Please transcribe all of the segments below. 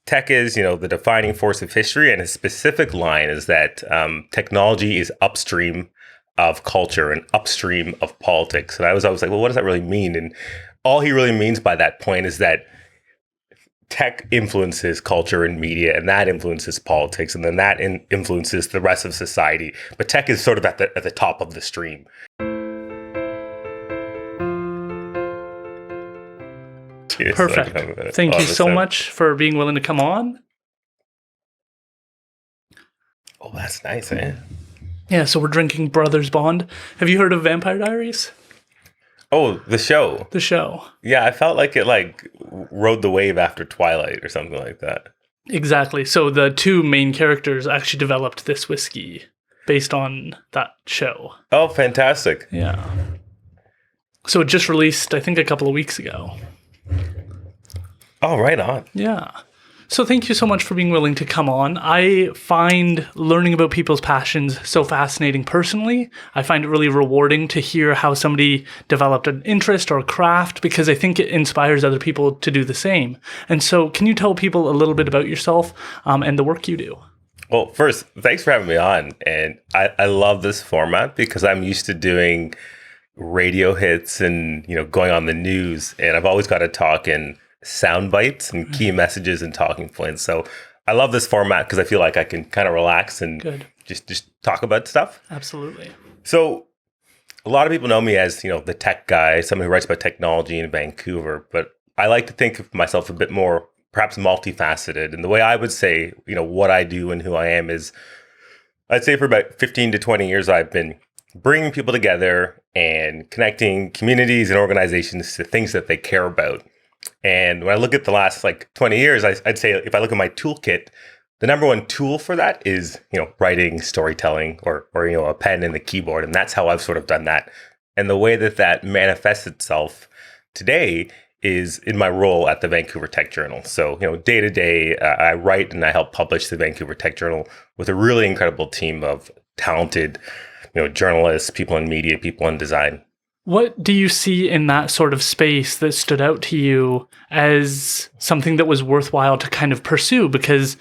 tech is, the defining force of history, and his specific line is that technology is upstream of culture and upstream of politics. And I was always like, well, what does that really mean? And all he really means by that point is that tech influences culture and media, and that influences politics, and then that influences the rest of society. But tech is sort of at the top of the stream. Perfect. Thank you so much for being willing to come on. Oh, that's nice, eh? Yeah, so we're drinking Brothers Bond. Have you heard of Vampire Diaries? Oh, the show. The show. Yeah, I felt like it rode the wave after Twilight or something like that. Exactly. So the two main characters actually developed this whiskey based on that show. Oh, fantastic. Yeah. So it just released, I think, a couple of weeks ago. Oh, right on. Yeah. So thank you so much for being willing to come on. I find learning about people's passions so fascinating personally. I find it really rewarding to hear how somebody developed an interest or a craft, because I think it inspires other people to do the same. And so can you tell people a little bit about yourself and the work you do? Well, first, thanks for having me on. And I love this format because I'm used to doing radio hits and, going on the news. And I've always got to talk in sound bites and key messages and talking points. So I love this format because I feel like I can kind of relax and just talk about stuff. Absolutely. So a lot of people know me as, the tech guy, someone who writes about technology in Vancouver, but I like to think of myself a bit more, perhaps multifaceted. And the way I would say, what I do and who I am is, I'd say for about 15 to 20 years, I've been bringing people together and connecting communities and organizations to things that they care about. And when I look at the last 20 years, I'd say if I look at my toolkit, the number one tool for that is, writing, storytelling, or a pen and the keyboard. And that's how I've sort of done that. And the way that manifests itself today is in my role at the Vancouver Tech Journal. So, day to day, I write and I help publish the Vancouver Tech Journal with a really incredible team of talented, journalists, people in media, people in design. What do you see in that sort of space that stood out to you as something that was worthwhile to kind of pursue? Because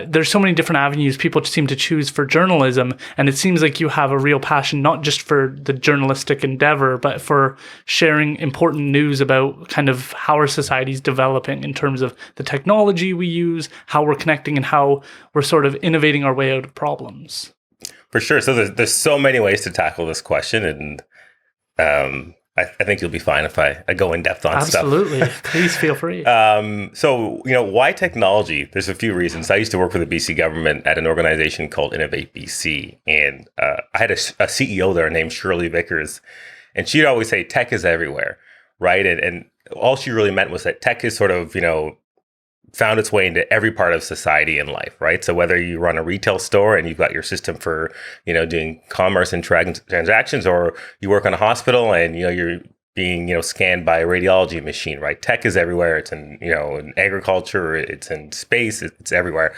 there's so many different avenues people seem to choose for journalism, and it seems like you have a real passion, not just for the journalistic endeavor, but for sharing important news about kind of how our society's developing in terms of the technology we use, how we're connecting, and how we're sort of innovating our way out of problems. For sure. So there's so many ways to tackle this question, and I think you'll be fine if I go in depth on stuff. Absolutely. Please feel free. So, why technology? There's a few reasons. I used to work for the BC government at an organization called Innovate BC. And I had a CEO there named Shirley Vickers. And she'd always say, tech is everywhere, right? And all she really meant was that tech is sort of, found its way into every part of society and life, right? So whether you run a retail store and you've got your system for, doing commerce and transactions, or you work on a hospital and, you're being, scanned by a radiology machine, right? Tech is everywhere. It's in, in agriculture, it's in space, it's everywhere.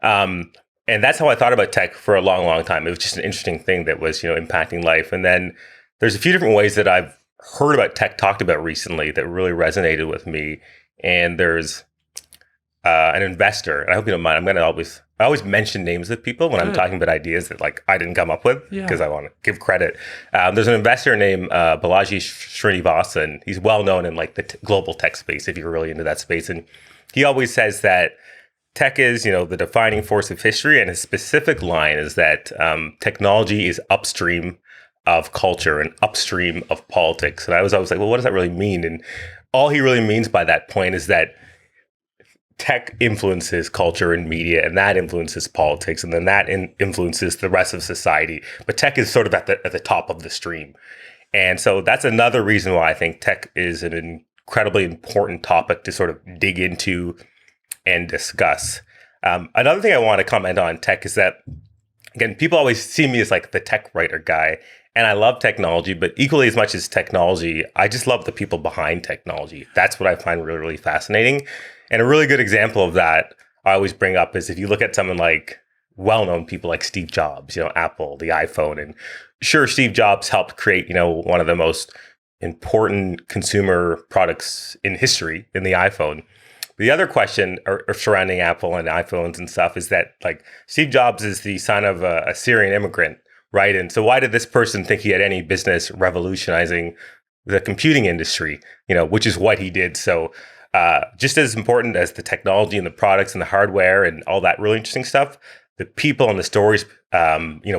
And that's how I thought about tech for a long, long time. It was just an interesting thing that was, impacting life. And then there's a few different ways that I've heard about tech talked about recently that really resonated with me. And there's an investor, and I hope you don't mind, I always mention names of people when I'm talking about ideas that I didn't come up with, because I want to give credit. There's an investor named Balaji Srinivasan, and he's well known in the global tech space, if you're really into that space. And he always says that tech is, the defining force of history. And his specific line is that technology is upstream of culture and upstream of politics. And I was always like, well, what does that really mean? And all he really means by that point is that tech influences culture and media, and that influences politics, and then that influences the rest of society. But tech is sort of at the top of the stream. And so that's another reason why I think tech is an incredibly important topic to sort of dig into and discuss. Another thing I want to comment on tech is that, again, people always see me as the tech writer guy. And I love technology, but equally as much as technology, I just love the people behind technology. That's what I find really, really fascinating. And a really good example of that I always bring up is if you look at someone like well-known people like Steve Jobs, Apple, the iPhone. And sure, Steve Jobs helped create, one of the most important consumer products in history in the iPhone. The other question or surrounding Apple and iPhones and stuff is that like Steve Jobs is the son of a Syrian immigrant, right? And so why did this person think he had any business revolutionizing the computing industry, which is what he did. So just as important as the technology and the products and the hardware and all that really interesting stuff, the people and the stories,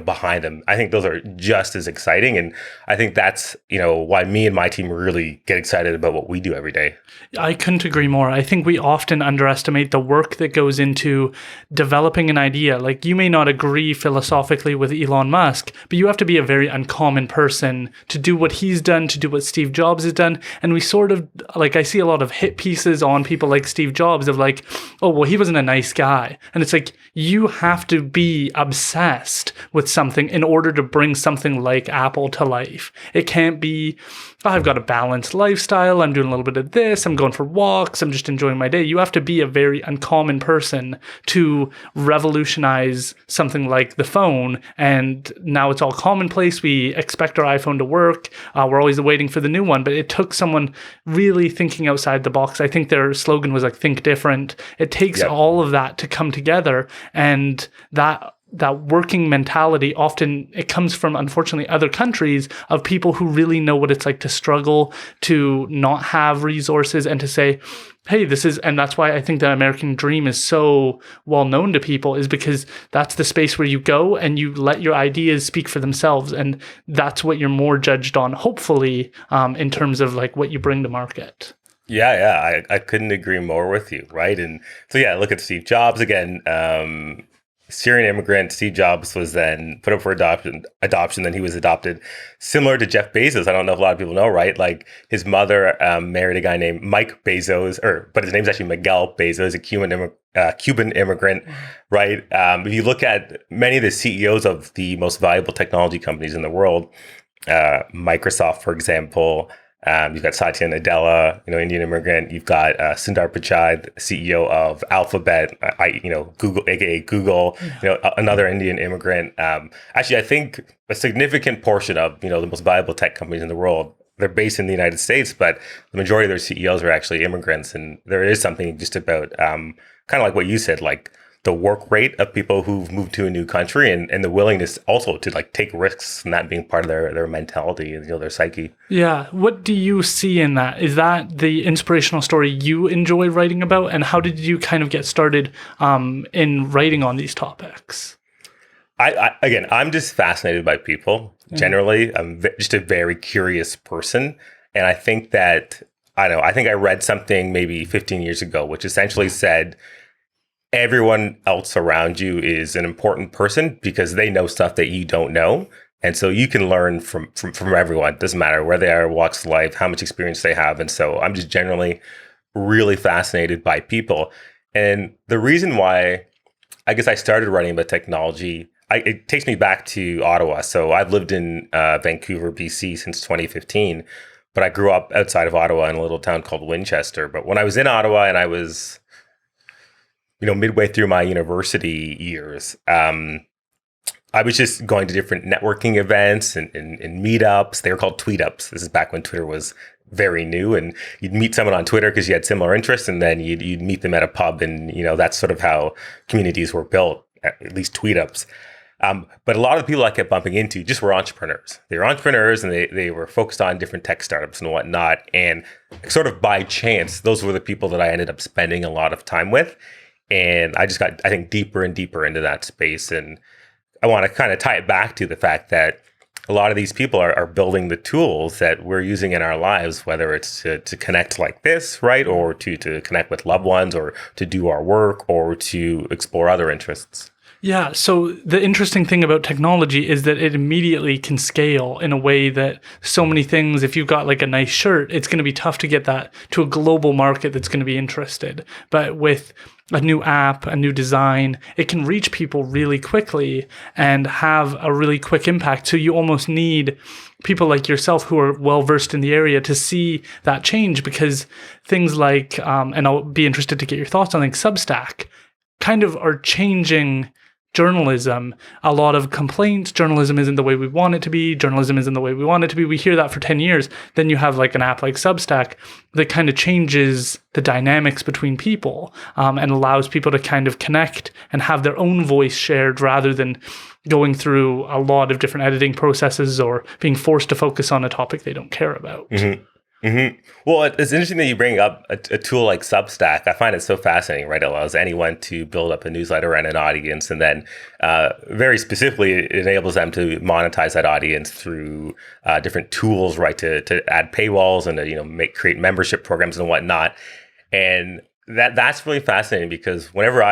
behind them, I think those are just as exciting. And I think that's, why me and my team really get excited about what we do every day. I couldn't agree more. I think we often underestimate the work that goes into developing an idea. Like, you may not agree philosophically with Elon Musk, but you have to be a very uncommon person to do what he's done, to do what Steve Jobs has done. And we sort of, like, I see a lot of hit pieces on people like Steve Jobs of like, oh, well, he wasn't a nice guy. And it's like, you have to be obsessed with something in order to bring something like Apple to life. It can't be, oh, I've got a balanced lifestyle, I'm doing a little bit of this, I'm going for walks, I'm just enjoying my day. You have to be a very uncommon person to revolutionize something like the phone. And now it's all commonplace. We expect our iPhone to work. We're always waiting for the new one. But it took someone really thinking outside the box. I think their slogan was like, think different. It takes all of that to come together. And that working mentality, often it comes from, unfortunately, other countries of people who really know what it's like to struggle, to not have resources, and to say, hey, and that's why I think the American dream is so well known to people, is because that's the space where you go and you let your ideas speak for themselves. And that's what you're more judged on, hopefully, in terms of like what you bring to market. Yeah. I couldn't agree more with you. Right. And so, look at Steve Jobs again. Syrian immigrant. Steve Jobs was then put up for adoption. Then he was adopted, similar to Jeff Bezos. I don't know if a lot of people know, right? Like, his mother married a guy named Mike Bezos, but his name's actually Miguel Bezos, a Cuban immigrant, right? If you look at many of the CEOs of the most valuable technology companies in the world, Microsoft, for example. You've got Satya Nadella, Indian immigrant. You've got Sundar Pichai, CEO of Alphabet, Google, aka Google, another Indian immigrant. Actually, I think a significant portion of, the most valuable tech companies in the world, they're based in the United States, but the majority of their CEOs are actually immigrants. And there is something just about kind of like what you said, like the work rate of people who've moved to a new country and the willingness also to like take risks and that being part of their mentality and their psyche. Yeah. What do you see in that? Is that the inspirational story you enjoy writing about? And how did you kind of get started in writing on these topics? I'm just fascinated by people. Generally, I'm just a very curious person. And I think that, I think I read something maybe 15 years ago, which essentially said, everyone else around you is an important person because they know stuff that you don't know. And so you can learn from everyone. It doesn't matter where they are, walks of life, how much experience they have. And so I'm just generally really fascinated by people. And the reason why I guess I started writing about technology, it takes me back to Ottawa. So I've lived in Vancouver, BC since 2015, but I grew up outside of Ottawa in a little town called Winchester. But when I was in Ottawa and I was midway through my university years, I was just going to different networking events and meetups. They were called tweet-ups. This is back when Twitter was very new, and you'd meet someone on Twitter because you had similar interests, and then you'd meet them at a pub, and that's sort of how communities were built, at least tweet-ups. But a lot of the people I kept bumping into just were entrepreneurs. They were entrepreneurs, and they were focused on different tech startups and whatnot. And sort of by chance, those were the people that I ended up spending a lot of time with. And I just got, I think, deeper and deeper into that space. And I want to kind of tie it back to the fact that a lot of these people are building the tools that we're using in our lives, whether it's to connect like this, right? Or to connect with loved ones, or to do our work, or to explore other interests. Yeah, so the interesting thing about technology is that it immediately can scale in a way that so many things, if you've got like a nice shirt, it's going to be tough to get that to a global market that's going to be interested. But with a new app, a new design, it can reach people really quickly and have a really quick impact. So you almost need people like yourself who are well-versed in the area to see that change, because things like, and I'll be interested to get your thoughts on, like Substack, kind of are changing journalism, a lot of complaints. Journalism isn't the way we want it to be. Journalism isn't the way we want it to be. We hear that for 10 years. Then you have like an app like Substack that kind of changes the dynamics between people and allows people to kind of connect and have their own voice shared rather than going through a lot of different editing processes or being forced to focus on a topic they don't care about. Well, it's interesting that you bring up a tool like Substack. I find it so fascinating, right? It allows anyone to build up a newsletter and an audience, and then very specifically, it enables them to monetize that audience through different tools, right? To add paywalls and to create membership programs and whatnot. And that's really fascinating because whenever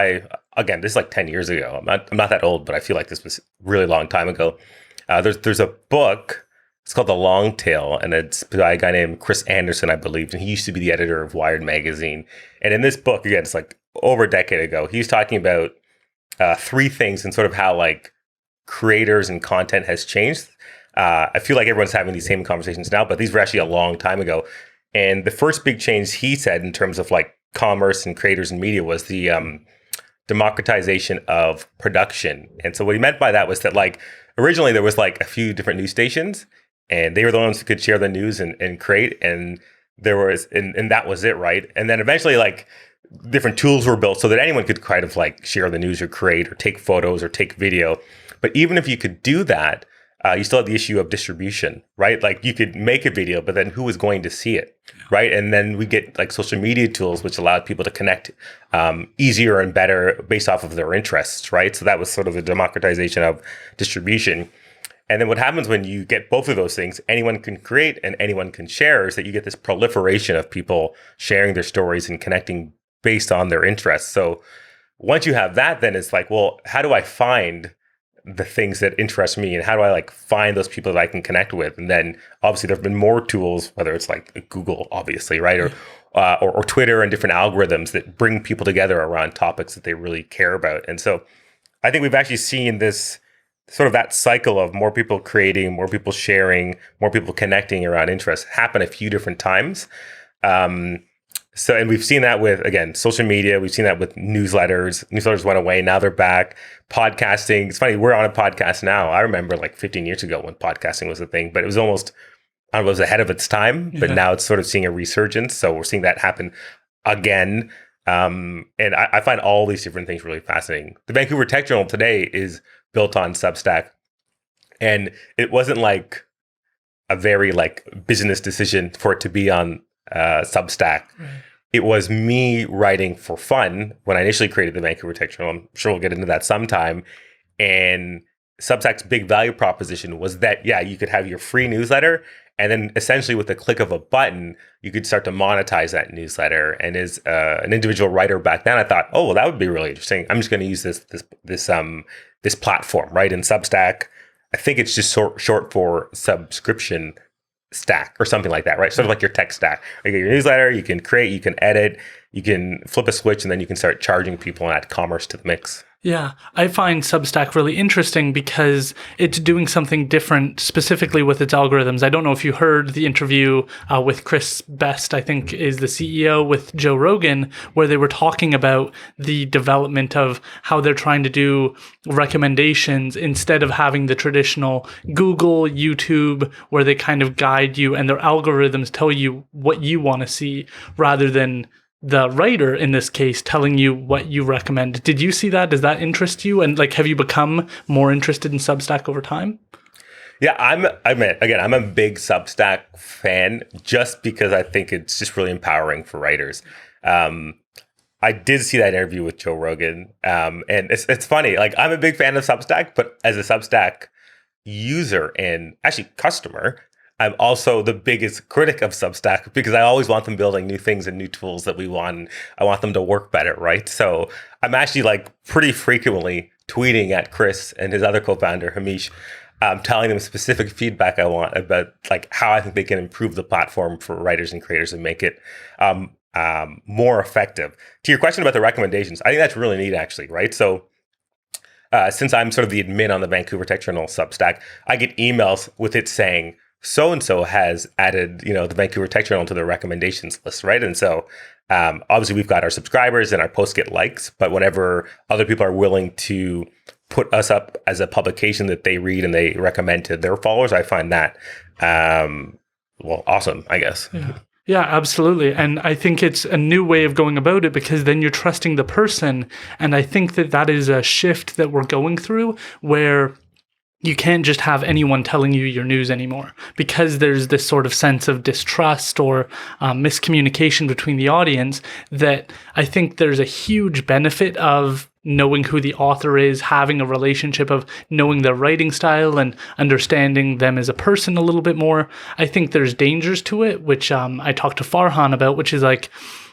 again, this is like 10 years ago. I'm not that old, but I feel like this was a really long time ago. There's a book. It's called The Long Tail, and it's by a guy named Chris Anderson, I believe, and he used to be the editor of Wired magazine. And in this book, again, it's like over a decade ago, he was talking about three things and sort of how like creators and content has changed. I feel like everyone's having these same conversations now, but these were actually a long time ago. And the first big change he said in terms of like commerce and creators and media was the democratization of production. And so what he meant by that was that like originally there was like a few different news stations, and they were the ones who could share the news and create, and there was, and that was it, right? And then eventually, like, different tools were built so that anyone could kind of like share the news or create or take photos or take video. But even if you could do that, you still have the issue of distribution, right? Like you could make a video, but then who is going to see it, right? And then we get like social media tools, which allowed people to connect easier and better based off of their interests, right? So that was sort of the democratization of distribution. And then what happens when you get both of those things, anyone can create and anyone can share, is that you get this proliferation of people sharing their stories and connecting based on their interests. So once you have that, then it's like, well, how do I find the things that interest me, and how do I like find those people that I can connect with? And then obviously there have been more tools, whether it's like Google, obviously, right, or Twitter and different algorithms that bring people together around topics that they really care about. And so I think we've actually seen this sort of that cycle of more people creating, more people sharing, more people connecting around interests happen a few different times. So, and we've seen that with, again, social media. We've seen that with newsletters. Newsletters went away. Now they're back. Podcasting. It's funny. We're on a podcast now. I remember like 15 years ago when podcasting was a thing, but it was almost, I don't know, it was ahead of its time, but now it's sort of seeing a resurgence. So we're seeing that happen again. And I find all these different things really fascinating. The Vancouver Tech Journal today is built on Substack. And it wasn't like a very like business decision for it to be on Substack. Right. It was me writing for fun when I initially created the Vancouver Tech Journal. I'm sure we'll get into that sometime. And Substack's big value proposition was that, yeah, you could have your free newsletter, and then essentially with the click of a button, you could start to monetize that newsletter. And as an individual writer back then, I thought, oh, well, that would be really interesting. I'm just going to use this platform, right? In Substack, I think it's just short for subscription stack or something like that, right? Sort of like your tech stack. You get your newsletter, you can create, you can edit, you can flip a switch, and then you can start charging people and add commerce to the mix. Yeah, I find Substack really interesting because it's doing something different specifically with its algorithms. I don't know if you heard the interview with Chris Best, I think is the CEO, with Joe Rogan, where they were talking about the development of how they're trying to do recommendations instead of having the traditional Google, YouTube, where they kind of guide you and their algorithms tell you what you want to see rather than the writer, in this case, telling you what you recommend. Did you see that? Does that interest you? And like, have you become more interested in Substack over time? Yeah, I'm a big Substack fan just because I think it's just really empowering for writers. I did see that interview with Joe Rogan. And it's funny, like I'm a big fan of Substack, but as a Substack user and actually customer, I'm also the biggest critic of Substack because I always want them building new things and new tools that we want. I want them to work better, right? So I'm actually like pretty frequently tweeting at Chris and his other co-founder, Hamish, telling them specific feedback I want about like how I think they can improve the platform for writers and creators and make it more effective. To your question about the recommendations, I think that's really neat actually, right? So since I'm sort of the admin on the Vancouver Tech Journal Substack, I get emails with it saying, so-and-so has added, the Vancouver Tech Journal to their recommendations list, right? And so obviously we've got our subscribers and our posts get likes, but whenever other people are willing to put us up as a publication that they read and they recommend to their followers. I find that, awesome, I guess. Yeah. Yeah, absolutely. And I think it's a new way of going about it because then you're trusting the person. And I think that is a shift that we're going through where you can't just have anyone telling you your news anymore because there's this sort of sense of distrust or miscommunication between the audience that I think there's a huge benefit of knowing who the author is, having a relationship of knowing their writing style and understanding them as a person a little bit more. I think there's dangers to it, which I talked to Farhan about, which is like,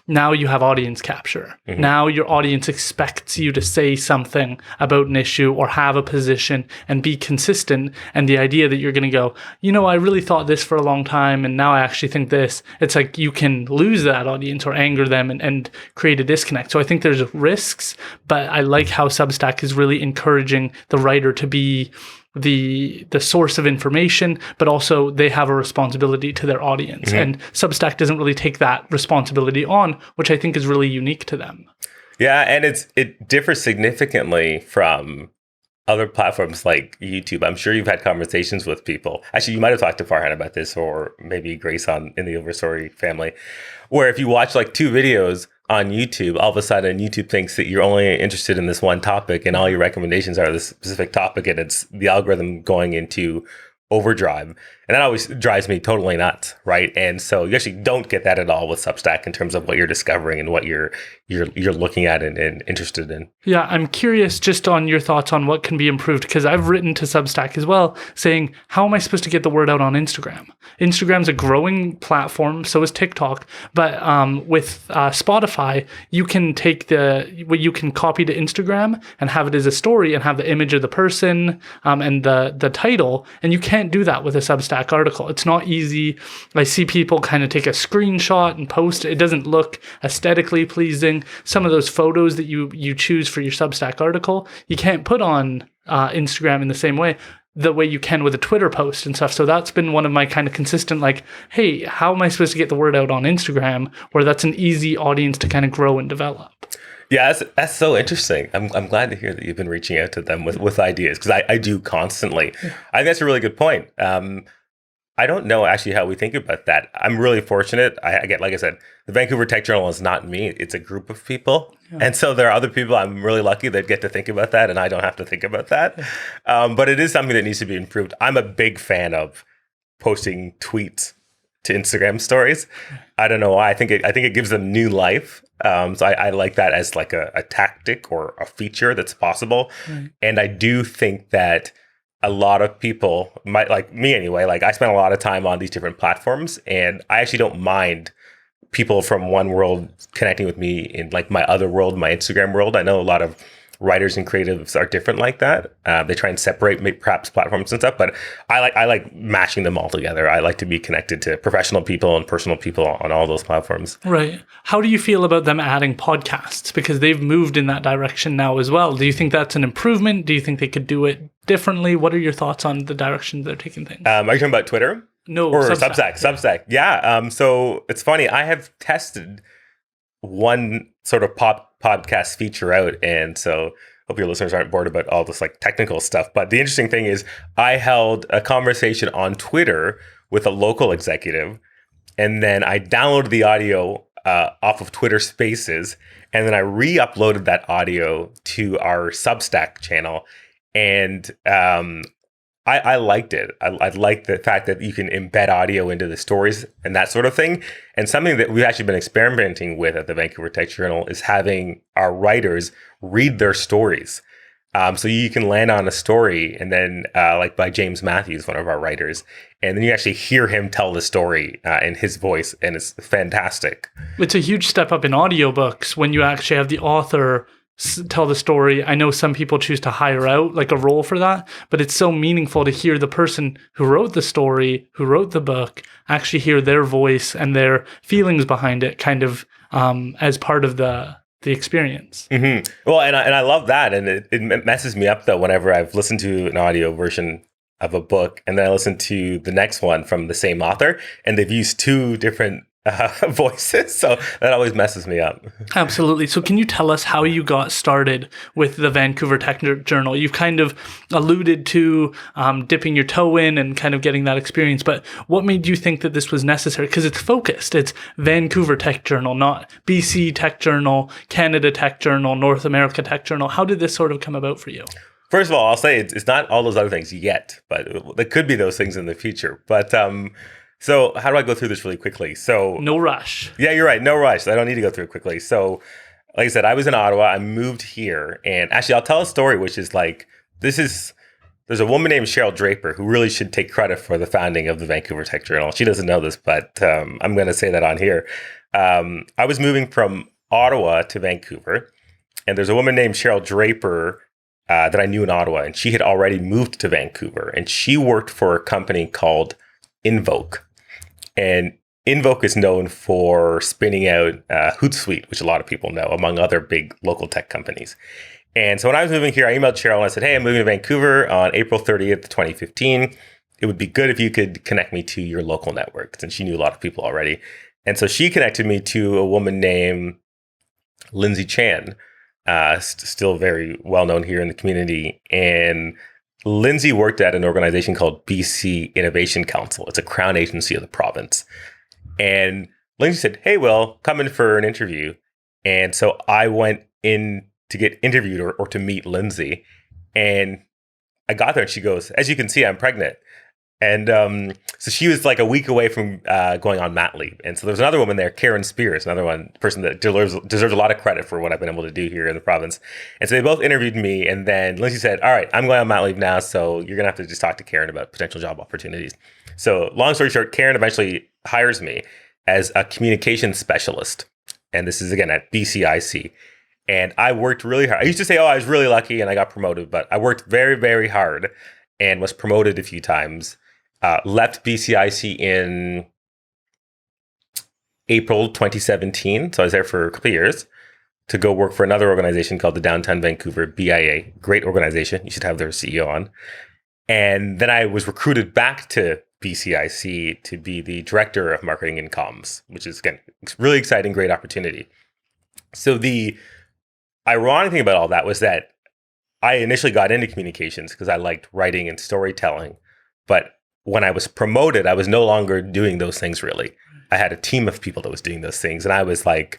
now you have audience capture. Mm-hmm. Now your audience expects you to say something about an issue or have a position and be consistent. And the idea that you're going to go, I really thought this for a long time and now I actually think this. It's like you can lose that audience or anger them and create a disconnect. So I think there's risks, but I like how Substack is really encouraging the writer to be the source of information, but also they have a responsibility to their audience. Mm-hmm. And Substack doesn't really take that responsibility on, which I think is really unique to them. Yeah, and it differs significantly from other platforms like YouTube. I'm sure you've had conversations with people. Actually, you might have talked to Farhan about this, or maybe Grace in the Overstory family, where if you watch like 2 videos on YouTube, all of a sudden YouTube thinks that you're only interested in this one topic and all your recommendations are this specific topic, and it's the algorithm going into overdrive. And that always drives me totally nuts, right? And so you actually don't get that at all with Substack in terms of what you're discovering and what you're looking at and interested in. Yeah, I'm curious just on your thoughts on what can be improved, because I've written to Substack as well saying, how am I supposed to get the word out on Instagram? Instagram's a growing platform, so is TikTok, but with Spotify, you can take you can copy to Instagram and have it as a story and have the image of the person and the title, and you can't do that with a Substack article. It's not easy. I see people kind of take a screenshot and post it. It doesn't look aesthetically pleasing. Some of those photos that you choose for your Substack article, you can't put on Instagram in the same way you can with a Twitter post and stuff. So that's been one of my kind of consistent, like, hey, how am I supposed to get the word out on Instagram where that's an easy audience to kind of grow and develop? Yeah, that's so interesting. I'm glad to hear that you've been reaching out to them with ideas, because I do constantly. Yeah. I think that's a really good point. I don't know actually how we think about that. I'm really fortunate. I get, like I said, the Vancouver Tech Journal is not me. It's a group of people. Yeah. And so there are other people I'm really lucky that get to think about that, and I don't have to think about that. Yeah. But it is something that needs to be improved. I'm a big fan of posting tweets to Instagram stories. I don't know why. I think it gives them new life. So I like that as like a tactic or a feature that's possible. Right. And I do think that a lot of people might, like me anyway, like I spend a lot of time on these different platforms, and I actually don't mind people from one world connecting with me in like my other world, my Instagram world. I know a lot of writers and creatives are different like that. They try and separate perhaps platforms and stuff, but I like mashing them all together. I like to be connected to professional people and personal people on all those platforms. Right. How do you feel about them adding podcasts? Because they've moved in that direction now as well. Do you think that's an improvement? Do you think they could do it differently? What are your thoughts on the direction they're taking things? Are you talking about Twitter? No, or Substack. Yeah. So it's funny. I have tested one sort of podcast feature out, and so hope your listeners aren't bored about all this like technical stuff. But the interesting thing is I held a conversation on Twitter with a local executive, and then I downloaded the audio off of Twitter Spaces, and then I re-uploaded that audio to our Substack channel, and I liked it. I like the fact that you can embed audio into the stories and that sort of thing. And something that we've actually been experimenting with at the Vancouver Tech Journal is having our writers read their stories. So you can land on a story and then like by James Matthews, one of our writers, and then you actually hear him tell the story in his voice, and it's fantastic. It's a huge step up in audiobooks when you actually have the author tell the story. I know some people choose to hire out like a role for that, but it's so meaningful to hear the person who wrote the story, who wrote the book, actually hear their voice and their feelings behind it kind of as part of the experience. Mm-hmm. Well, and I love that. And it messes me up though whenever I've listened to an audio version of a book and then I listen to the next one from the same author, and they've used 2 different voices. So that always messes me up. Absolutely. So can you tell us how you got started with the Vancouver Tech Journal? You've kind of alluded to dipping your toe in and kind of getting that experience, but what made you think that this was necessary? Because it's focused. It's Vancouver Tech Journal, not BC Tech Journal, Canada Tech Journal, North America Tech Journal. How did this sort of come about for you? First of all, I'll say it's not all those other things yet, but there could be those things in the future. But so how do I go through this really quickly? So no rush. Yeah, you're right. No rush. I don't need to go through it quickly. So like I said, I was in Ottawa. I moved here. And actually, I'll tell a story, which is like, there's a woman named Cheryl Draper who really should take credit for the founding of the Vancouver Tech Journal. She doesn't know this, but I'm going to say that on here. I was moving from Ottawa to Vancouver. And there's a woman named Cheryl Draper that I knew in Ottawa, and she had already moved to Vancouver, and she worked for a company called Invoke. And Invoke is known for spinning out Hootsuite, which a lot of people know, among other big local tech companies. And so when I was moving here, I emailed Cheryl and I said, hey, I'm moving to Vancouver on April 30th, 2015. It would be good if you could connect me to your local networks. And she knew a lot of people already. And so she connected me to a woman named Lindsay Chan, still very well known here in the community. And Lindsay worked at an organization called BC Innovation Council. It's a crown agency of the province. And Lindsay said, hey, Will, come in for an interview. And so I went in to get interviewed or to meet Lindsay. And I got there and she goes, as you can see, I'm pregnant. And so she was like a week away from going on mat leave. And so there's another woman there, Karen Spears, another person that deserves a lot of credit for what I've been able to do here in the province. And so they both interviewed me. And then Lindsay said, all right, I'm going on mat leave now. So you're going to have to just talk to Karen about potential job opportunities. So long story short, Karen eventually hires me as a communications specialist. And this is, again, at BCIC. And I worked really hard. I used to say, oh, I was really lucky and I got promoted. But I worked very, very hard and was promoted a few times. Left BCIC in April 2017. So I was there for a couple of years to go work for another organization called the Downtown Vancouver BIA. Great organization. You should have their CEO on. And then I was recruited back to BCIC to be the director of marketing and comms, which is, again, really exciting, great opportunity. So the ironic thing about all that was that I initially got into communications because I liked writing and storytelling. But when I was promoted, I was no longer doing those things really. I had a team of people that was doing those things. And I was like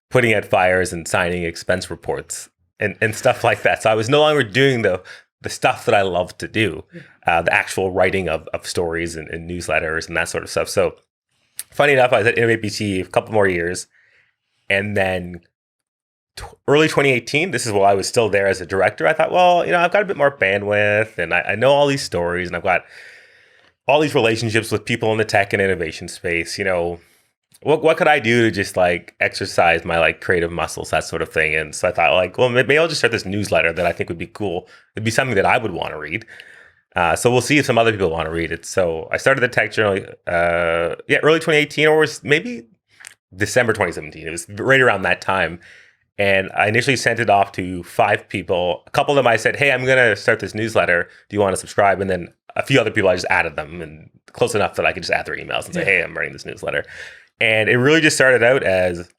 putting out fires and signing expense reports and stuff like that. So I was no longer doing the stuff that I love to do, the actual writing of stories and newsletters and that sort of stuff. So funny enough, I was at Innovate BC a couple more years. And then early 2018, this is while I was still there as a director. I thought, well, I've got a bit more bandwidth and I know all these stories and I've got all these relationships with people in the tech and innovation space. What could I do to just like exercise my like creative muscles, that sort of thing. And so I thought like, well, maybe I'll just start this newsletter that I think would be cool. It'd be something that I would want to read. So we'll see if some other people want to read it. So I started the Tech Journal, early 2018, or was maybe December 2017. It was right around that time. And I initially sent it off to 5 people. A couple of them I said, hey, I'm going to start this newsletter. Do you want to subscribe? And then a few other people, I just added them and close enough that I could just add their emails and say, hey, I'm writing this newsletter. And it really just started out as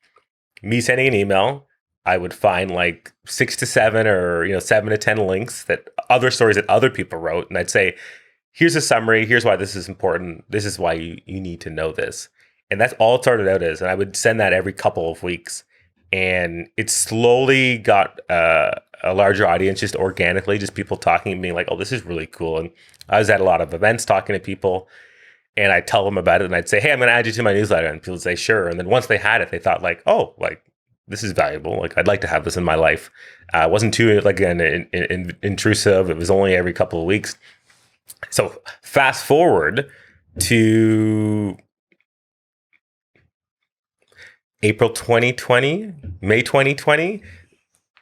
me sending an email. I would find like 6 to 7 or 7 to 10 links that other stories that other people wrote. And I'd say, here's a summary. Here's why this is important. This is why you need to know this. And that's all it started out as. And I would send that every couple of weeks. And it slowly got a larger audience just organically, just people talking and being like, oh, this is really cool. And I was at a lot of events talking to people and I'd tell them about it and I'd say, hey, I'm going to add you to my newsletter. And people would say, sure. And then once they had it, they thought like, oh, like this is valuable. Like I'd like to have this in my life. It wasn't too like intrusive. It was only every couple of weeks. So fast forward to April 2020, May 2020.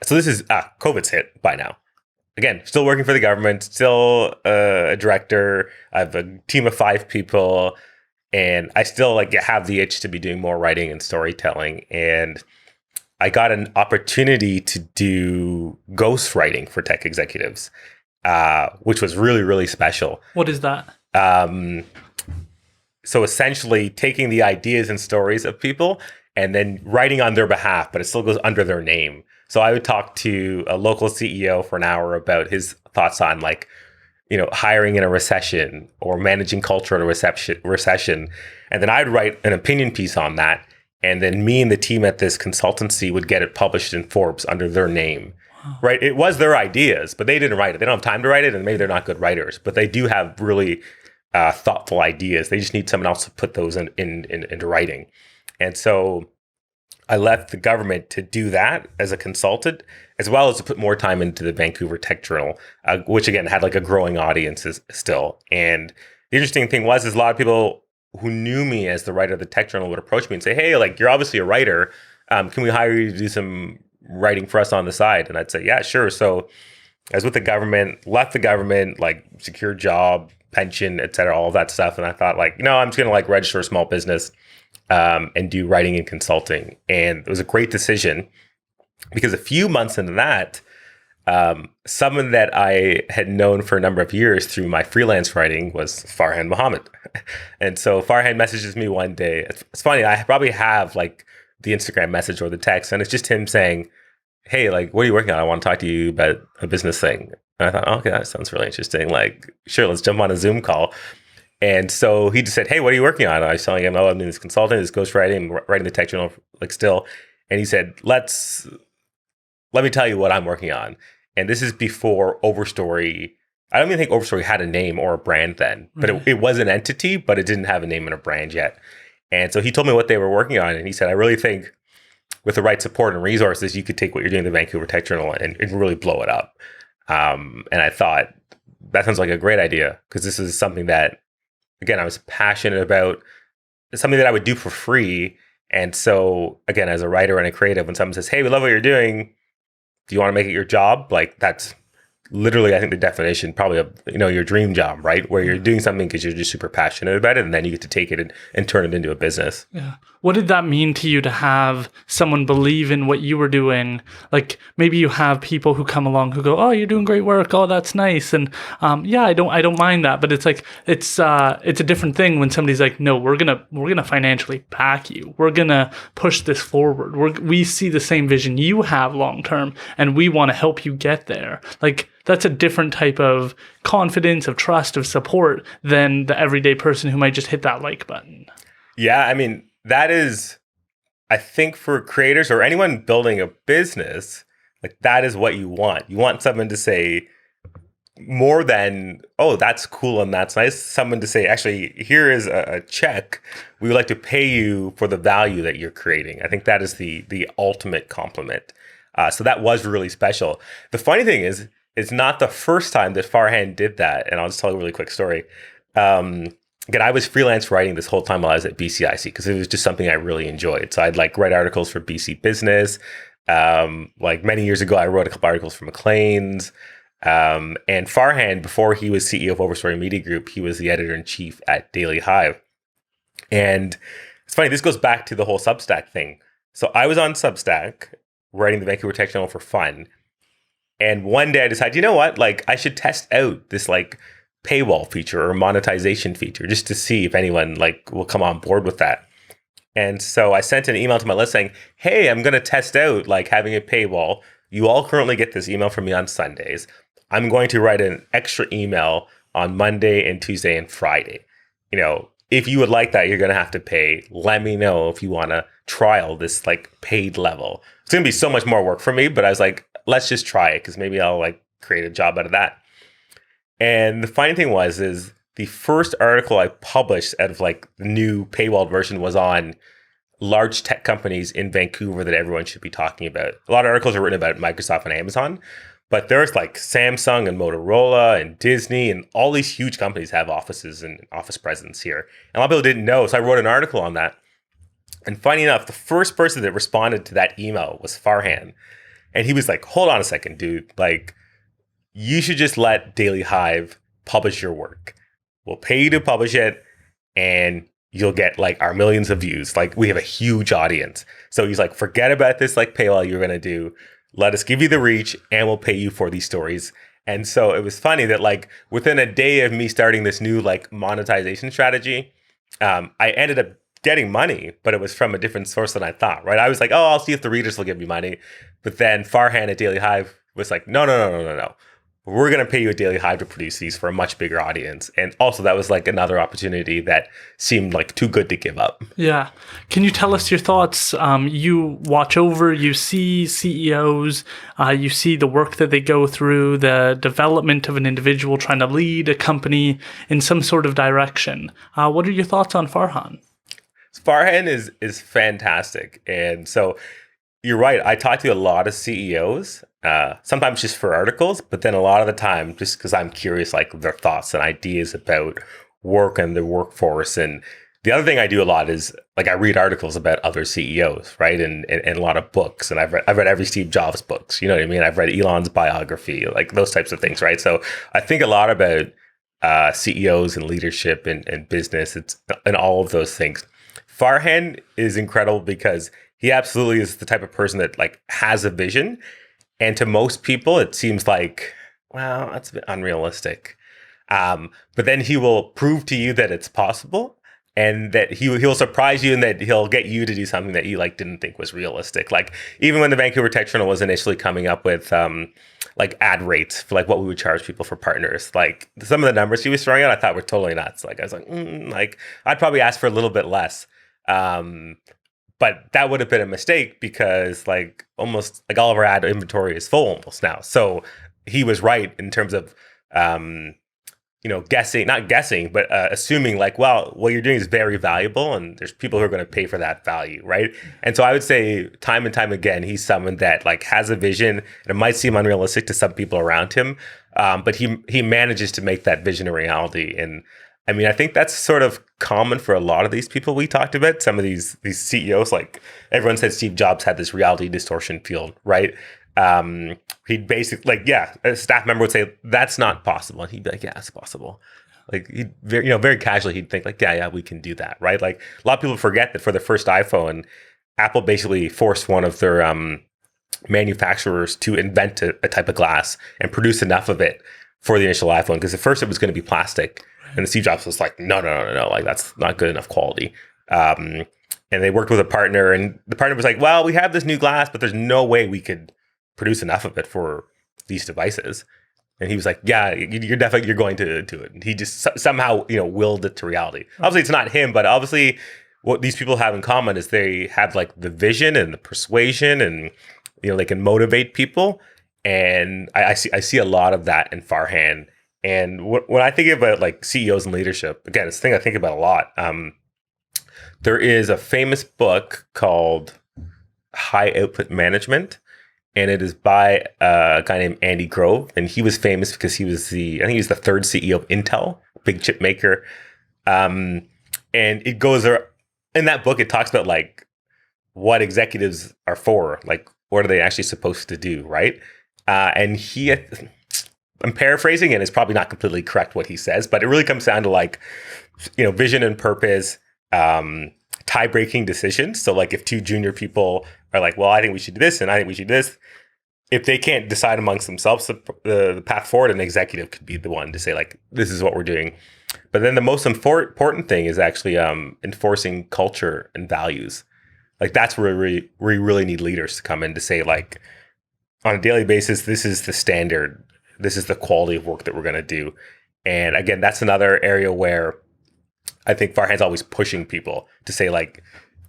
So this is, COVID's hit by now. Again, still working for the government, still a director. I have a team of 5 people, and I still like have the itch to be doing more writing and storytelling. And I got an opportunity to do ghostwriting for tech executives, which was really, really special. What is that? So essentially taking the ideas and stories of people and then writing on their behalf, but it still goes under their name. So I would talk to a local CEO for an hour about his thoughts on like, hiring in a recession or managing culture in a recession. And then I'd write an opinion piece on that. And then me and the team at this consultancy would get it published in Forbes under their name. Right. It was their ideas, but they didn't write it. They don't have time to write it. And maybe they're not good writers, but they do have really thoughtful ideas. They just need someone else to put those into writing. And so I left the government to do that as a consultant, as well as to put more time into the Vancouver Tech Journal, which again had like a growing audience still. And the interesting thing is a lot of people who knew me as the writer of the Tech Journal would approach me and say, "Hey, like you're obviously a writer. Can we hire you to do some writing for us on the side?" And I'd say, "Yeah, sure." So I was with the government, left the government, like secure job, pension, et cetera, all of that stuff. And I thought like, I'm just going to like register a small business and do writing and consulting. And it was a great decision because a few months into that, someone that I had known for a number of years through my freelance writing was Farhan Mohammed. And so Farhan messages me one day. It's funny, I probably have like the Instagram message or the text, and it's just him saying, "Hey, like, what are you working on? I want to talk to you about a business thing." And I thought, okay, that sounds really interesting. Like, sure, let's jump on a Zoom call. And so he just said, "Hey, what are you working on?" And I was telling him, "Oh, I'm doing this consulting, this ghostwriting, I'm writing the Tech Journal, like still." And he said, let me tell you what I'm working on. And this is before Overstory. I don't even think Overstory had a name or a brand then, but it was an entity, but it didn't have a name and a brand yet. And so he told me what they were working on. And he said, "I really think with the right support and resources, you could take what you're doing in the Vancouver Tech Journal and really blow it up." And I thought, that sounds like a great idea, because this is something that, again, I was passionate about. It's something that I would do for free. And so, again, as a writer and a creative, when someone says, "Hey, we love what you're doing, do you want to make it your job?" Like, that's literally, I think, the definition probably of, your dream job, right? Where you're doing something because you're just super passionate about it, and then you get to take it and turn it into a business. Yeah. What did that mean to you to have someone believe in what you were doing? Like, maybe you have people who come along who go, "Oh, you're doing great work. Oh, that's nice." And yeah, I don't mind that, but it's like it's a different thing when somebody's like, "No, we're gonna financially back you. We're gonna push this forward. We see the same vision you have long term, and we want to help you get there." Like, that's a different type of confidence, of trust, of support than the everyday person who might just hit that like button. Yeah, I mean, that is, I think, for creators or anyone building a business, like, that is what you want. You want someone to say more than, "Oh, that's cool and that's nice." Someone to say, "Actually, here is a check. We would like to pay you for the value that you're creating." I think that is the ultimate compliment. So that was really special. The funny thing is, it's not the first time that Farhan did that. And I'll just tell you a really quick story. Again, I was freelance writing this whole time while I was at BCIC because it was just something I really enjoyed. So I'd like write articles for BCBusiness. Like many years ago, I wrote a couple articles for Maclean's. And Farhan, before he was CEO of Overstory Media Group, he was the editor-in-chief at Daily Hive. And it's funny, this goes back to the whole Substack thing. So I was on Substack writing the Vancouver Tech Journal for fun. And one day I decided, you know what, like, I should test out this like paywall feature or monetization feature just to see if anyone like will come on board with that. And so I sent an email to my list saying, "Hey, I'm going to test out like having a paywall. You all currently get this email from me on Sundays. I'm going to write an extra email on Monday and Tuesday and Friday. If you would like that, you're going to have to pay. Let me know if you want to trial this like paid level." It's going to be so much more work for me, but I was like, let's just try it because maybe I'll like create a job out of that. And the funny thing is the first article I published out of like the new paywalled version was on large tech companies in Vancouver that everyone should be talking about. A lot of articles are written about Microsoft and Amazon, but there's like Samsung and Motorola and Disney and all these huge companies have offices and office presence here. And a lot of people didn't know, so I wrote an article on that. And funny enough, the first person that responded to that email was Farhan. And he was like, "Hold on a second, dude. Like, you should just let Daily Hive publish your work. We'll pay you to publish it and you'll get like our millions of views. Like, we have a huge audience." So he's like, "Forget about this like paywall you're going to do. Let us give you the reach and we'll pay you for these stories." And so it was funny that like within a day of me starting this new like monetization strategy, I ended up getting money, but it was from a different source than I thought, right? I was like, oh, I'll see if the readers will give me money. But then Farhan at Daily Hive was like, no. We're going to pay you a Daily Hive to produce these for a much bigger audience. And also that was like another opportunity that seemed like too good to give up. Yeah. Can you tell us your thoughts? You watch over, you see CEOs, you see the work that they go through, the development of an individual trying to lead a company in some sort of direction. What are your thoughts on Farhan? Farhan is fantastic. And so you're right. I talk to a lot of CEOs, sometimes just for articles, but then a lot of the time just because I'm curious, like their thoughts and ideas about work and the workforce. And the other thing I do a lot is like I read articles about other CEOs, right? And a lot of books. And I've read every Steve Jobs books. You know what I mean? I've read Elon's biography, like those types of things, right? So I think a lot about CEOs and leadership and business. And all of those things. Farhan is incredible because he absolutely is the type of person that like has a vision. And to most people, it seems like, well, that's a bit unrealistic. But then he will prove to you that it's possible and that he'll surprise you and that he'll get you to do something that you like didn't think was realistic. Like even when the Vancouver Tech Journal was initially coming up with like ad rates for like what we would charge people for partners, like some of the numbers he was throwing out, I thought were totally nuts. Like I was like, like I'd probably ask for a little bit less. But that would have been a mistake because like almost like all of our ad inventory is full almost now. So he was right in terms of, not guessing, but assuming like, well, what you're doing is very valuable and there's people who are going to pay for that value, right? And so I would say time and time again, he's someone that like has a vision and it might seem unrealistic to some people around him, but he manages to make that vision a reality. And I mean, I think that's sort of common for a lot of these people we talked about. Some of these CEOs, like everyone said Steve Jobs had this reality distortion field, right? He'd basically like, a staff member would say, that's not possible. And he'd be like, yeah, it's possible. Like he'd very casually, he'd think like, yeah, we can do that, right? Like a lot of people forget that for the first iPhone, Apple basically forced one of their manufacturers to invent a type of glass and produce enough of it for the initial iPhone. Because at first it was going to be plastic. And Steve Jobs was like, no, like that's not good enough quality. And they worked with a partner and the partner was like, well, we have this new glass, but there's no way we could produce enough of it for these devices. And he was like, yeah, you're going to do it. And he just somehow, willed it to reality. Obviously it's not him, but obviously what these people have in common is they have like the vision and the persuasion and, they can motivate people. And I see a lot of that in Farhan. And when I think about like CEOs and leadership, again, it's a thing I think about a lot. There is a famous book called High Output Management, and it is by a guy named Andy Grove. And he was famous because he was the third CEO of Intel, big chip maker. And it goes in that book, it talks about like what executives are for, like what are they actually supposed to do, right? And I'm paraphrasing and it's probably not completely correct what he says, but it really comes down to like, vision and purpose, tie-breaking decisions. So like if two junior people are like, well, I think we should do this and I think we should do this, if they can't decide amongst themselves the path forward, an executive could be the one to say like, this is what we're doing. But then the most important thing is actually enforcing culture and values. Like that's where we really need leaders to come in to say like, on a daily basis, this is the standard. This is the quality of work that we're going to do. And again, that's another area where I think Farhan's always pushing people to say like,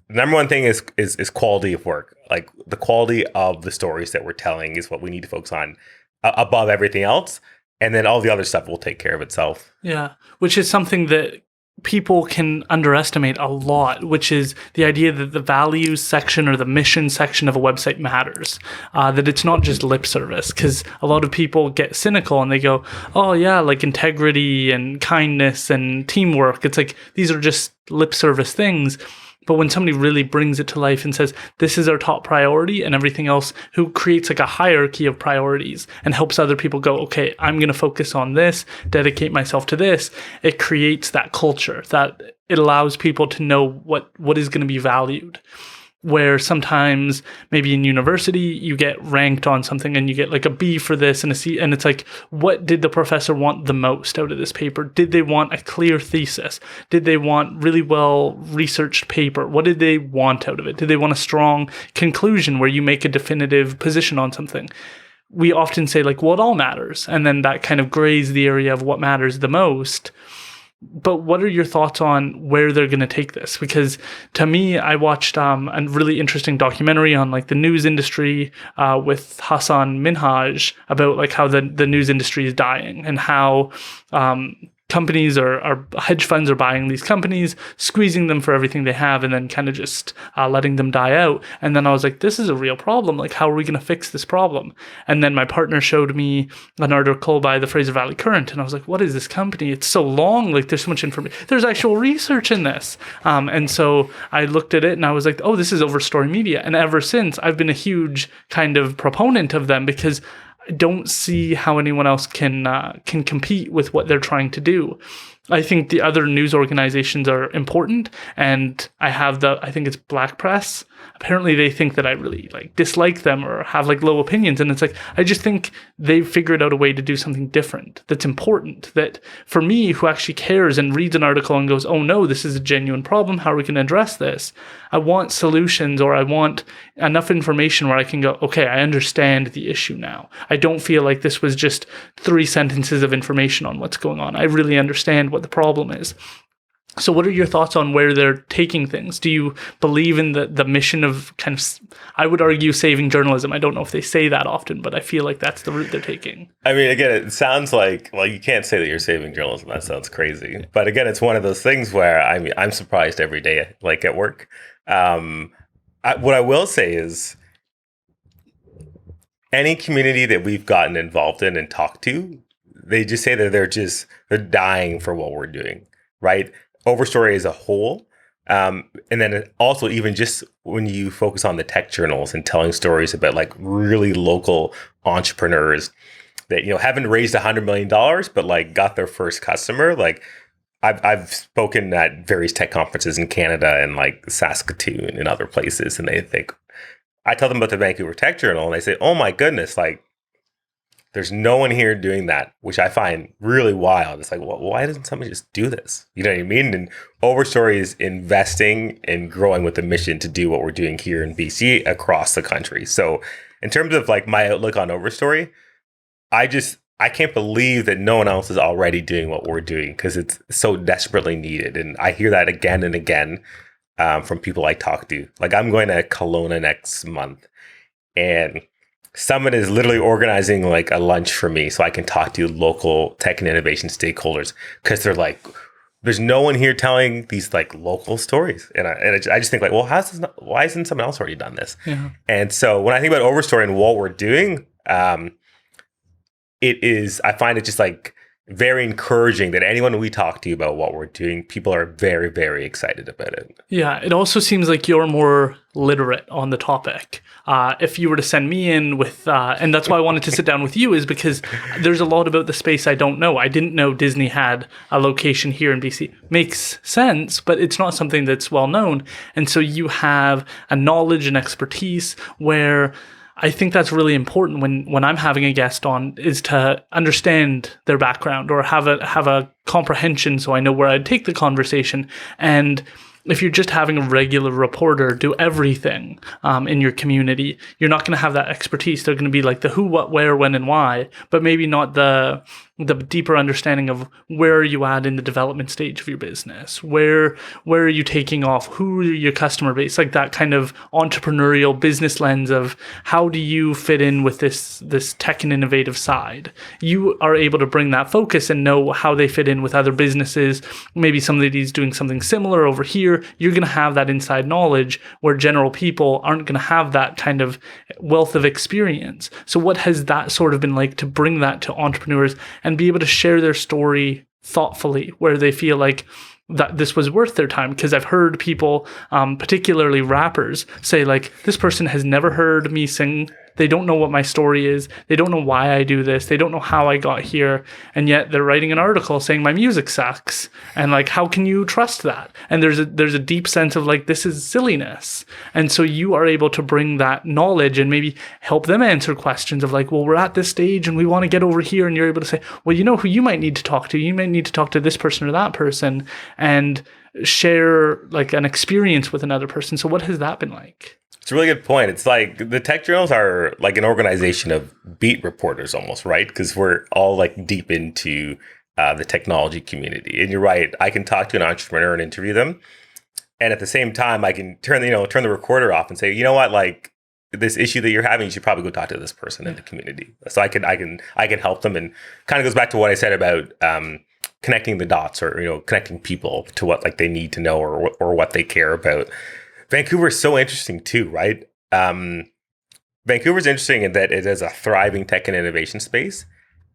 the number one thing is quality of work. Like the quality of the stories that we're telling is what we need to focus on above everything else. And then all the other stuff will take care of itself. Yeah. Which is something that people can underestimate a lot, which is the idea that the values section or the mission section of a website matters, that it's not just lip service, because a lot of people get cynical and they go, oh yeah, like integrity and kindness and teamwork. It's like, these are just lip service things. But when somebody really brings it to life and says, this is our top priority and everything else, who creates like a hierarchy of priorities and helps other people go, okay, I'm going to focus on this, dedicate myself to this. It creates that culture that it allows people to know what is going to be valued. where sometimes maybe in university you get ranked on something and you get like a B for this and a C, and it's like, what did the professor want the most out of this paper? Did they want a clear thesis? Did they want really well researched paper? What did they want out of it? Did they want a strong conclusion where you make a definitive position on something? We often say like, well, it all matters, and then that kind of grays the area of what matters the most. But what are your thoughts on where they're going to take this? Because to me, I watched a really interesting documentary on like the news industry with Hassan Minhaj about like how the news industry is dying and how companies or hedge funds are buying these companies, squeezing them for everything they have, and then kind of just letting them die out. And then I was like, this is a real problem. Like, how are we going to fix this problem? And then my partner showed me an article by the Fraser Valley Current, and I was like, what is this company? It's so long. Like, there's so much information. There's actual research in this. And so I looked at it and I was like, oh, this is Overstory Media. And ever since, I've been a huge kind of proponent of them because I don't see how anyone else can compete with what they're trying to do. I think the other news organizations are important, and I think it's Black Press. Apparently they think that I really like dislike them or have like low opinions, and it's like, I just think they've figured out a way to do something different that's important, that for me, who actually cares and reads an article and goes, oh no, this is a genuine problem, how are we going to address this? I want solutions, or I want enough information where I can go, okay, I understand the issue now. I don't feel like this was just 3 sentences of information on what's going on. I really understand what the problem is. So what are your thoughts on where they're taking things? Do you believe in the mission of kind of, I would argue, saving journalism? I don't know if they say that often, but I feel like that's the route they're taking. I mean, again, it sounds like, well, you can't say that you're saving journalism. That sounds crazy. But again, it's one of those things where I'm surprised every day, like at work. What I will say is, any community that we've gotten involved in and talked to, they just say that they're dying for what we're doing, right? Overstory as a whole. And then also even just when you focus on the tech journals and telling stories about like really local entrepreneurs that, haven't raised $100 million, but like got their first customer. Like I've spoken at various tech conferences in Canada and like Saskatoon and other places. And I tell them about the Vancouver Tech Journal and they say, oh my goodness, like, there's no one here doing that, which I find really wild. It's like, well, why doesn't somebody just do this? You know what I mean? And Overstory is investing and growing with the mission to do what we're doing here in BC across the country. So in terms of like my outlook on Overstory, I can't believe that no one else is already doing what we're doing because it's so desperately needed. And I hear that again and again from people I talk to. Like, I'm going to Kelowna next month, and someone is literally organizing like a lunch for me so I can talk to local tech and innovation stakeholders, because they're like, there's no one here telling these like local stories. And I just think like, well, why hasn't someone else already done this? Yeah. And so when I think about Overstory and what we're doing, I find it just like very encouraging that anyone we talk to about what we're doing, people are very, very excited about it. Yeah, it also seems like you're more literate on the topic. If you were to send me in with, and that's why I wanted to sit down with you, is because there's a lot about the space I don't know. I didn't know Disney had a location here in BC. Makes sense, but it's not something that's well known. And so you have a knowledge and expertise where I think that's really important when I'm having a guest on, is to understand their background or have a comprehension so I know where I'd take the conversation. And if you're just having a regular reporter do everything in your community, you're not going to have that expertise. They're going to be like the who, what, where, when, and why, but maybe not the deeper understanding of where are you at in the development stage of your business, where are you taking off, who are your customer base, like that kind of entrepreneurial business lens of how do you fit in with this tech and innovative side. You are able to bring that focus and know how they fit in with other businesses. Maybe somebody's doing something similar over here. You're going to have that inside knowledge where general people aren't going to have that kind of wealth of experience. So what has that sort of been like to bring that to entrepreneurs and be able to share their story thoughtfully, where they feel like that this was worth their time? Because I've heard people, particularly rappers, say like, this person has never heard me sing. They don't know what my story is. They don't know why I do this. They don't know how I got here. And yet they're writing an article saying my music sucks. And like, how can you trust that? And there's a deep sense of like, this is silliness. And so you are able to bring that knowledge and maybe help them answer questions of like, well, we're at this stage and we want to get over here. And you're able to say, well, you know who you might need to talk to? You might need to talk to this person or that person and share like an experience with another person. So what has that been like? It's a really good point. It's like the tech journals are like an organization of beat reporters almost, right? Because we're all like deep into the technology community. And you're right. I can talk to an entrepreneur and interview them. And at the same time, I can turn the recorder off and say, you know what, like this issue that you're having, you should probably go talk to this person in the community. So I can help them. And kind of goes back to what I said about connecting the dots, or connecting people to what like they need to know or what they care about. Vancouver is so interesting too, right? Vancouver is interesting in that it is a thriving tech and innovation space,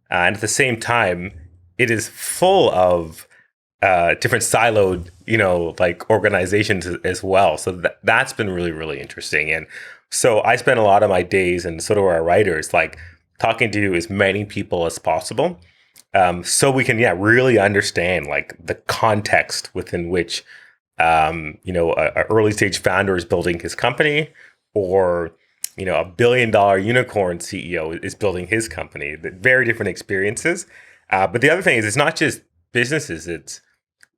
and at the same time, it is full of different siloed, like organizations as well. So that's been really, really interesting. And so I spend a lot of my days, and so do our writers, like talking to as many people as possible, so we can really understand like the context within which an early stage founder is building his company, or a $1 billion unicorn CEO is building his company. Very different experiences. But the other thing is, it's not just businesses.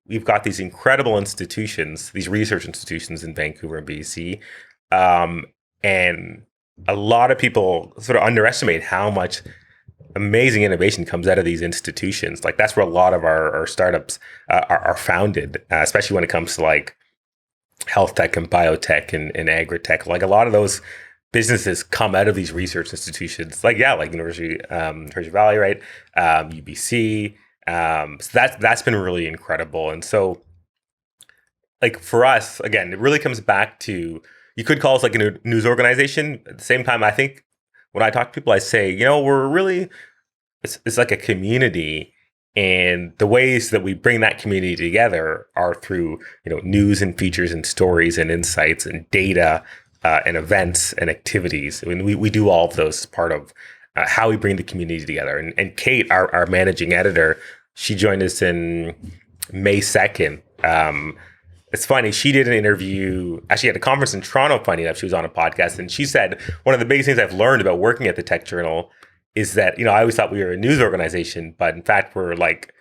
We've got these incredible institutions, these research institutions in Vancouver and BC, and a lot of people sort of underestimate how much amazing innovation comes out of these institutions. Like that's where a lot of our startups are founded, especially when it comes to like health tech and biotech and agri-tech. Like a lot of those businesses come out of these research institutions, like University Valley, right? UBC. So that's been really incredible. And so like for us, again, it really comes back to, you could call us like a news organization. At the same time, I think when I talk to people, I say, we're really, it's like a community, and the ways that we bring that community together are through, news and features and stories and insights and data and events and activities. I mean, we do all of those as part of how we bring the community together. And Kate, our managing editor, she joined us in May 2nd. It's funny, she did an interview, actually at a conference in Toronto, funny enough, she was on a podcast, and she said, one of the biggest things I've learned about working at the Tech Journal is that, I always thought we were a news organization, but in fact, we're like,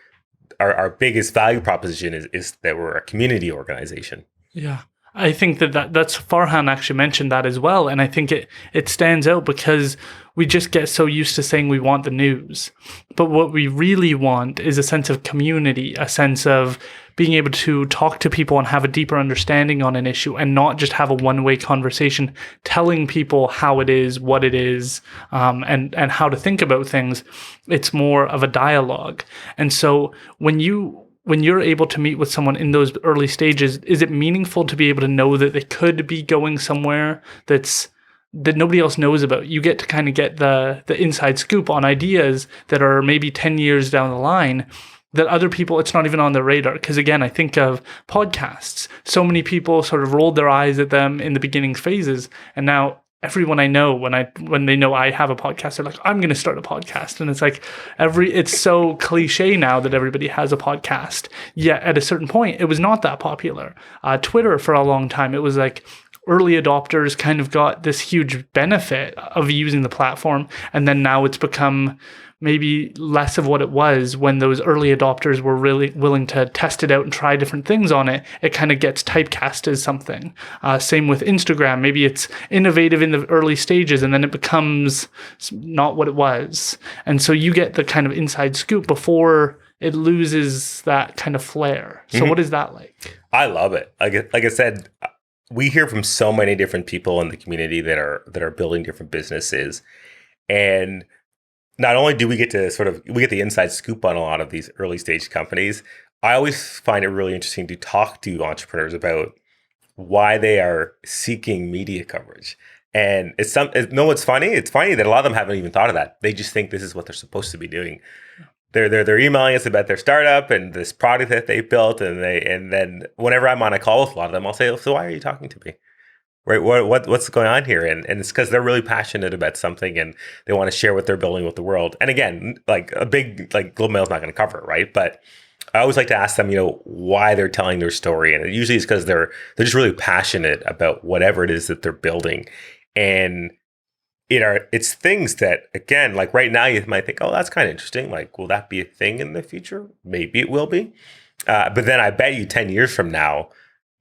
our biggest value proposition is that we're a community organization. Yeah. I think that's Farhan actually mentioned that as well. And I think it stands out because we just get so used to saying we want the news. But what we really want is a sense of community, a sense of being able to talk to people and have a deeper understanding on an issue, and not just have a one-way conversation telling people how it is, what it is, and how to think about things. It's more of a dialogue. And so when you're able to meet with someone in those early stages, is it meaningful to be able to know that they could be going somewhere that nobody else knows about? You get to kind of get the inside scoop on ideas that are maybe 10 years down the line that other people, it's not even on their radar. Because again, I think of podcasts. So many people sort of rolled their eyes at them in the beginning phases. And now everyone I know, when they know I have a podcast, they're like, I'm going to start a podcast. And it's like it's so cliche now that everybody has a podcast. Yet at a certain point, it was not that popular. Twitter for a long time, it was like early adopters kind of got this huge benefit of using the platform. And then now it's become maybe less of what it was when those early adopters were really willing to test it out and try different things on it. It kind of gets typecast as something. Same with Instagram. Maybe it's innovative in the early stages and then it becomes not what it was. And so you get the kind of inside scoop before it loses that kind of flair. So What is that like? I love it. Like I said, we hear from so many different people in the community that are building different businesses. And not only do we get to we get the inside scoop on a lot of these early stage companies, I always find it really interesting to talk to entrepreneurs about why they are seeking media coverage. And it's funny? It's funny that a lot of them haven't even thought of that. They just think this is what they're supposed to be doing. They're emailing us about their startup and this product that they built, and then whenever I'm on a call with a lot of them, I'll say, "So why are you talking to me?" right? What's going on here? And it's because they're really passionate about something and they want to share what they're building with the world. And again, like a big like Globe Mail is not going to cover it, right? But I always like to ask them, why they're telling their story, and it usually is because they're just really passionate about whatever it is that they're building, and it's things that, again, like right now you might think, oh, that's kind of interesting. Like, will that be a thing in the future? Maybe it will be, but then I bet you 10 years from now,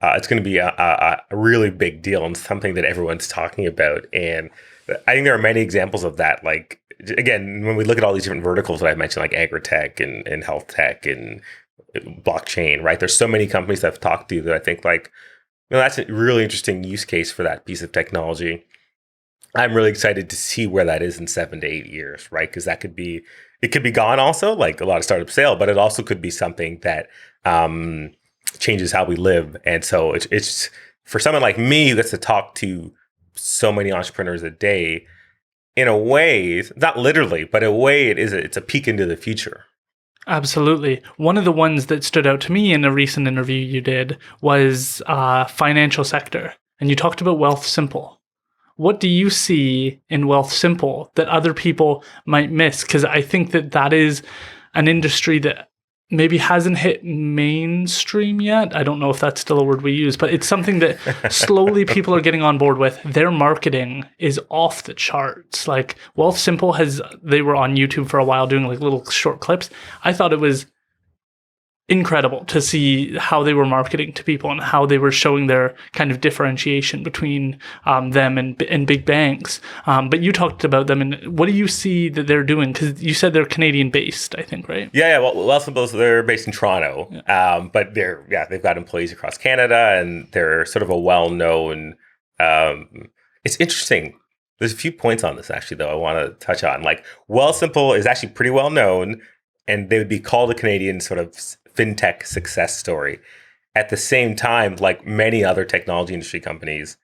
it's going to be a really big deal and something that everyone's talking about. And I think there are many examples of that. Like, again, when we look at all these different verticals that I mentioned, like agri-tech and health tech and blockchain, right? There's so many companies that I've talked to that I think like, that's a really interesting use case for that piece of technology. I'm really excited to see where that is in 7 to 8 years, right? Because it could be gone also, like a lot of startups fail, but it also could be something that changes how we live. And so it's for someone like me who gets to talk to so many entrepreneurs a day, in a way, not literally, but in a way it's a peek into the future. Absolutely. One of the ones that stood out to me in a recent interview you did was financial sector. And you talked about Wealthsimple. What do you see in Wealthsimple that other people might miss? Because I think that is an industry that maybe hasn't hit mainstream yet. I don't know if that's still a word we use, but it's something that slowly people are getting on board with. Their marketing is off the charts. Like Wealthsimple they were on YouTube for a while doing like little short clips. I thought it was incredible to see how they were marketing to people and how they were showing their kind of differentiation between them and big banks. But you talked about them, and what do you see that they're doing? Because you said they're Canadian based, I think, right? Yeah. Well, Wealthsimple, they're based in Toronto, but they've got employees across Canada, and they're sort of a well-known. It's interesting. There's a few points on this actually, though, I want to touch on. Like Wealthsimple is actually pretty well known, and they would be called a Canadian sort of fintech success story. At the same time, like many other technology industry companies,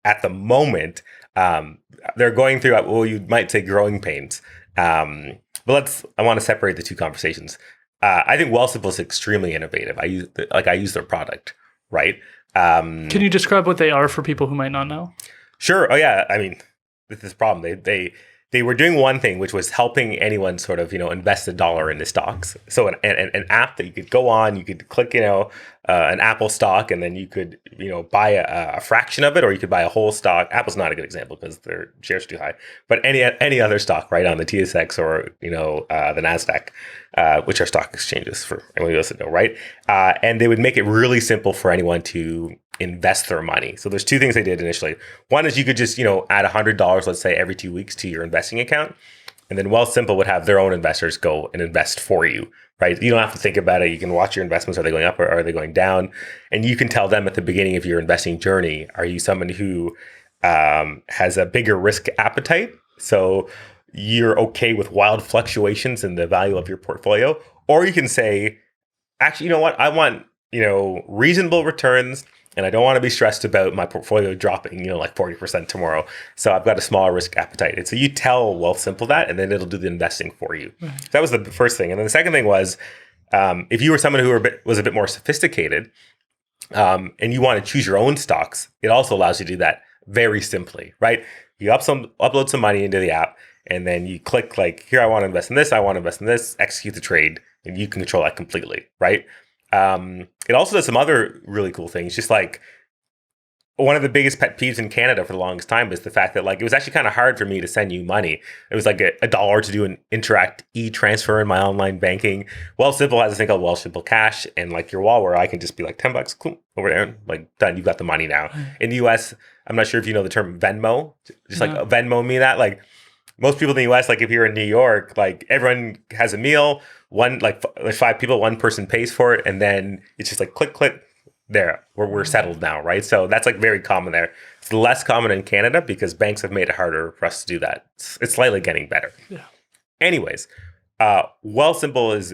at the moment, they're going through you might say growing pains. But I want to separate the two conversations. I think Wealthsimple is extremely innovative. I use their product, right? Can you describe what they are for people who might not know? Sure. Oh yeah. I mean, this problem. They were doing one thing, which was helping anyone sort of, invest $1 into stocks. So an app that you could go on, you could click, an Apple stock, and then you could, buy a fraction of it, or you could buy a whole stock. Apple's not a good example because their shares are too high. But any other stock, right, on the TSX or, the NASDAQ, which are stock exchanges for anyone who doesn't know, right? And they would make it really simple for anyone to invest their money. So there's two things they did initially. One is you could just, add $100, let's say, every 2 weeks to your investing account. And then Wealthsimple would have their own investors go and invest for you, right? You don't have to think about it. You can watch your investments. Are they going up or are they going down? And you can tell them at the beginning of your investing journey, are you someone who has a bigger risk appetite? So you're okay with wild fluctuations in the value of your portfolio? Or you can say, actually, you know what? I want, reasonable returns, and I don't want to be stressed about my portfolio dropping, like 40% tomorrow. So I've got a smaller risk appetite. And so you tell Wealthsimple that, and then it'll do the investing for you. Right. So that was the first thing. And then the second thing was, if you were someone who was a bit more sophisticated, and you want to choose your own stocks, it also allows you to do that very simply, right? You upload some money into the app, and then you click like, here, I want to invest in this, I want to invest in this, execute the trade, and you can control that completely, right? It also does some other really cool things. Just like one of the biggest pet peeves in Canada for the longest time was the fact that it was actually kind of hard for me to send you money. It was like $1 to do an Interact e-transfer in my online banking. Wealthsimple has this thing called Wealthsimple Cash, and like your wall where I can just be like $10, cool, over there, like done. You've got the money now. In the US, I'm not sure if you know the term Venmo. Just like Venmo me that. Like most people in the US, like if you're in New York, like everyone has a meal. Like 5 people, one person pays for it, and then it's just like click, click. There, we're settled now, right? So that's like very common there. It's less common in Canada because banks have made it harder for us to do that. It's slightly getting better. Yeah. Anyways, Wealthsimple is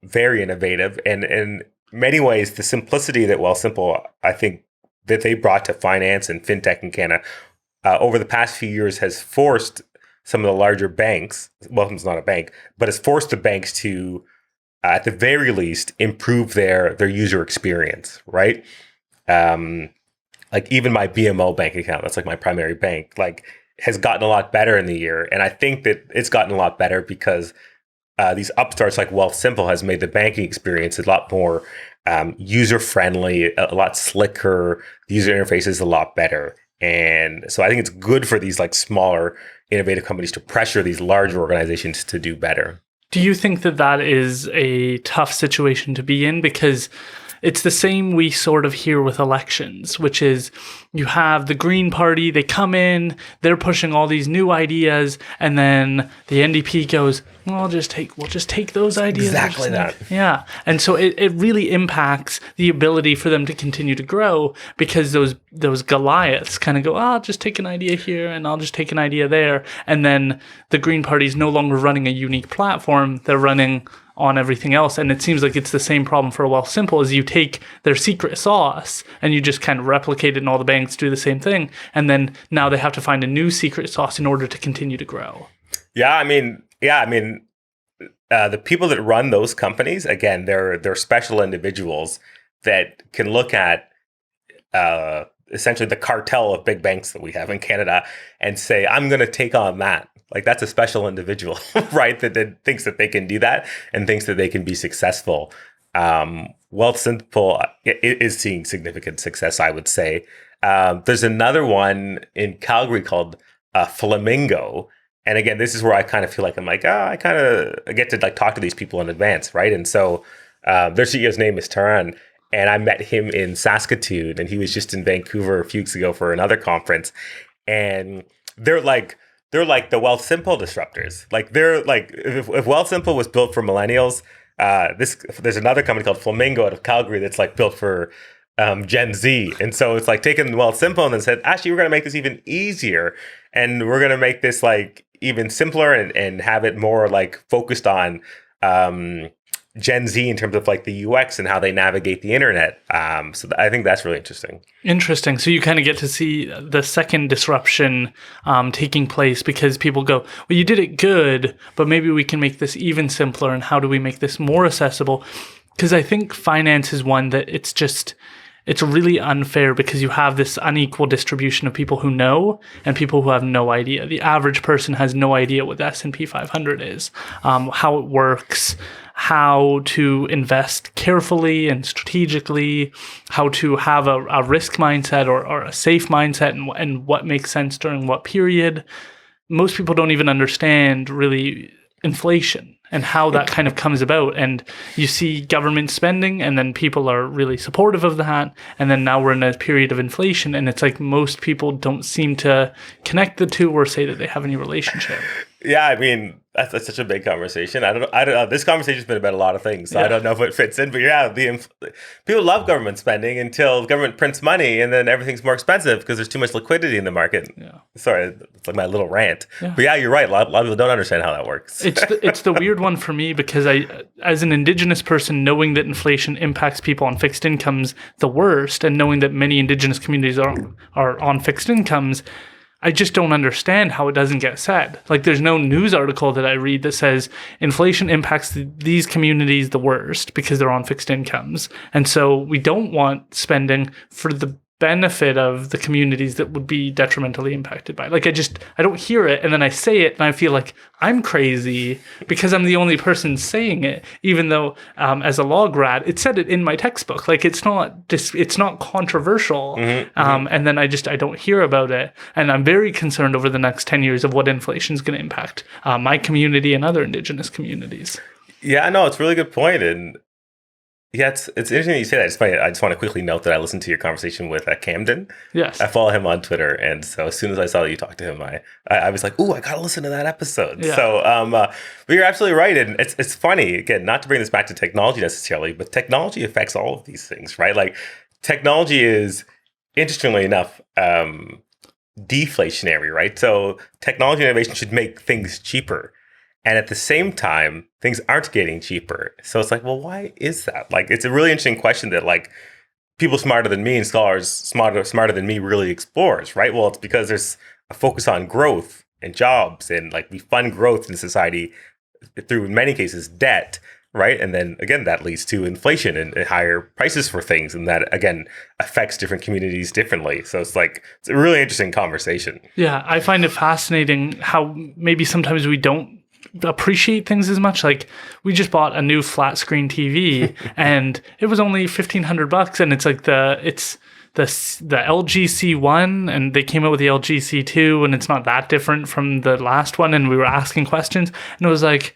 very innovative, and in many ways, the simplicity that Wealthsimple, I think, that they brought to finance and fintech in Canada over the past few years has forced some of the larger banks, Wealthsimple's not a bank, but has forced the banks to, at the very least, improve their user experience, right? like even my BMO bank account, that's like my primary bank, like has gotten a lot better in the year. And I think that it's gotten a lot better because these upstarts like Wealthsimple has made the banking experience a lot more user friendly, a lot slicker. The user interface is a lot better. And so I think it's good for these like smaller, innovative companies to pressure these larger organizations to do better. Do you think that that is a tough situation to be in? Because it's the same we sort of hear with elections, which is you have the Green Party, they come in, they're pushing all these new ideas, and then the NDP goes, well, we'll just take those ideas. Exactly that. Yeah. And so it really impacts the ability for them to continue to grow because those Goliaths kind of go, I'll just take an idea here and I'll just take an idea there. And then the Green Party is no longer running a unique platform. They're running on everything else. And it seems like it's the same problem for Wealthsimple as you take their secret sauce and you just kind of replicate it and all the banks do the same thing. And then now they have to find a new secret sauce in order to continue to grow. The people that run those companies, again, they're special individuals that can look at essentially the cartel of big banks that we have in Canada and say, I'm going to take on that. Like that's a special individual, right? That thinks that they can do that and thinks that they can be successful. Wealthsimple is seeing significant success, I would say. There's another one in Calgary called Flamingo. And again, this is where I kind of feel like I'm like, I get to like talk to these people in advance, right? And so their CEO's name is Taran. And I met him in Saskatoon, and he was just in Vancouver a few weeks ago for another conference. And they're like the Wealthsimple disruptors. Like they're like, if Wealthsimple was built for millennials, there's another company called Flamingo out of Calgary that's like built for Gen Z. And so it's like taking Wealthsimple and then said, actually, we're going to make this even easier, and we're going to make this like even simpler and have it more like focused on Gen Z in terms of like the UX and how they navigate the internet. So I think that's really interesting. Interesting. So you kind of get to see the second disruption taking place because people go, well, you did it good, but maybe we can make this even simpler. And how do we make this more accessible? Because I think finance is one that it's really unfair because you have this unequal distribution of people who know and people who have no idea. The average person has no idea what the S&P 500 is, how it works, how to invest carefully and strategically, how to have a risk mindset or a safe mindset and what makes sense during what period. Most people don't even understand really inflation and how that kind of comes about. And you see government spending and then people are really supportive of that. And then now we're in a period of inflation and it's like most people don't seem to connect the two or say that they have any relationship. Yeah, I mean, that's such a big conversation. I don't know. This conversation's been about a lot of things, so yeah. I don't know if it fits in. But yeah, people love government spending until government prints money, and then everything's more expensive because there's too much liquidity in the market. Yeah. Sorry, it's like my little rant. Yeah. But yeah, you're right. A lot of people don't understand how that works. It's the weird one for me because as an Indigenous person, knowing that inflation impacts people on fixed incomes the worst, and knowing that many Indigenous communities are on fixed incomes, I just don't understand how it doesn't get said. Like there's no news article that I read that says inflation impacts these communities the worst because they're on fixed incomes. And so we don't want spending for the benefit of the communities that would be detrimentally impacted by it. Like I don't hear it, and then I say it and I feel like I'm crazy because I'm the only person saying it, even though as a law grad, it said it in my textbook. Like it's not controversial. And then I don't hear about it. And I'm very concerned over the next 10 years of what inflation is going to impact my community and other Indigenous communities. Yeah, no, it's a really good point. And yeah, it's interesting that you say that. It's funny. I just want to quickly note that I listened to your conversation with Camden. Yes. I follow him on Twitter. And so as soon as I saw that you talked to him, I was like, ooh, I got to listen to that episode. Yeah. So, but you're absolutely right. And it's funny, again, not to bring this back to technology necessarily, but technology affects all of these things, right? Like technology is, interestingly enough, deflationary, right? So technology innovation should make things cheaper. And at the same time, things aren't getting cheaper. So it's like, well, why is that? Like, it's a really interesting question that like people smarter than me and scholars smarter than me really explores, right? Well, it's because there's a focus on growth and jobs, and like we fund growth in society through, in many cases, debt. right? And then again, that leads to inflation and higher prices for things. And that again affects different communities differently. So it's a really interesting conversation. Yeah, I find it fascinating how maybe sometimes we don't appreciate things as much. Like we just bought a new flat screen TV and it was only $1,500, and it's like the LG C1, and they came out with the LG C2, and it's not that different from the last one. And we were asking questions, and it was like,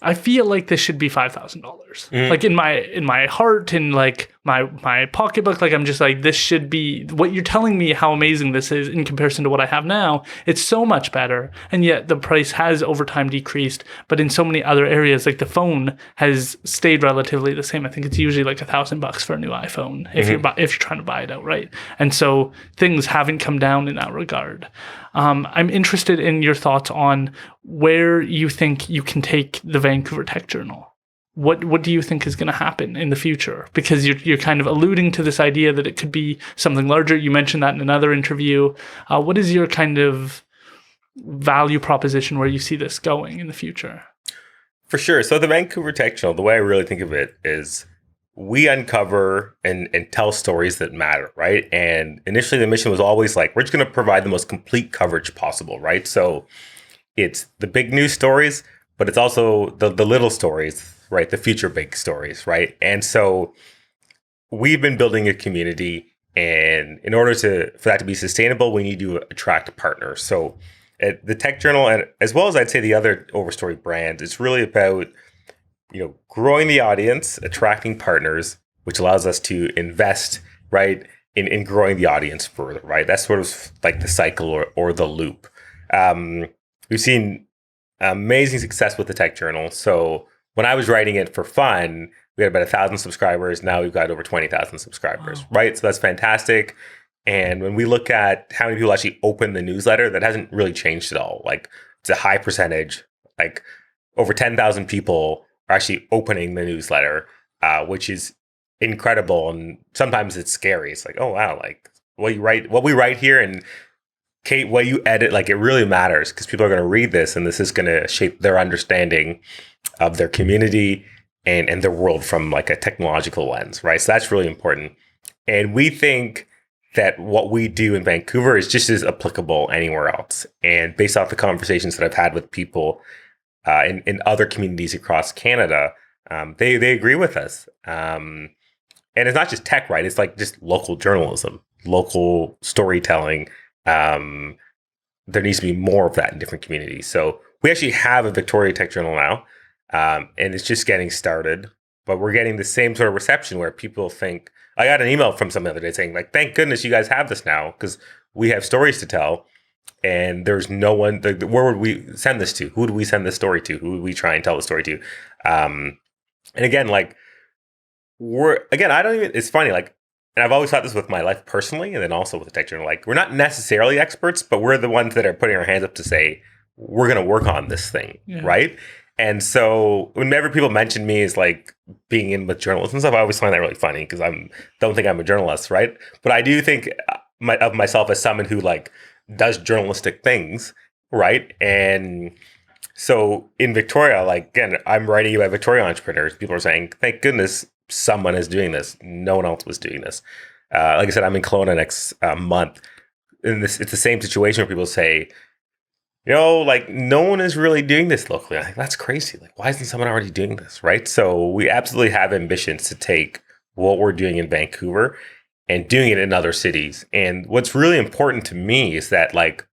I feel like this should be $5,000. Like in my heart, in like my pocketbook, like I'm just like, this should be what you're telling me how amazing this is in comparison to what I have now. It's so much better. And yet the price has over time decreased. But in so many other areas, like the phone has stayed relatively the same. I think it's usually like $1,000 for a new iPhone if you're trying to buy it outright. And so things haven't come down in that regard. I'm interested in your thoughts on where you think you can take the Vancouver Tech Journal. What do you think is going to happen in the future? Because you're kind of alluding to this idea that it could be something larger. You mentioned that in another interview. What is your kind of value proposition where you see this going in the future? For sure. So the Vancouver Tech Journal, the way I really think of it is we uncover and tell stories that matter, right? And initially the mission was always like, we're just going to provide the most complete coverage possible, right? So it's the big news stories, but it's also the little stories, right? The future big stories, right? And so we've been building a community, and in order for that to be sustainable, we need to attract partners. So at the Tech Journal, and as well as I'd say the other Overstory brand, it's really about growing the audience, attracting partners, which allows us to invest, right, in growing the audience further, right? That's sort of like the cycle or the loop. We've seen amazing success with the Tech Journal. So when I was writing it for fun, we had about 1,000 subscribers. Now we've got over 20,000 subscribers, wow. Right? So that's fantastic. And when we look at how many people actually open the newsletter, that hasn't really changed at all. Like it's a high percentage, like over 10,000 people are actually opening the newsletter, which is incredible. And sometimes it's scary. It's like, oh, wow, like what we write here, and Kate, what you edit, like it really matters because people are going to read this, and this is going to shape their understanding of their community and their world from like a technological lens, right? So that's really important. And we think that what we do in Vancouver is just as applicable anywhere else. And based off the conversations that I've had with people in other communities across Canada, they agree with us. And it's not just tech, right? It's like just local journalism, local storytelling. There needs to be more of that in different communities. So we actually have a Victoria Tech Journal now, and it's just getting started. But we're getting the same sort of reception where people think, I got an email from someone the other day saying, like, thank goodness you guys have this now because we have stories to tell. And there's no one, where would we send this to? Who would we send this story to? Who would we try and tell the story to? And again, like, it's funny, like, and I've always thought this with my life personally, and then also with the Tech Journal, like, we're not necessarily experts, but we're the ones that are putting our hands up to say, we're going to work on this thing, right? And so whenever people mention me as like being in with journalism and stuff, I always find that really funny because don't think I'm a journalist, right? But I do think of myself as someone who like does journalistic things, right? And so in Victoria, like, again, I'm writing about Victoria entrepreneurs. People are saying, thank goodness someone is doing this. No one else was doing this. Like I said, I'm in Kelowna next month. And it's the same situation where people say, like no one is really doing this locally. I think that's crazy. Like, why isn't someone already doing this, right? So we absolutely have ambitions to take what we're doing in Vancouver and doing it in other cities. And what's really important to me is that, like,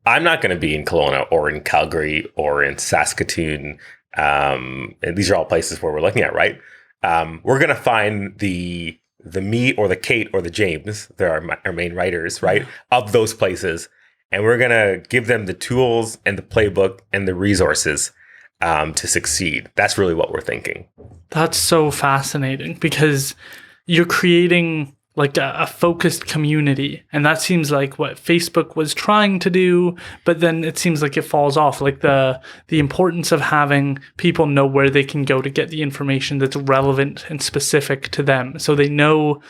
I'm not going to be in Kelowna or in Calgary or in Saskatoon. And these are all places where we're looking at, right? We're going to find the me or the Kate or the James, they're our main writers, right, of those places. And we're going to give them the tools and the playbook and the resources to succeed. That's really what we're thinking. That's so fascinating because you're creating like a focused community. And that seems like what Facebook was trying to do, but then it seems like it falls off. Like the importance of having people know where they can go to get the information that's relevant and specific to them. So they know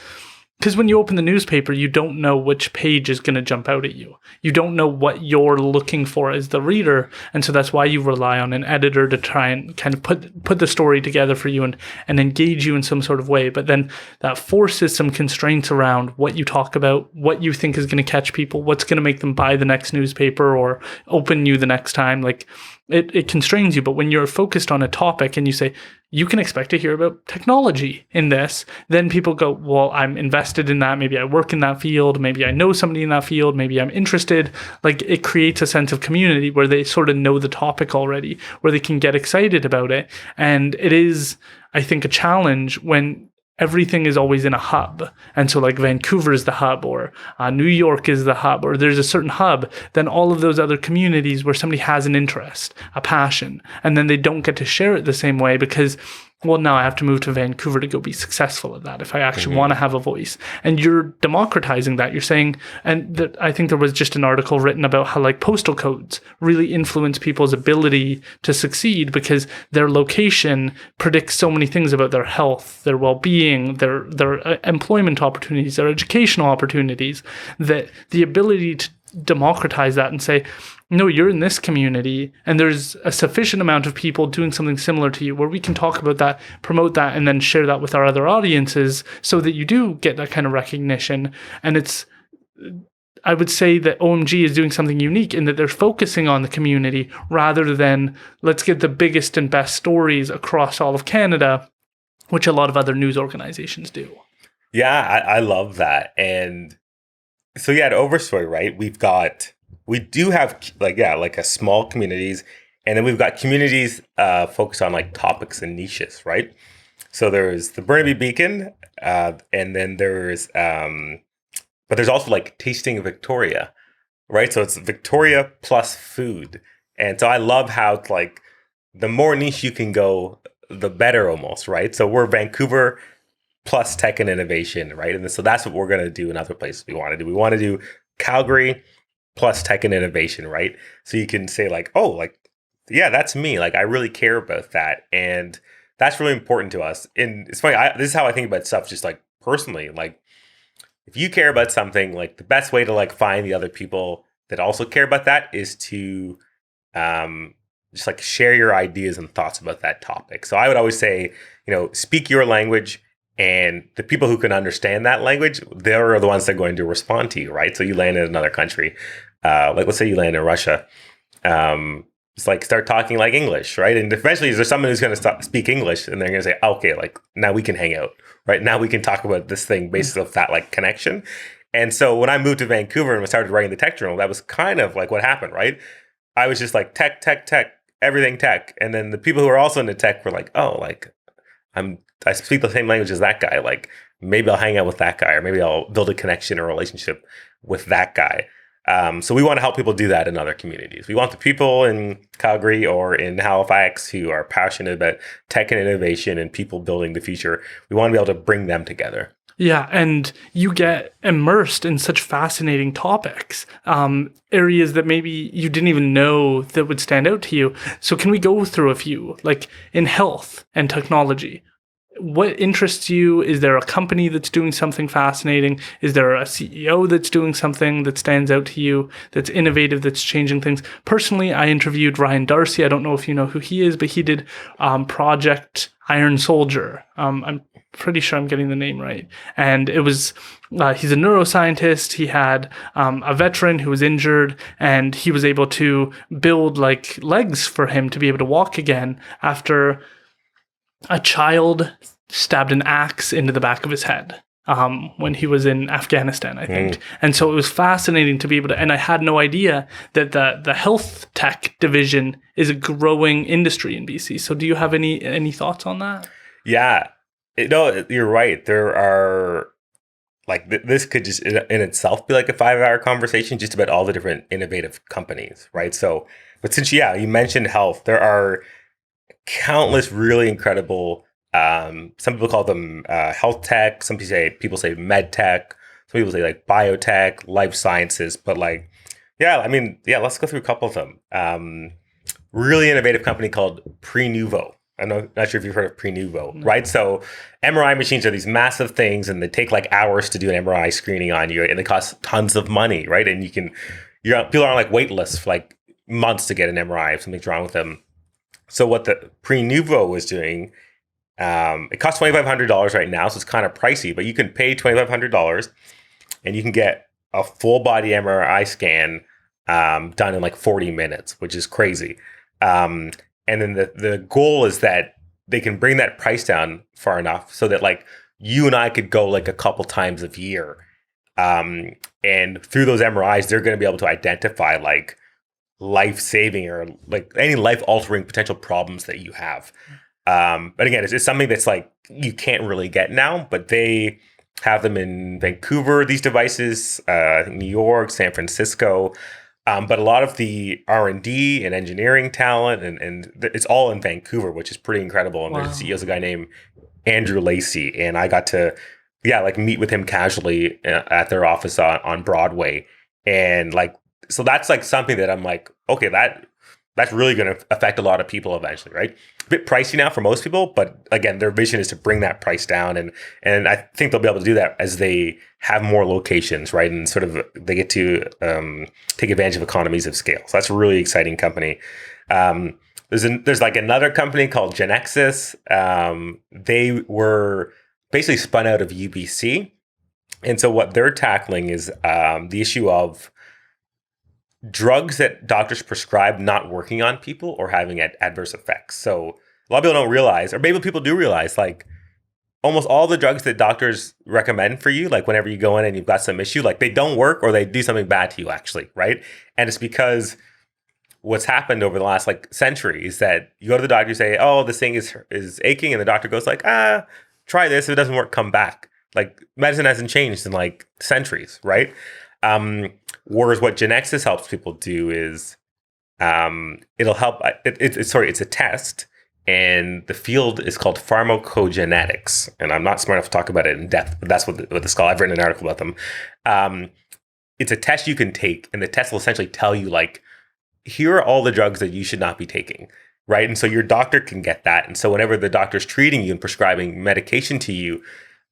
Because when you open the newspaper, you don't know which page is going to jump out at you. You don't know what you're looking for as the reader. And so that's why you rely on an editor to try and kind of put the story together for you and engage you in some sort of way. But then that forces some constraints around what you talk about, what you think is going to catch people, what's going to make them buy the next newspaper or open you the next time. Like it constrains you. But when you're focused on a topic and you say, you can expect to hear about technology in this, then people go, well, I'm invested in that. Maybe I work in that field. Maybe I know somebody in that field. Maybe I'm interested. Like it creates a sense of community where they sort of know the topic already, where they can get excited about it. And it is, I think, a challenge when everything is always in a hub. And so like Vancouver is the hub, or New York is the hub, or there's a certain hub, then all of those other communities where somebody has an interest, a passion, and then they don't get to share it the same way because, well, now I have to move to Vancouver to go be successful at that if I actually want to have a voice. And you're democratizing that. You're saying, and that I think there was just an article written about how like postal codes really influence people's ability to succeed because their location predicts so many things about their health, their well-being, their employment opportunities, their educational opportunities, that the ability to democratize that and say, no, you're in this community and there's a sufficient amount of people doing something similar to you where we can talk about that, promote that, and then share that with our other audiences so that you do get that kind of recognition. And I would say that OMG is doing something unique in that they're focusing on the community rather than let's get the biggest and best stories across all of Canada, which a lot of other news organizations do. Yeah, I love that. And so yeah, at Overstory, right, we do have like a small communities, and then we've got communities focused on like topics and niches, right? So there's the Burnaby Beacon, and then there's but there's also like Tasting Victoria, right? So it's Victoria plus food. And so I love how it's like the more niche you can go, the better almost, right? So we're Vancouver plus tech and innovation, right? And so that's what we're going to do in other places we want to do. We want to do Calgary plus tech and innovation, right? So you can say like, oh, like, yeah, that's me. Like, I really care about that. And that's really important to us. And it's funny, this is how I think about stuff, just like personally. Like, if you care about something, like the best way to like find the other people that also care about that is to just like share your ideas and thoughts about that topic. So I would always say, speak your language. And the people who can understand that language, they're the ones that are going to respond to you, right? So you land in another country, like let's say you land in Russia. It's like start talking like English, right? And eventually, is there someone who's going to speak English, and they're going to say, "Okay, like now we can hang out, right? Now we can talk about this thing based off that like connection." And so when I moved to Vancouver and started writing the Tech Journal, that was kind of like what happened, right? I was just like tech, everything tech, and then the people who are also into tech were like, "Oh, like I speak the same language as that guy. Like maybe I'll hang out with that guy, or maybe I'll build a connection or relationship with that guy." So we want to help people do that in other communities. We want the people in Calgary or in Halifax who are passionate about tech and innovation and people building the future. We want to be able to bring them together. Yeah, and you get immersed in such fascinating topics, areas that maybe you didn't even know that would stand out to you. So can we go through a few, like in health and technology? What interests you? Is there a company that's doing something fascinating? Is there a CEO that's doing something that stands out to you, that's innovative, that's changing things? Personally, I interviewed Ryan Darcy. I don't know if you know who he is, but he did Project Iron Soldier. I'm pretty sure I'm getting the name right. And it was, he's a neuroscientist. He had a veteran who was injured, and he was able to build like legs for him to be able to walk again after a child stabbed an axe into the back of his head when he was in Afghanistan, I think. And so it was fascinating to be able to, and I had no idea that the health tech division is a growing industry in BC. So do you have any thoughts on that? Yeah, you're right. There are like this could just in itself be like a 5-hour conversation just about all the different innovative companies, right? So, but since, you mentioned health, there are countless really incredible, some people call them health tech, some people say med tech, some people say like biotech, life sciences, but like, let's go through a couple of them. Really innovative company called Prenuvo. not sure if you've heard of Prenuvo, right? So MRI machines are these massive things, and they take like hours to do an MRI screening on you, and they cost tons of money, right? And people are on like wait lists for like months to get an MRI if something's wrong with them. So what the Prenuvo was doing, it costs $2,500 right now, so it's kind of pricey, but you can pay $2,500 and you can get a full body MRI scan done in like 40 minutes, which is crazy. And then the goal is that they can bring that price down far enough so that like you and I could go like a couple times a year. And through those MRIs, they're going to be able to identify like life-saving or like any life-altering potential problems that you have. But again, it's something that's like you can't really get now, but they have them in Vancouver, these devices, New York, San Francisco. But a lot of the R&D and engineering talent, and it's all in Vancouver, which is pretty incredible. And their CEO is a guy named Andrew Lacey, and I got to, like meet with him casually at their office on Broadway, and like, so that's like something that I'm like, okay, that's really going to affect a lot of people eventually, right? A bit pricey now for most people, but again, their vision is to bring that price down, and I think they'll be able to do that as they have more locations, right? And sort of they get to take advantage of economies of scale. So that's a really exciting company. There's like another company called Genexus. They were basically spun out of UBC, and so what they're tackling is the issue of drugs that doctors prescribe not working on people or having adverse effects. So a lot of people don't realize, or maybe people do realize, like almost all the drugs that doctors recommend for you, like whenever you go in and you've got some issue, like they don't work or they do something bad to you actually, right? And it's because what's happened over the last like century is that you go to the doctor, you say, oh, this thing is aching, and the doctor goes like, try this. If it doesn't work, come back. Like medicine hasn't changed in like centuries, right? Whereas what Genexus helps people do is it'll help. It's a test, and the field is called pharmacogenetics. And I'm not smart enough to talk about it in depth, but that's what it's called. I've written an article about them. It's a test you can take, and the test will essentially tell you like, here are all the drugs that you should not be taking, right? And so your doctor can get that. And so whenever the doctor's treating you and prescribing medication to you,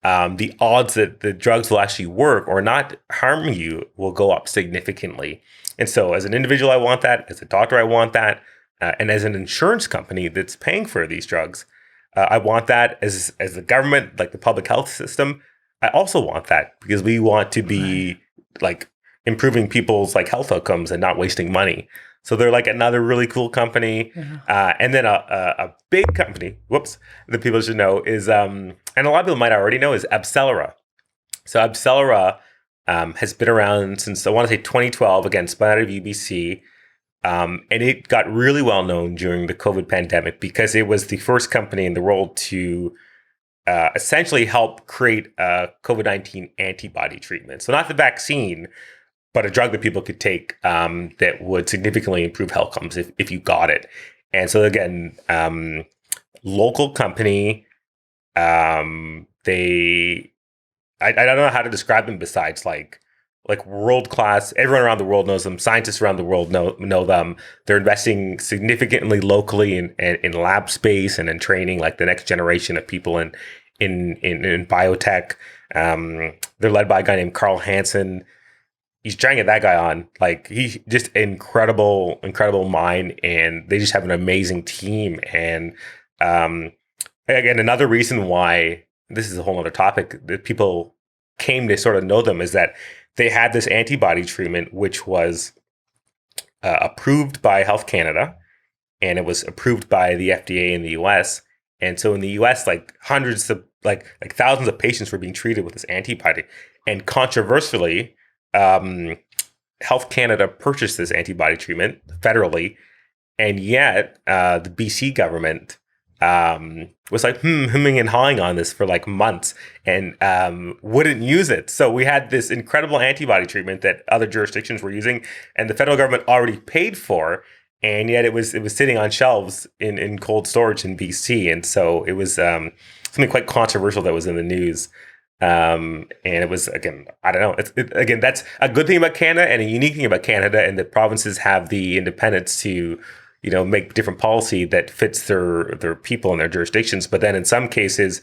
the odds that the drugs will actually work or not harm you will go up significantly. And so as an individual, I want that. As a doctor, I want that. And as an insurance company that's paying for these drugs, I want that. As the government, like the public health system, I also want that, because we want to be like improving people's like health outcomes and not wasting money. So they're like another really cool company. And then a big company, that people should know is, and a lot of people might already know, is Absera. So Absera has been around since, I want to say 2012, again, spun out of UBC. And it got really well known during the COVID pandemic because it was the first company in the world to essentially help create a COVID-19 antibody treatment. So not the vaccine, but a drug that people could take that would significantly improve health outcomes if you got it. And so again, local company, I don't know how to describe them besides like world class. Everyone around the world knows them. Scientists around the world know them. They're investing significantly locally in lab space and in training like the next generation of people in biotech. They're led by a guy named Carl Hansen. He's trying to get that guy on. Like, he's just incredible mind, and they just have an amazing team. And again, another reason why this is a whole other topic that people came to sort of know them is that they had this antibody treatment, which was approved by Health Canada, and it was approved by the FDA in the US. And so in the US, like hundreds of like thousands of patients were being treated with this antibody. And controversially, Health Canada purchased this antibody treatment federally, and yet the BC government was like hemming and hawing on this for like months and wouldn't use it. So we had this incredible antibody treatment that other jurisdictions were using, and the federal government already paid for, and yet it was sitting on shelves in cold storage in BC. And so it was something quite controversial that was in the news. And it was, again, I don't know. Again, that's a good thing about Canada and a unique thing about Canada, and the provinces have the independence to make different policy that fits their people and their jurisdictions. But then in some cases,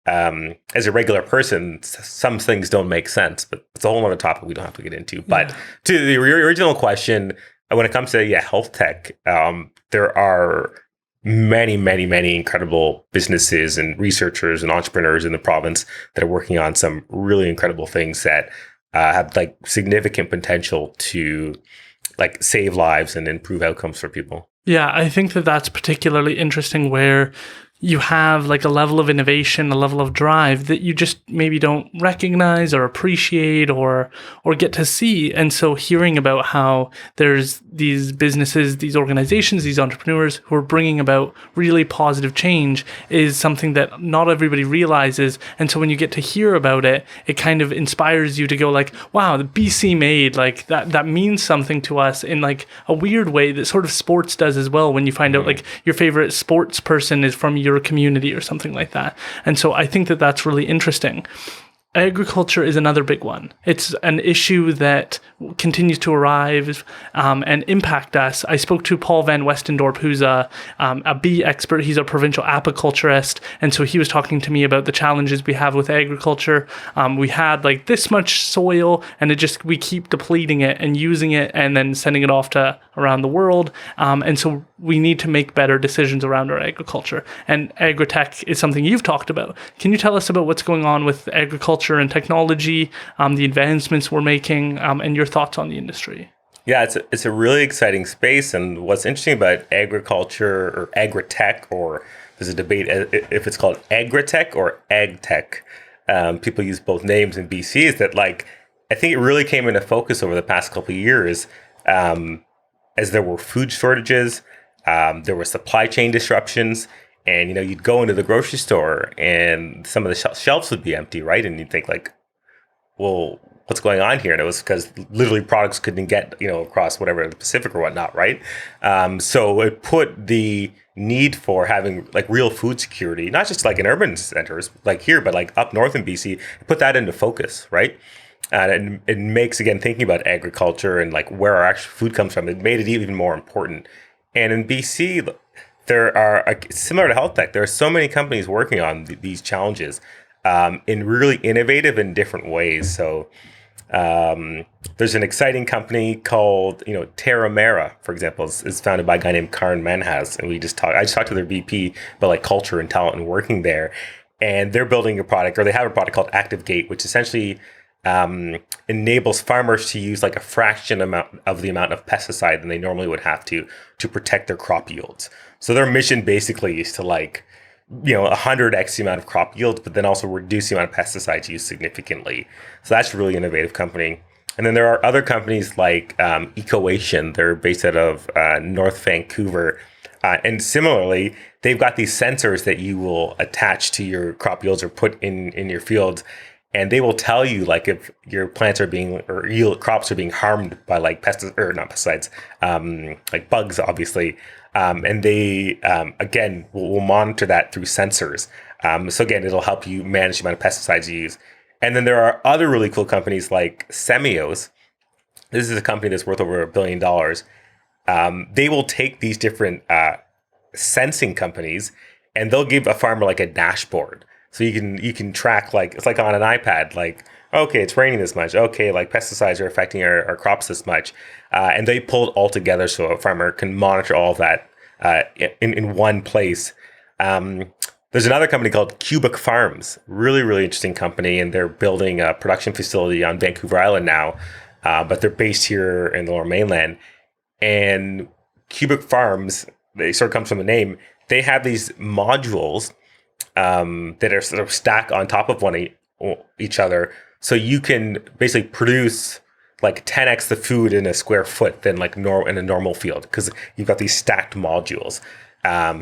as a regular person, some things don't make sense. But it's a whole other topic we don't have to get into. But to the original question, when it comes to health tech, there are many, many, many incredible businesses and researchers and entrepreneurs in the province that are working on some really incredible things that have like significant potential to like save lives and improve outcomes for people. Yeah, I think that that's particularly interesting where you have like a level of innovation, a level of drive that you just maybe don't recognize or appreciate or get to see. And so hearing about how there's these businesses, these organizations, these entrepreneurs who are bringing about really positive change is something that not everybody realizes. And so when you get to hear about it, it kind of inspires you to go like, wow, the BC made, like that means something to us in like a weird way that sort of sports does as well. When you find out like your favorite sports person is from your community or something like that. And so I think that that's really interesting. Agriculture is another big one. It's an issue that continues to arrive and impact us. I spoke to Paul Van Westendorp, who's a bee expert. He's a provincial apiculturist. And so he was talking to me about the challenges we have with agriculture. We had like this much soil and we keep depleting it and using it and then sending it off to around the world. And so we need to make better decisions around our agriculture. And agri-tech is something you've talked about. Can you tell us about what's going on with agriculture and technology, the advancements we're making, and your thoughts on the industry? Yeah, it's a really exciting space. And what's interesting about agriculture or agri-tech, or there's a debate if it's called agri-tech or ag-tech. People use both names in BC, is that like, I think it really came into focus over the past couple of years as there were food shortages, there were supply chain disruptions. And, you'd go into the grocery store and some of the shelves would be empty, right? And you'd think like, well, what's going on here? And it was because literally products couldn't get, across whatever, the Pacific or whatnot, right? So it put the need for having like real food security, not just like in urban centers like here, but like up north in BC, put that into focus, right? And it makes, again, thinking about agriculture and like where our actual food comes from, it made it even more important. And in BC, there are, similar to health tech, there are so many companies working on these challenges in really innovative and different ways. So there's an exciting company called, Terramera, for example, is founded by a guy named Karan Manhas. And I just talked to their VP about like culture and talent and working there. And they're building a product, or they have a product called ActiveGate, which essentially enables farmers to use like a fraction of the amount of pesticide than they normally would have to protect their crop yields. So their mission basically is to 100x the amount of crop yields, but then also reduce the amount of pesticides used significantly. So that's a really innovative company. And then there are other companies like Ecoation. They're based out of North Vancouver. And similarly, they've got these sensors that you will attach to your crop yields or put in your fields. And they will tell you like if your plants are being, or crops are being harmed by like like bugs, obviously. And they, again, will monitor that through sensors. So again, it'll help you manage the amount of pesticides you use. And then there are other really cool companies like Semios. This is a company that's worth over $1 billion. They will take these different sensing companies and they'll give a farmer like a dashboard. So you can track, like, it's like on an iPad, like, okay, it's raining this much. Okay, like pesticides are affecting our crops this much. And they pull it all together so a farmer can monitor all of that in one place. There's another company called Cubic Farms, really, really interesting company. And they're building a production facility on Vancouver Island now, but they're based here in the Lower Mainland. And Cubic Farms, they sort of comes from the name, they have these modules that are sort of stacked on top of each other. So you can basically produce like 10x the food in a square foot than like in a normal field, because you've got these stacked modules.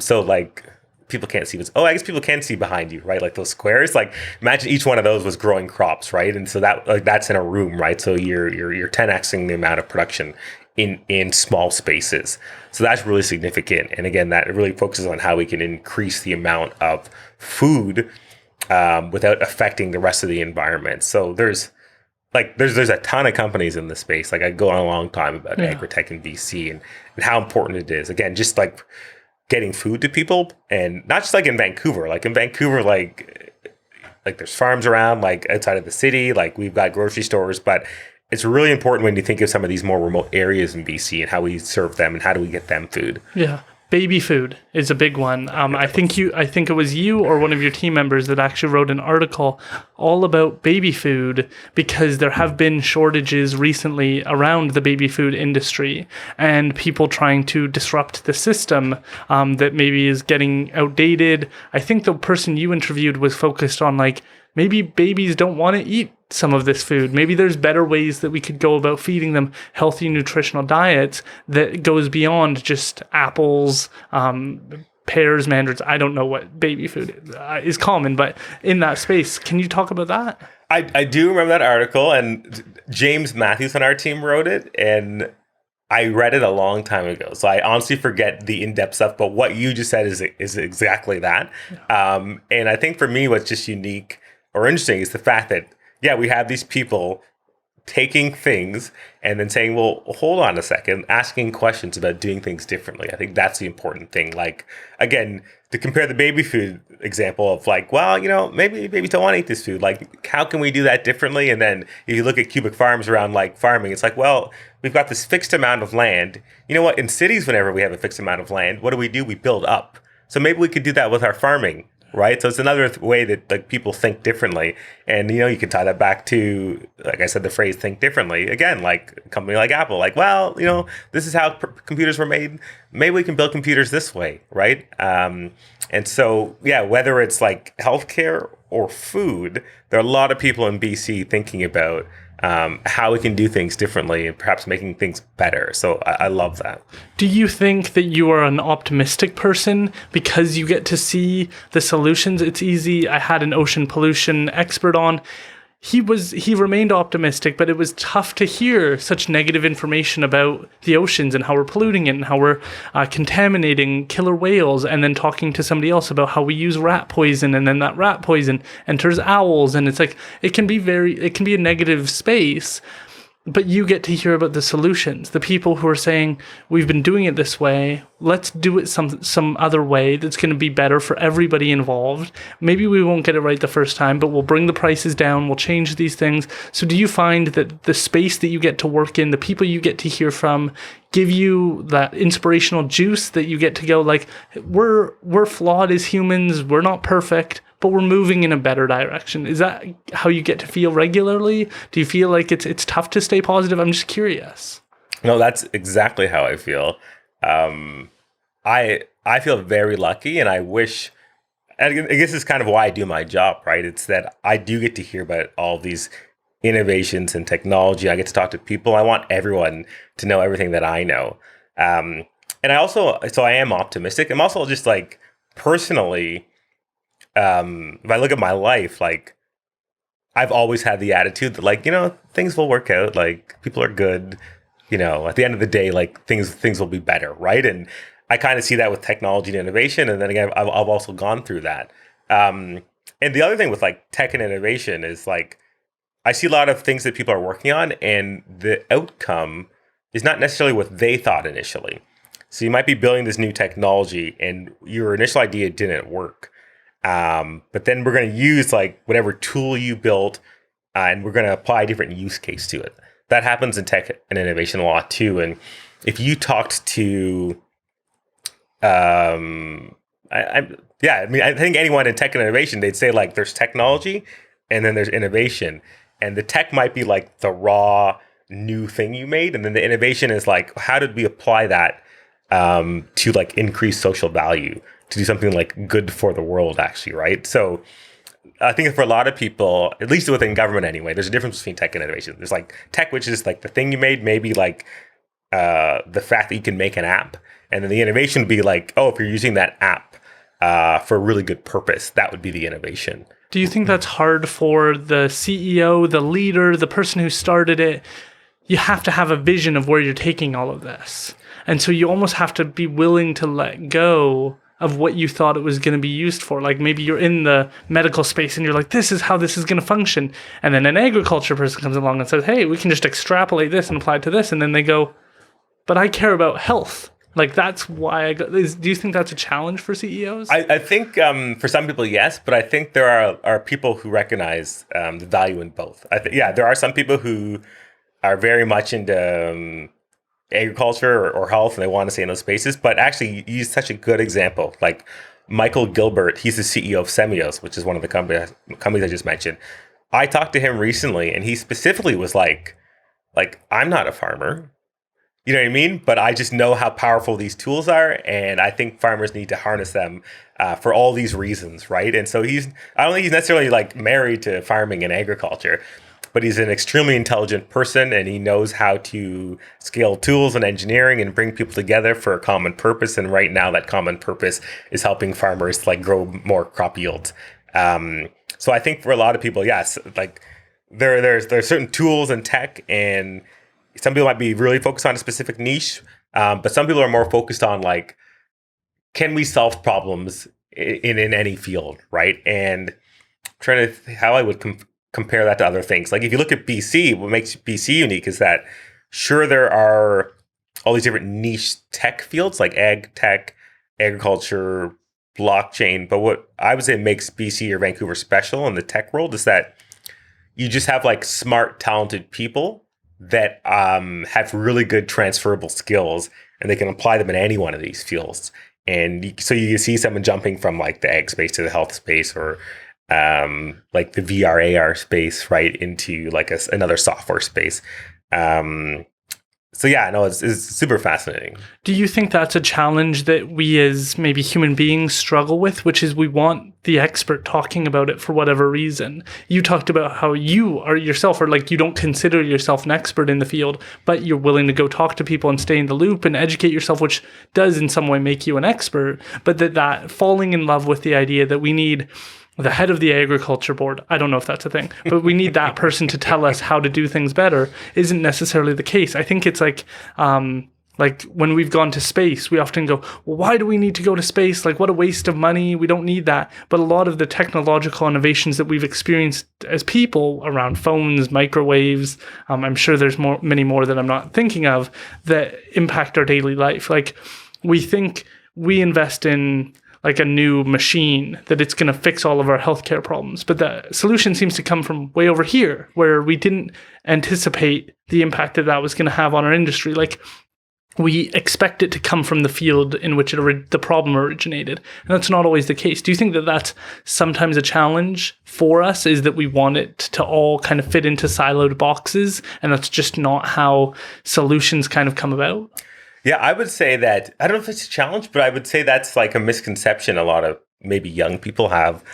So like people can't see this. Oh, I guess people can see behind you, right? Like those squares, like imagine each one of those was growing crops, right? And so that's in a room, right? So you're 10xing the amount of production in small spaces. So that's really significant. And again, that really focuses on how we can increase the amount of food without affecting the rest of the environment. So there's like there's a ton of companies in this space. Like I go on a long time about agri-tech in BC and how important it is. Again, just like getting food to people, and not just like in Vancouver. Like in Vancouver, like there's farms around, like outside of the city. Like we've got grocery stores, but it's really important when you think of some of these more remote areas in BC and how we serve them and how do we get them food. Yeah. Baby food is a big one. I think it was you or one of your team members that actually wrote an article all about baby food, because there have been shortages recently around the baby food industry and people trying to disrupt the system that maybe is getting outdated. I think the person you interviewed was focused on like, maybe babies don't want to eat some of this food. Maybe there's better ways that we could go about feeding them healthy, nutritional diets that goes beyond just apples, pears, mandarins. I don't know what baby food is common, but in that space, can you talk about that? I do remember that article, and James Matthews on our team wrote it, and I read it a long time ago. So I honestly forget the in-depth stuff, but what you just said is exactly that. Yeah. And I think for me, what's just unique or interesting is the fact that, yeah, we have these people taking things and then saying, well, hold on a second, asking questions about doing things differently. I think that's the important thing. Like, again, to compare the baby food example of like, well, maybe babies don't want to eat this food. Like, how can we do that differently? And then if you look at cubic farms around like farming, it's like, well, we've got this fixed amount of land. You know what? In cities, whenever we have a fixed amount of land, what do? We build up. So maybe we could do that with our farming. Right. So it's another way that like people think differently. And, you can tie that back to, like I said, the phrase think differently. Again, like a company like Apple, like, well, this is how computers were made. Maybe we can build computers this way. Right. And so, yeah, whether it's like healthcare or food, there are a lot of people in BC thinking about how we can do things differently and perhaps making things better. So I love that. Do you think that you are an optimistic person because you get to see the solutions? It's easy. I had an ocean pollution expert on. He remained optimistic, but it was tough to hear such negative information about the oceans and how we're polluting it and how we're contaminating killer whales, and then talking to somebody else about how we use rat poison, and then that rat poison enters owls, and it's like it can be a negative space. But you get to hear about the solutions, the people who are saying, we've been doing it this way, let's do it some other way that's going to be better for everybody involved. Maybe we won't get it right the first time, but we'll bring the prices down, we'll change these things. So do you find that the space that you get to work in, the people you get to hear from, give you that inspirational juice that you get to go like, we're flawed as humans, we're not perfect, but we're moving in a better direction? Is that how you get to feel regularly? Do you feel like it's tough to stay positive? I'm just curious. No, that's exactly how I feel. I feel very lucky, and I wish, I guess it's kind of why I do my job, right? It's that I do get to hear about all these innovations and technology. I get to talk to people. I want everyone to know everything that I know. And I am optimistic. I'm also just like personally, if I look at my life, like I've always had the attitude that like, things will work out. Like people are good, at the end of the day, like things will be better. Right. And I kind of see that with technology and innovation. And then again, I've also gone through that. And the other thing with like tech and innovation is like, I see a lot of things that people are working on, and the outcome is not necessarily what they thought initially. So you might be building this new technology and your initial idea didn't work. But then we're going to use like whatever tool you built, and we're going to apply a different use case to it. That happens in tech and innovation a lot too. And if you talked to, I think anyone in tech and innovation, they'd say like there's technology and then there's innovation. And the tech might be like the raw new thing you made. And then the innovation is like, how did we apply that to like increase social value, to do something like good for the world actually, right? So I think for a lot of people, at least within government anyway, there's a difference between tech and innovation. There's like tech, which is like the thing you made, maybe like the fact that you can make an app. And then the innovation would be like, oh, if you're using that app for a really good purpose, that would be the innovation. Do you think that's hard for the CEO, the leader, the person who started it? You have to have a vision of where you're taking all of this. And so you almost have to be willing to let go of what you thought it was going to be used for. Like maybe you're in the medical space and you're like, this is how this is going to function. And then an agriculture person comes along and says, hey, we can just extrapolate this and apply it to this. And then they go, but I care about health. Like that's why I go. Do you think that's a challenge for CEOs? I think for some people, yes, but I think there are people who recognize the value in both. There are some people who are very much into agriculture or health, and they want to stay in those spaces. But actually, you use such a good example, like Michael Gilbert. He's the CEO of Semios, which is one of the companies I just mentioned. I talked to him recently, and he specifically was like I'm not a farmer. You know what I mean? But I just know how powerful these tools are, and I think farmers need to harness them for all these reasons, right? And so I don't think he's necessarily like married to farming and agriculture, but he's an extremely intelligent person, and he knows how to scale tools and engineering and bring people together for a common purpose. And right now, that common purpose is helping farmers like grow more crop yields. So I think for a lot of people, yes, like there's certain tools and tech, and some people might be really focused on a specific niche, but some people are more focused on like, can we solve problems in any field, right? And trying to think how I would compare that to other things. Like if you look at BC, what makes BC unique is that sure there are all these different niche tech fields like ag tech, agriculture, blockchain, but what I would say makes BC or Vancouver special in the tech world is that you just have like smart, talented people that have really good transferable skills, and they can apply them in any one of these fields. And so you see someone jumping from like the ag space to the health space, or like the VR AR space, right, into like another software space. So yeah, no, it's super fascinating. Do you think that's a challenge that we as maybe human beings struggle with, which is we want the expert talking about it for whatever reason? You talked about how you are yourself, or like you don't consider yourself an expert in the field, but you're willing to go talk to people and stay in the loop and educate yourself, which does in some way make you an expert. But that falling in love with the idea that we need the head of the agriculture board, I don't know if that's a thing, but we need that person to tell us how to do things better isn't necessarily the case. I think it's like when we've gone to space, we often go, well, why do we need to go to space? Like, what a waste of money. We don't need that. But a lot of the technological innovations that we've experienced as people around phones, microwaves, I'm sure there's many more that I'm not thinking of that impact our daily life. Like, we think we invest in like a new machine that it's going to fix all of our healthcare problems. But the solution seems to come from way over here, where we didn't anticipate the impact that was going to have on our industry. Like, we expect it to come from the field in which the problem originated. And that's not always the case. Do you think that that's sometimes a challenge for us, is that we want it to all kind of fit into siloed boxes, and that's just not how solutions kind of come about? Yeah, I would say that, I don't know if it's a challenge, but I would say that's like a misconception a lot of maybe young people have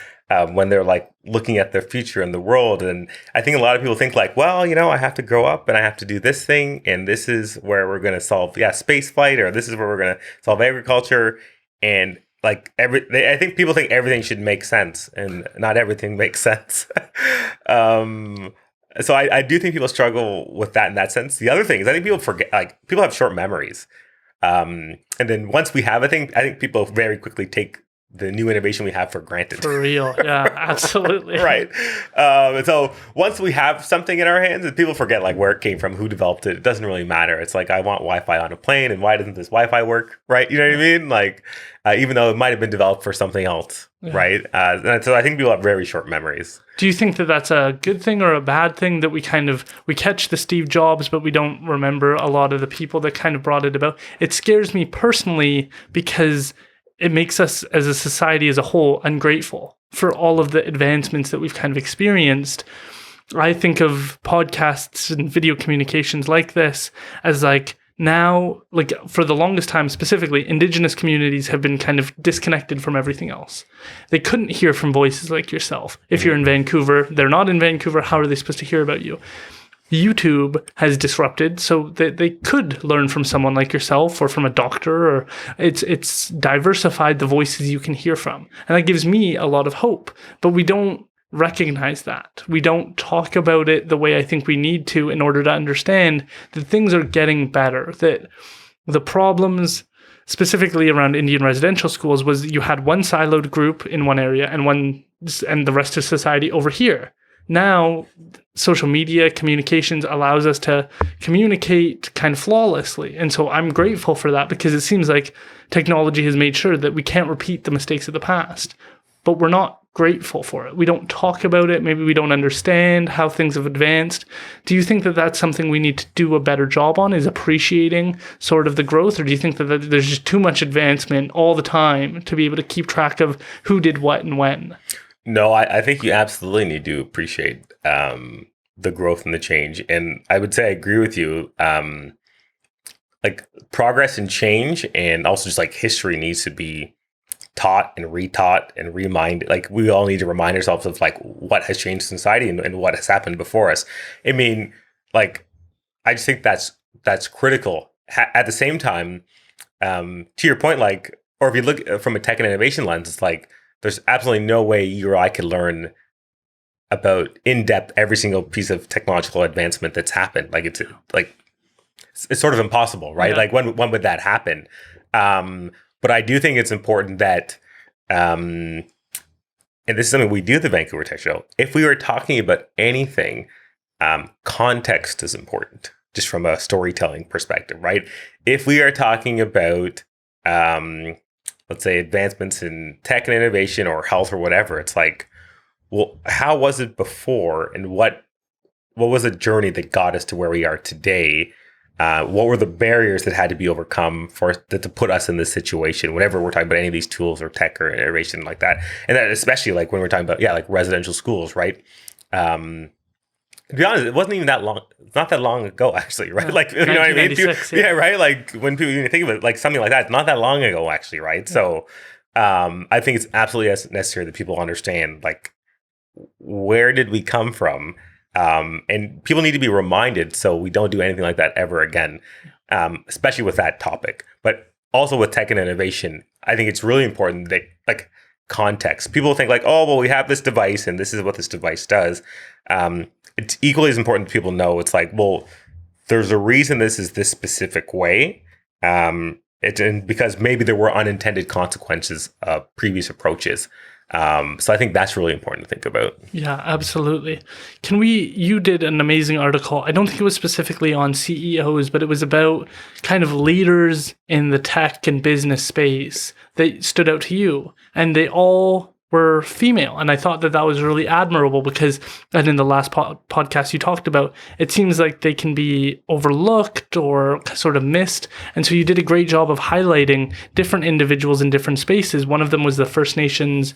when they're like looking at their future in the world. And I think a lot of people think like, well, I have to grow up and I have to do this thing, and this is where we're going to solve space flight, or this is where we're going to solve agriculture. And like I think people think everything should make sense, and not everything makes sense. So I do think people struggle with that in that sense. The other thing is I think people forget, like people have short memories. And then once we have a thing, I think people very quickly take the new innovation we have for granted. For real. Yeah, absolutely. Right. So once we have something in our hands, and people forget like where it came from, who developed it. It doesn't really matter. It's like, I want Wi-Fi on a plane, and why doesn't this Wi-Fi work? Right. You know what I mean? Like, even though it might have been developed for something else. Yeah. Right. And so I think people have very short memories. Do you think that that's a good thing or a bad thing, that we catch the Steve Jobs, but we don't remember a lot of the people that kind of brought it about? It scares me personally, because it makes us as a society as a whole ungrateful for all of the advancements that we've kind of experienced. I think of podcasts and video communications like this as like, now, like for the longest time specifically, Indigenous communities have been kind of disconnected from everything else. They couldn't hear from voices like yourself. If you're in Vancouver, they're not in Vancouver, how are they supposed to hear about you? YouTube has disrupted so that they could learn from someone like yourself, or from a doctor, or it's diversified the voices you can hear from. And that gives me a lot of hope, but we don't recognize that. We don't talk about it the way I think we need to in order to understand that things are getting better, that the problems specifically around Indian residential schools was you had one siloed group in one area and the rest of society over here. Now, social media communications allows us to communicate kind of flawlessly. And so I'm grateful for that, because it seems like technology has made sure that we can't repeat the mistakes of the past, but we're not grateful for it. We don't talk about it. Maybe we don't understand how things have advanced. Do you think that that's something we need to do a better job on, is appreciating sort of the growth? Or do you think that there's just too much advancement all the time to be able to keep track of who did what and when? No, I think you absolutely need to appreciate the growth and the change. And I would say I agree with you. Like progress and change, and also just like history needs to be taught and retaught and reminded. Like we all need to remind ourselves of like what has changed society and what has happened before us. I mean, like I just think that's critical. At the same time, to your point, like, or if you look from a tech and innovation lens, it's like there's absolutely no way you or I could learn about in depth every single piece of technological advancement that's happened. Like it's sort of impossible, right? Yeah. Like when would that happen? But I do think it's important that, and this is something we do at the Vancouver Tech Journal, if we were talking about anything, context is important, just from a storytelling perspective, right? If we are talking about, let's say, advancements in tech and innovation or health or whatever, it's like, well, how was it before, and what was the journey that got us to where we are today? What were the barriers that had to be overcome to put us in this situation, whenever we're talking about any of these tools or tech or innovation like that? And that especially like when we're talking about, like residential schools, right? To be honest, it wasn't even that long. It's not that long ago, actually, right? Like, you know what I mean? Yeah, right? Like when people even think of it, like something like that, it's not that long ago, actually, right? Yeah. So I think it's absolutely necessary that people understand, like, where did we come from? And people need to be reminded so we don't do anything like that ever again, especially with that topic. But also with tech and innovation, I think it's really important that, like, context. People think like, oh, well, we have this device and this is what this device does. It's equally as important that people know it's like, well, there's a reason this is this specific way. Because maybe there were unintended consequences of previous approaches. So I think that's really important to think about. Yeah, absolutely. You did an amazing article. I don't think it was specifically on CEOs, but it was about kind of leaders in the tech and business space that stood out to you. And they all were female. And I thought that was really admirable because, and in the last podcast you talked about, it seems like they can be overlooked or sort of missed. And so you did a great job of highlighting different individuals in different spaces. One of them was the First Nations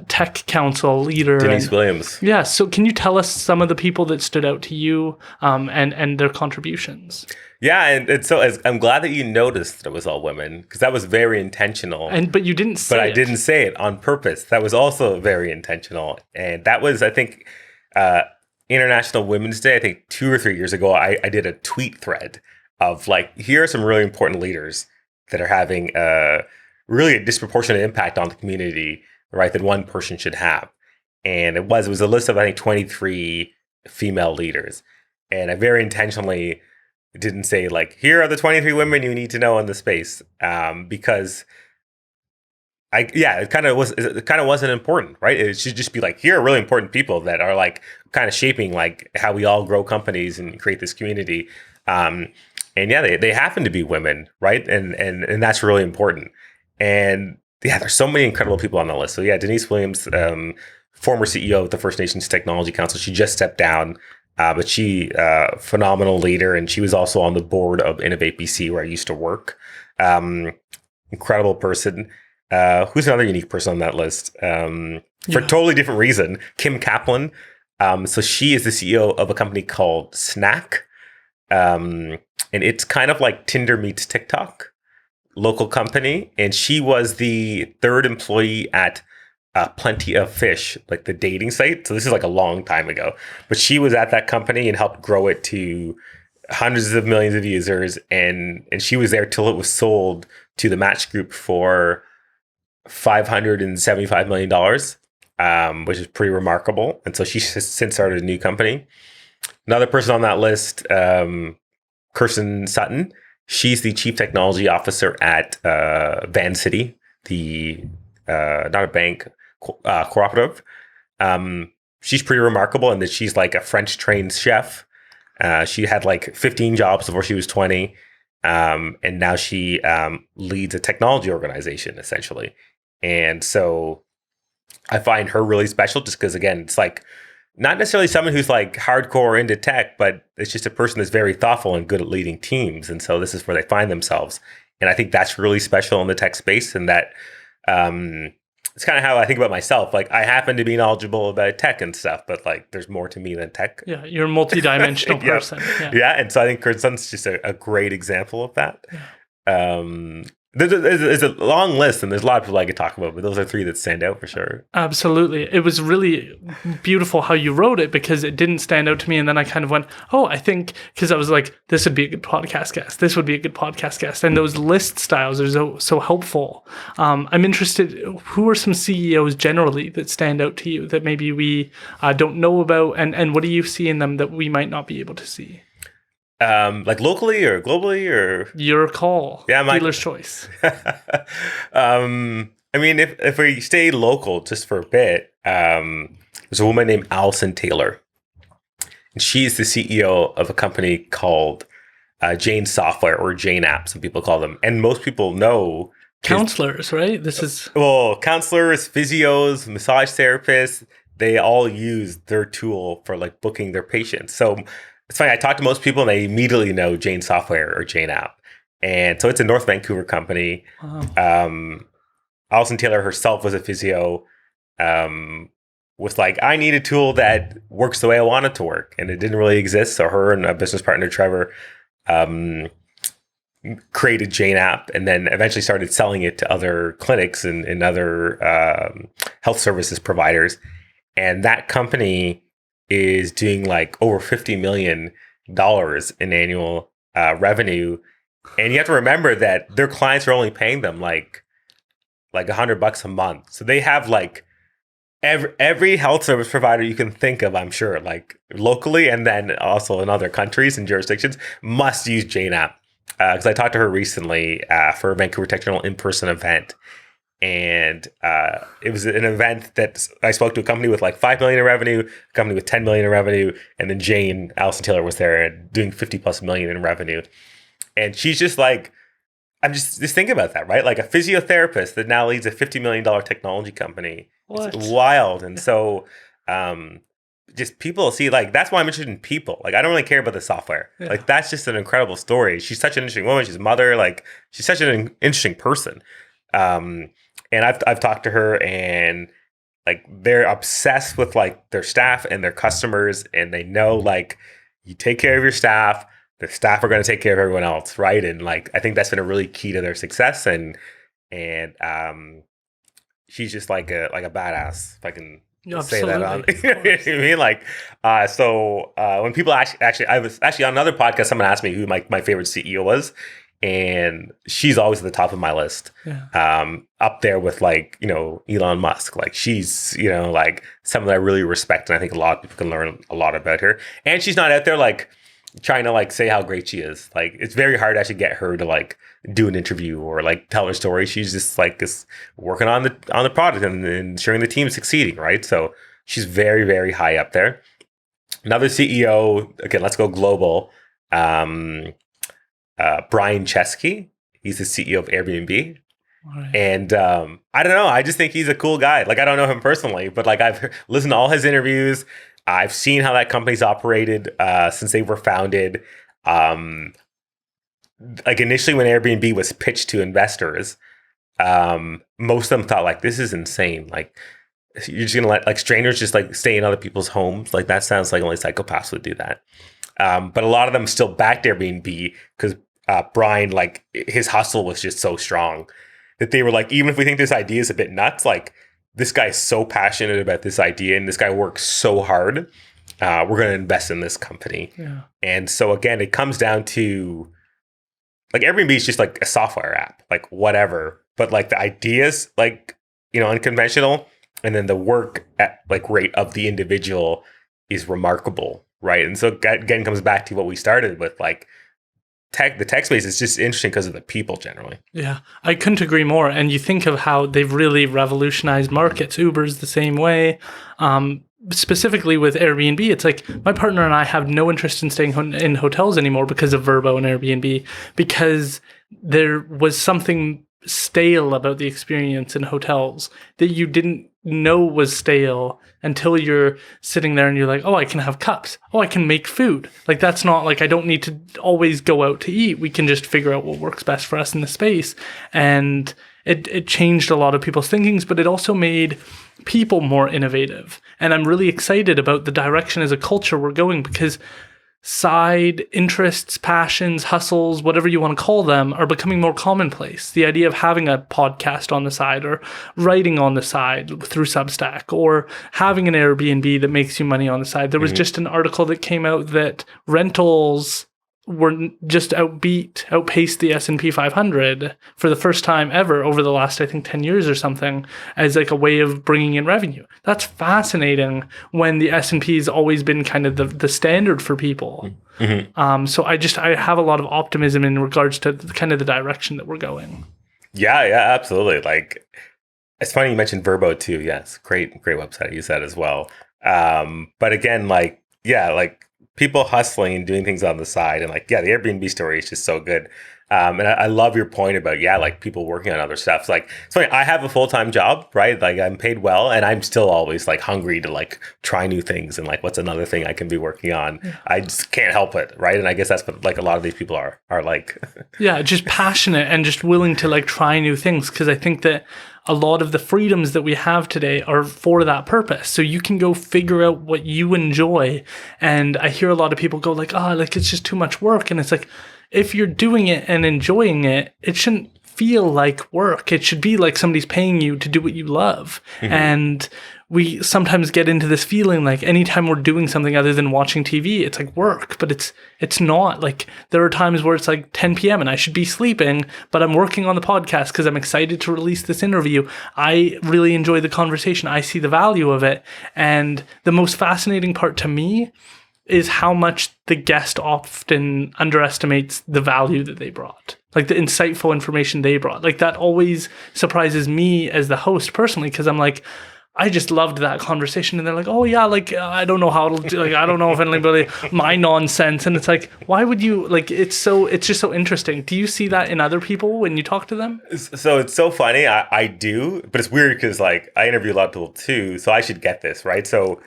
Tech Council leader. Denise Williams. Yeah. So can you tell us some of the people that stood out to you and their contributions? Yeah. And so I'm glad that you noticed that it was all women, because that was very intentional. But you didn't say it. But I didn't say it on purpose. That was also very intentional. And that was, I think, International Women's Day. I think 2 or 3 years ago, I did a tweet thread of like, here are some really important leaders that are having really a disproportionate impact on the community, right, that one person should have. And it was a list of, I think, 23 female leaders. And I very intentionally didn't say like, here are the 23 women you need to know in the space, because it kind of wasn't important, right? It should just be like, here are really important people that are like kind of shaping like how we all grow companies and create this community. And yeah, they happen to be women, right? And that's really important. And yeah, there's so many incredible people on the list. So yeah, Denise Williams, former CEO of the First Nations Technology Council, she just stepped down, but she, phenomenal leader, and she was also on the board of Innovate BC, where I used to work. Incredible person. Who's another unique person on that list? For a totally different reason, Kim Kaplan. So she is the CEO of a company called Snack, and it's kind of like Tinder meets TikTok. Local company, and she was the 3rd employee at Plenty of Fish, like the dating site. So this is like a long time ago, but she was at that company and helped grow it to hundreds of millions of users, and she was there till it was sold to the Match Group for $575 million, which is pretty remarkable. And so she's since started a new company. Another person on that list, Kirsten Sutton. She's the chief technology officer at Van City, the not a bank, cooperative. She's pretty remarkable in that she's like a French trained chef. She had like 15 jobs before she was 20. And now she leads a technology organization essentially. And so I find her really special just because, again, it's like not necessarily someone who's like hardcore into tech, but it's just a person that's very thoughtful and good at leading teams. And so this is where they find themselves. And I think that's really special in the tech space. And that it's kind of how I think about myself. Like I happen to be knowledgeable about tech and stuff, but like there's more to me than tech. Yeah, you're a multidimensional person. Yeah. And so I think Kurtsun's just a great example of that. Yeah. There's a long list and there's a lot of people I could talk about, but those are three that stand out for sure. Absolutely. It was really beautiful how you wrote it because it didn't stand out to me. And then I kind of went, oh, I think, because I was like, this would be a good podcast guest. This would be a good podcast guest. And those list styles are so helpful. I'm interested, who are some CEOs generally that stand out to you that maybe we don't know about? And what do you see in them that we might not be able to see? Like locally or globally or your call. Yeah, dealer's choice. I mean, if we stay local just for a bit, there's a woman named Allison Taylor, and she's the CEO of a company called Jane Software or Jane App, some people call them, and most people know counselors, right? This is counselors, physios, massage therapists. They all use their tool for like booking their patients. So it's funny, I talk to most people and they immediately know Jane Software or Jane App. And so it's a North Vancouver company. Wow. Allison Taylor herself was a physio, was like, I need a tool that works the way I want it to work. And it didn't really exist. So her and a business partner, Trevor, created Jane App and then eventually started selling it to other clinics and other health services providers. And that company is doing like over $50 million in annual revenue. And you have to remember that their clients are only paying them like $100 a month. So they have like every health service provider you can think of, I'm sure, like locally and then also in other countries and jurisdictions must use Jane App. Because I talked to her recently for a Vancouver Tech Journal in-person event. And it was an event that I spoke to a company with like 5 million in revenue, a company with 10 million in revenue, and then Allison Taylor was there doing 50+ million in revenue. And she's just like, I'm just thinking about that, right? Like a physiotherapist that now leads a $50 million technology company. What? It's wild. And so just people see, like, that's why I'm interested in people. Like, I don't really care about the software. Yeah. Like, that's just an incredible story. She's such an interesting woman. She's a mother. Like, she's such an interesting person. And I've talked to her and like they're obsessed with like their staff and their customers, and they know like you take care of your staff, the staff are going to take care of everyone else, right? And like I think that's been a really key to their success. And she's just like a badass, if I can say that on. You know what I mean? Like when people actually I was actually on another podcast, someone asked me who my favorite CEO was. And she's always at the top of my list, up there with like, Elon Musk. Like she's, like someone that I really respect. And I think a lot of people can learn a lot about her. And she's not out there like trying to like say how great she is. Like it's very hard to actually get her to like do an interview or like tell her story. She's just like working on the product and ensuring the team is succeeding. Right. So she's very, very high up there. Another CEO, again, let's go global. Brian Chesky, he's the CEO of Airbnb. Right. And I don't know, I just think he's a cool guy. Like I don't know him personally, but like I've listened to all his interviews. I've seen how that company's operated since they were founded. Like initially when Airbnb was pitched to investors, most of them thought like, this is insane. Like you're just gonna let like strangers just like stay in other people's homes. Like that sounds like only psychopaths would do that. But a lot of them still backed Airbnb because Brian, like his hustle was just so strong that they were like, even if we think this idea is a bit nuts, like this guy is so passionate about this idea and this guy works so hard, we're going to invest in this company. Yeah. And so again, it comes down to like Airbnb is just like a software app, like whatever, but like the ideas, like, unconventional. And then the work rate of the individual is remarkable. Right. And so again, comes back to what we started with, like the tech space is just interesting because of the people generally. Yeah, I couldn't agree more. And you think of how they've really revolutionized markets. Uber's the same way. Specifically with Airbnb, it's like my partner and I have no interest in staying in hotels anymore because of Vrbo and Airbnb, because there was something stale about the experience in hotels that you didn't know was stale until you're sitting there and you're like, oh, I can have cups. Oh, I can make food. Like, that's not like I don't need to always go out to eat. We can just figure out what works best for us in the space. And it changed a lot of people's thinkings, but it also made people more innovative. And I'm really excited about the direction as a culture we're going, because side interests, passions, hustles, whatever you want to call them, are becoming more commonplace. The idea of having a podcast on the side, or writing on the side through Substack, or having an Airbnb that makes you money on the side. There was just an article that came out that rentals were just outpaced the S&P 500 for the first time ever over the last, I think, 10 years or something, as like a way of bringing in revenue. That's fascinating when the S&P has always been kind of the standard for people. So I have a lot of optimism in regards to kind of the direction that we're going. Yeah, absolutely. Like, it's funny you mentioned Vrbo too. Yes, great website. I use that as well. But again, like people hustling and doing things on the side, and the Airbnb story is just so good. And I love your point about, people working on other stuff. Like, it's funny, I have a full-time job, right? Like, I'm paid well, and I'm still always hungry to try new things and what's another thing I can be working on. Yeah. I just can't help it, right? And I guess that's what a lot of these people are like. Yeah, just passionate and just willing to try new things, because I think that a lot of the freedoms that we have today are for that purpose. So you can go figure out what you enjoy. And I hear a lot of people go it's just too much work. And it's like, if you're doing it and enjoying it, it shouldn't feel like work. It should be like somebody's paying you to do what you love. And we sometimes get into this feeling like anytime we're doing something other than watching TV, it's like work, but it's not. Like, there are times where it's 10 p.m. and I should be sleeping, but I'm working on the podcast because I'm excited to release this interview. I really enjoy the conversation. I see the value of it. And the most fascinating part to me is how much the guest often underestimates the value that they brought. Like, the insightful information they brought. Like, that always surprises me as the host personally, because I'm like, I just loved that conversation. And they're like, oh yeah, I don't know how it'll do, I don't know if anybody, my nonsense. And it's like, why would you, it's just so interesting. Do you see that in other people when you talk to them? So it's so funny. I do, but it's weird because I interview a lot of people too, so I should get this, right? So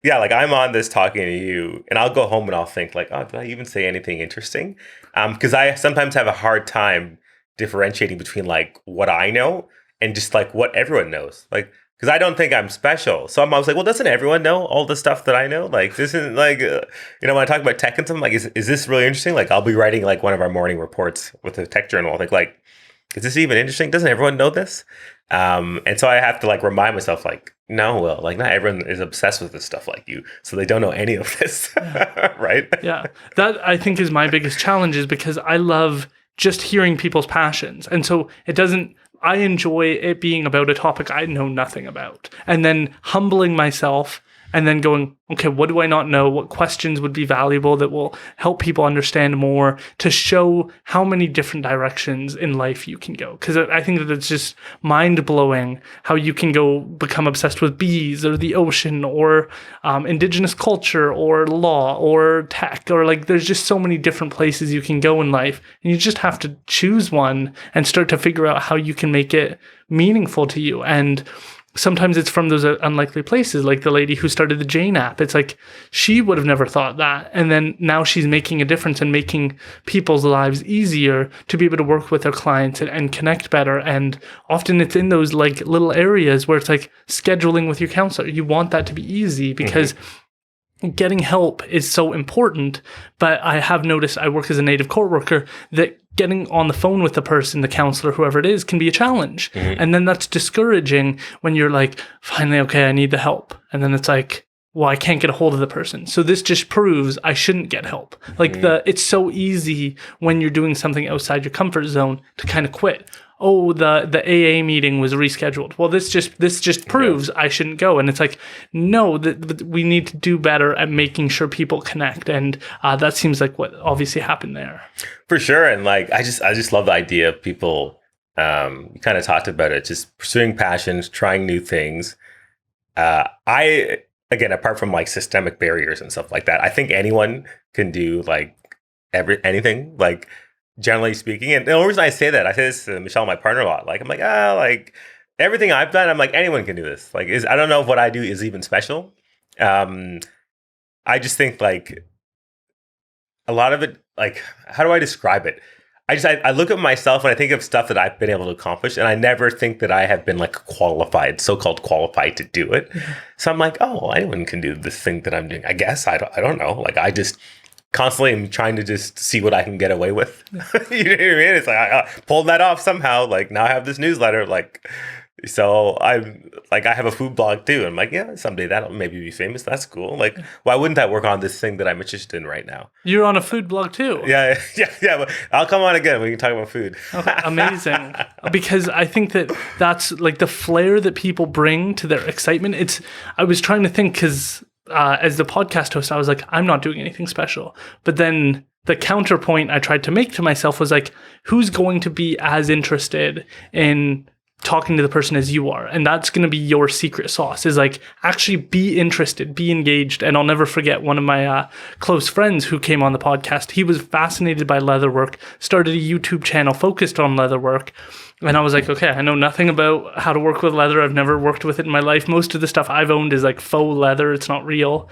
yeah, I'm on this talking to you, and I'll go home and I'll think oh, did I even say anything interesting? Because I sometimes have a hard time differentiating between what I know and just what everyone knows. Because I don't think I'm special. So I'm always like, well, doesn't everyone know all the stuff that I know? This isn't when I talk about tech and something, is this really interesting? I'll be writing one of our morning reports with the Tech Journal. I think is this even interesting? Doesn't everyone know this? And so I have to remind myself no, Will, not everyone is obsessed with this stuff like you. So they don't know any of this, right? Yeah. That I think is my biggest challenge, is because I love just hearing people's passions. And so I enjoy it being about a topic I know nothing about, and then humbling myself and then going, okay, what do I not know? What questions would be valuable that will help people understand more, to show how many different directions in life you can go. Because I think that it's just mind-blowing how you can go become obsessed with bees or the ocean or indigenous culture or law or tech, or there's just so many different places you can go in life. And you just have to choose one and start to figure out how you can make it meaningful to you. And sometimes it's from those unlikely places, like the lady who started the Jane app. It's she would have never thought that. And then now she's making a difference and making people's lives easier to be able to work with their clients and connect better. And often it's in those little areas where it's scheduling with your counselor. You want that to be easy, because getting help is so important. But I have noticed, I work as a native court worker, that getting on the phone with the person, the counselor, whoever it is, can be a challenge. And then that's discouraging when you're finally, okay, I need the help. And then it's well, I can't get a hold of the person. So this just proves I shouldn't get help. It's so easy when you're doing something outside your comfort zone to kind of quit. oh, the AA meeting was rescheduled. Well, this just proves I shouldn't go. And it's like, no, we need to do better at making sure people connect. And that seems like what obviously happened there. For sure. And like, I just love the idea of people, you kind of talked about it, just pursuing passions, trying new things. Again, apart from like systemic barriers and stuff like that, I think anyone can do like anything, like generally speaking. And the only reason I say this to Michelle, my partner, a lot. Like, I'm like, like everything I've done, I'm like, anyone can do this. Like, I don't know if what I do is even special. I just think like a lot of it, like, how do I describe it? I look at myself and I think of stuff that I've been able to accomplish, and I never think that I have been like so-called qualified to do it. So I'm like, oh, well, anyone can do this thing that I'm doing. I guess I don't know. Like, I just constantly am trying to just see what I can get away with. You know what I mean? It's like I pulled that off somehow. Like, now I have this newsletter. Like, so I have a food blog too. I'm like, yeah, someday that'll maybe be famous. That's cool. Like, why wouldn't I work on this thing that I'm interested in right now? You're on a food blog too. Yeah. But I'll come on again. We can talk about food. Okay, amazing. Because I think that's like the flair that people bring to their excitement. I was trying to think, because as the podcast host, I was like, I'm not doing anything special. But then the counterpoint I tried to make to myself was like, who's going to be as interested in talking to the person as you are? And that's going to be your secret sauce, is like, actually be interested, be engaged. And I'll never forget one of my close friends who came on the podcast. He was fascinated by leatherwork, started a YouTube channel focused on leatherwork. And I was like, okay, I know nothing about how to work with leather. I've never worked with it in my life. Most of the stuff I've owned is like faux leather. It's not real.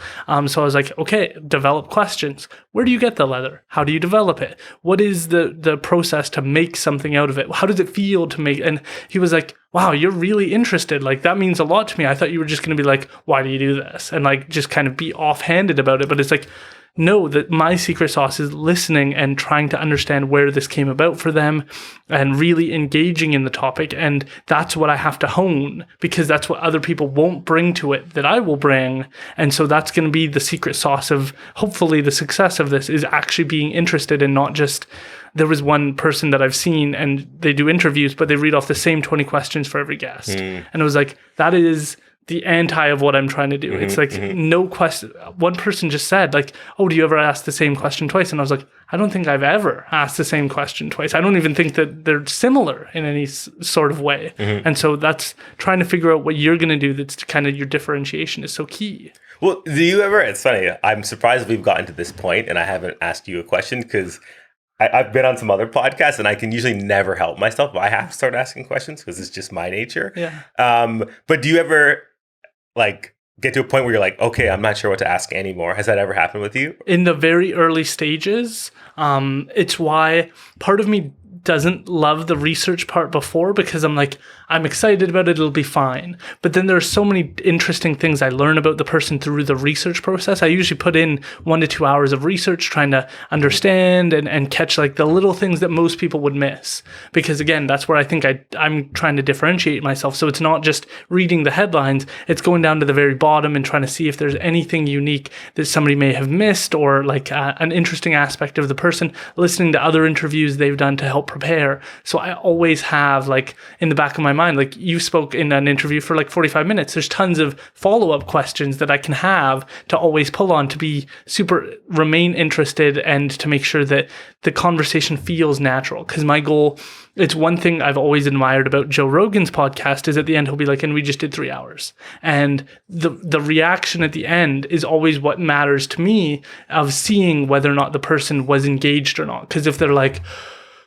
So I was like, okay, develop questions. Where do you get the leather? How do you develop it? What is the process to make something out of it? How does it feel to make? And he was like, wow, you're really interested. Like, that means a lot to me. I thought you were just going to be like, why do you do this? And like, just kind of be offhanded about it. But it's like, no, that my secret sauce is listening and trying to understand where this came about for them and really engaging in the topic. And that's what I have to hone, because that's what other people won't bring to it that I will bring. And so that's going to be the secret sauce of hopefully the success of this, is actually being interested and not just. There was one person that I've seen, and they do interviews, but they read off the same 20 questions for every guest. And it was like, that is the anti of what I'm trying to do. It's like no question. One person just said like, oh, do you ever ask the same question twice? And I was like, I don't think I've ever asked the same question twice. I don't even think that they're similar in any sort of way. And so that's trying to figure out what you're going to do. That's kind of your differentiation is so key. Well, do you ever, it's funny, I'm surprised we've gotten to this point and I haven't asked you a question, because I've been on some other podcasts and I can usually never help myself, but I have to start asking questions because it's just my nature. Yeah. But do you ever like get to a point where you're like, okay, I'm not sure what to ask anymore? Has that ever happened with you? In the very early stages, it's why part of me doesn't love the research part before, because I'm like, I'm excited about it, it'll be fine. But then there's so many interesting things I learn about the person through the research process. I usually put in 1 to 2 hours of research trying to understand and catch like the little things that most people would miss. Because again, that's where I think I'm trying to differentiate myself. So it's not just reading the headlines, it's going down to the very bottom and trying to see if there's anything unique that somebody may have missed, or like an interesting aspect of the person, listening to other interviews they've done to help prepare. So I always have like in the back of my mind, like you spoke in an interview for like 45 minutes. There's tons of follow-up questions that I can have to always pull on to remain interested and to make sure that the conversation feels natural. Because my goal, it's one thing I've always admired about Joe Rogan's podcast, is at the end he'll be like, and we just did 3 hours. And the reaction at the end is always what matters to me, of seeing whether or not the person was engaged or not. Because if they're like,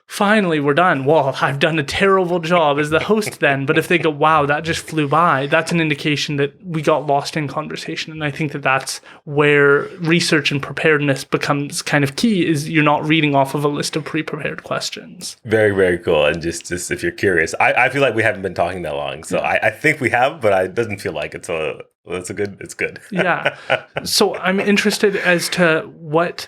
finally, we're done. Well, I've done a terrible job as the host then. But if they go, wow, that just flew by, that's an indication that we got lost in conversation. And I think that that's where research and preparedness becomes kind of key, is you're not reading off of a list of pre-prepared questions. Very, very cool. And just if you're curious, I feel like we haven't been talking that long. So I think we have, but it doesn't feel like it's good. Yeah. So I'm interested as to what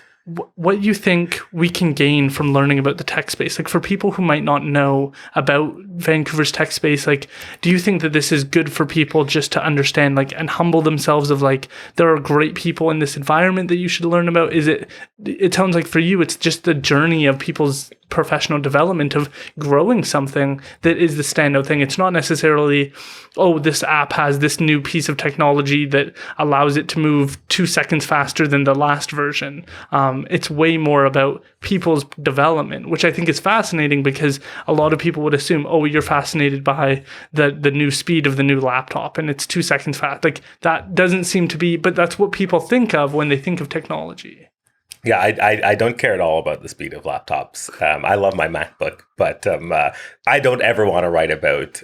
you think we can gain from learning about the tech space. Like, for people who might not know about Vancouver's tech space, like, do you think that this is good for people just to understand, like, and humble themselves of like, there are great people in this environment that you should learn about? Is it sounds like for you, it's just the journey of people's professional development of growing something that is the standout thing. It's not necessarily, oh, this app has this new piece of technology that allows it to move 2 seconds faster than the last version. It's way more about people's development, which I think is fascinating, because a lot of people would assume, oh, you're fascinated by the new speed of the new laptop and it's 2 seconds fast. Like, that doesn't seem to be, but that's what people think of when they think of technology. Yeah, I don't care at all about the speed of laptops. I love my MacBook, but I don't ever want to write about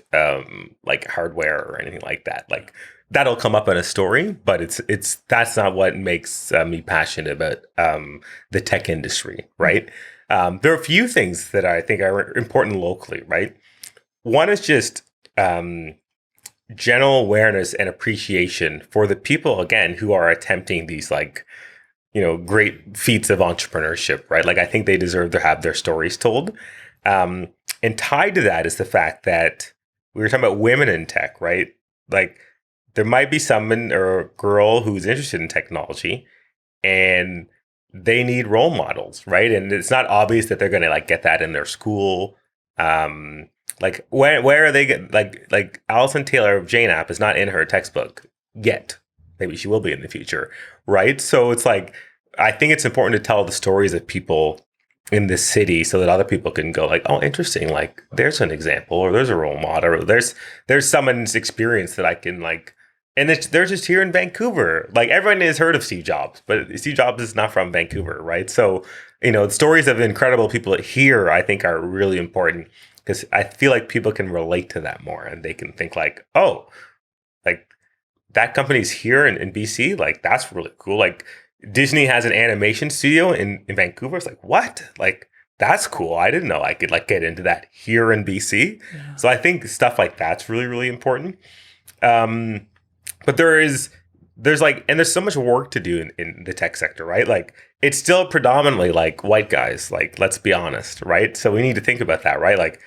like hardware or anything like that. Like, that'll come up in a story, but it's that's not what makes me passionate about the tech industry, right? There are a few things that I think are important locally, right? One is just general awareness and appreciation for the people, again, who are attempting these, like, great feats of entrepreneurship, right? Like, I think they deserve to have their stories told. And tied to that is the fact that we were talking about women in tech, right? Like, there might be someone or a girl who's interested in technology and they need role models, right? And it's not obvious that they're going to like get that in their school. Like, where are they like Alison Taylor of Jane App is not in her textbook yet. Maybe she will be in the future, right? So it's like, I think it's important to tell the stories of people in this city so that other people can go like, oh, interesting. Like, there's an example, or there's a role model, or there's someone's experience that I can like, and they're just here in Vancouver. Like, everyone has heard of Steve Jobs, but Steve Jobs is not from Vancouver, right? So, the stories of incredible people here, I think, are really important, because I feel like people can relate to that more, and they can think like, oh, like, that company's here in BC. Like, that's really cool. Like, Disney has an animation studio in Vancouver. It's like, what? Like, that's cool. I didn't know I could like get into that here in BC. Yeah. So I think stuff like that's really, really important. But there's like, and there's so much work to do in the tech sector, right? Like, it's still predominantly like white guys. Like, let's be honest, right? So we need to think about that, right? Like,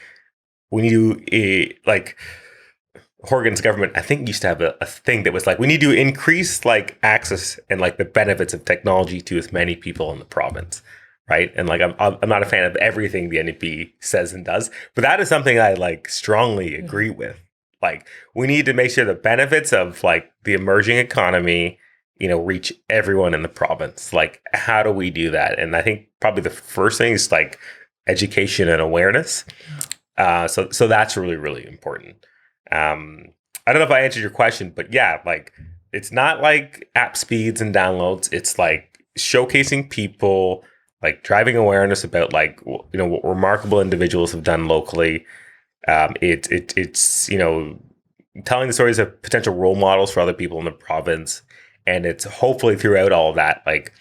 we need to like, Horgan's government, I think, used to have a thing that was like, we need to increase like access and like the benefits of technology to as many people in the province, right? And like, I'm not a fan of everything the NDP says and does, but that is something I like strongly agree with. Like, we need to make sure the benefits of like the emerging economy, reach everyone in the province. Like, how do we do that? And I think probably the first thing is like education and awareness. So that's really, really important. I don't know if I answered your question, but yeah, like, it's not like app speeds and downloads. It's like showcasing people, like driving awareness about like, what remarkable individuals have done locally. It's telling the stories of potential role models for other people in the province. And it's hopefully throughout all of that, like,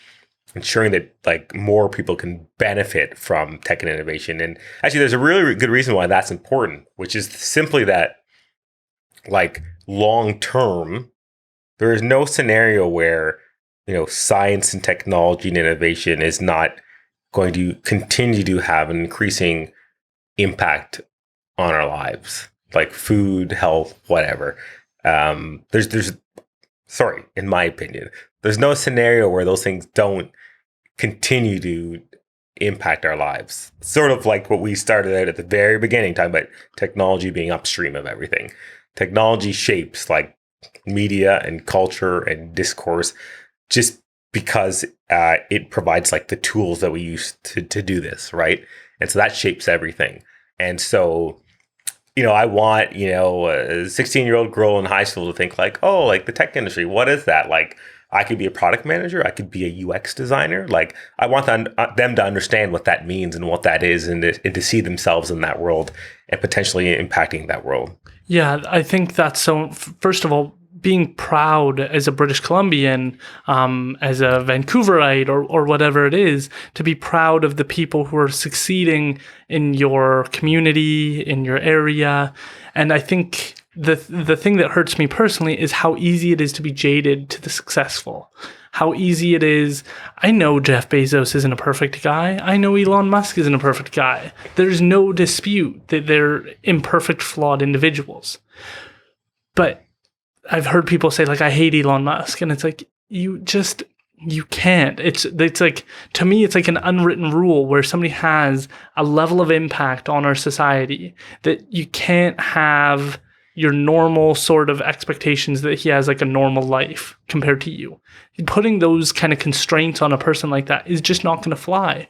ensuring that like more people can benefit from tech and innovation. And actually, there's a really good reason why that's important, which is simply that, like, long term, there is no scenario where, science and technology and innovation is not going to continue to have an increasing impact on our lives, like food, health, whatever. Sorry, in my opinion, there's no scenario where those things don't continue to impact our lives. Sort of like what we started out at the very beginning, talking about technology being upstream of everything. Technology shapes like media and culture and discourse just because it provides like the tools that we use to do this, right? And so that shapes everything. And so, I want, a 16-year-old girl in high school to think like, oh, like the tech industry, what is that? Like, I could be a product manager. I could be a UX designer. Like, I want them to understand what that means and what that is, and to see themselves in that world and potentially impacting that world. Yeah, I think that's so. First of all, being proud as a British Columbian, as a Vancouverite or whatever it is, to be proud of the people who are succeeding in your community, in your area. And I think the thing that hurts me personally is how easy it is to be jaded to the successful. How easy it is. I know Jeff Bezos isn't a perfect guy. I know Elon Musk isn't a perfect guy. There's no dispute that they're imperfect, flawed individuals. But I've heard people say, like, I hate Elon Musk. And it's like, you just you can't. It's like, to me, it's like an unwritten rule where somebody has a level of impact on our society that you can't have your normal sort of expectations that he has like a normal life compared to you. Putting those kind of constraints on a person like that is just not going to fly.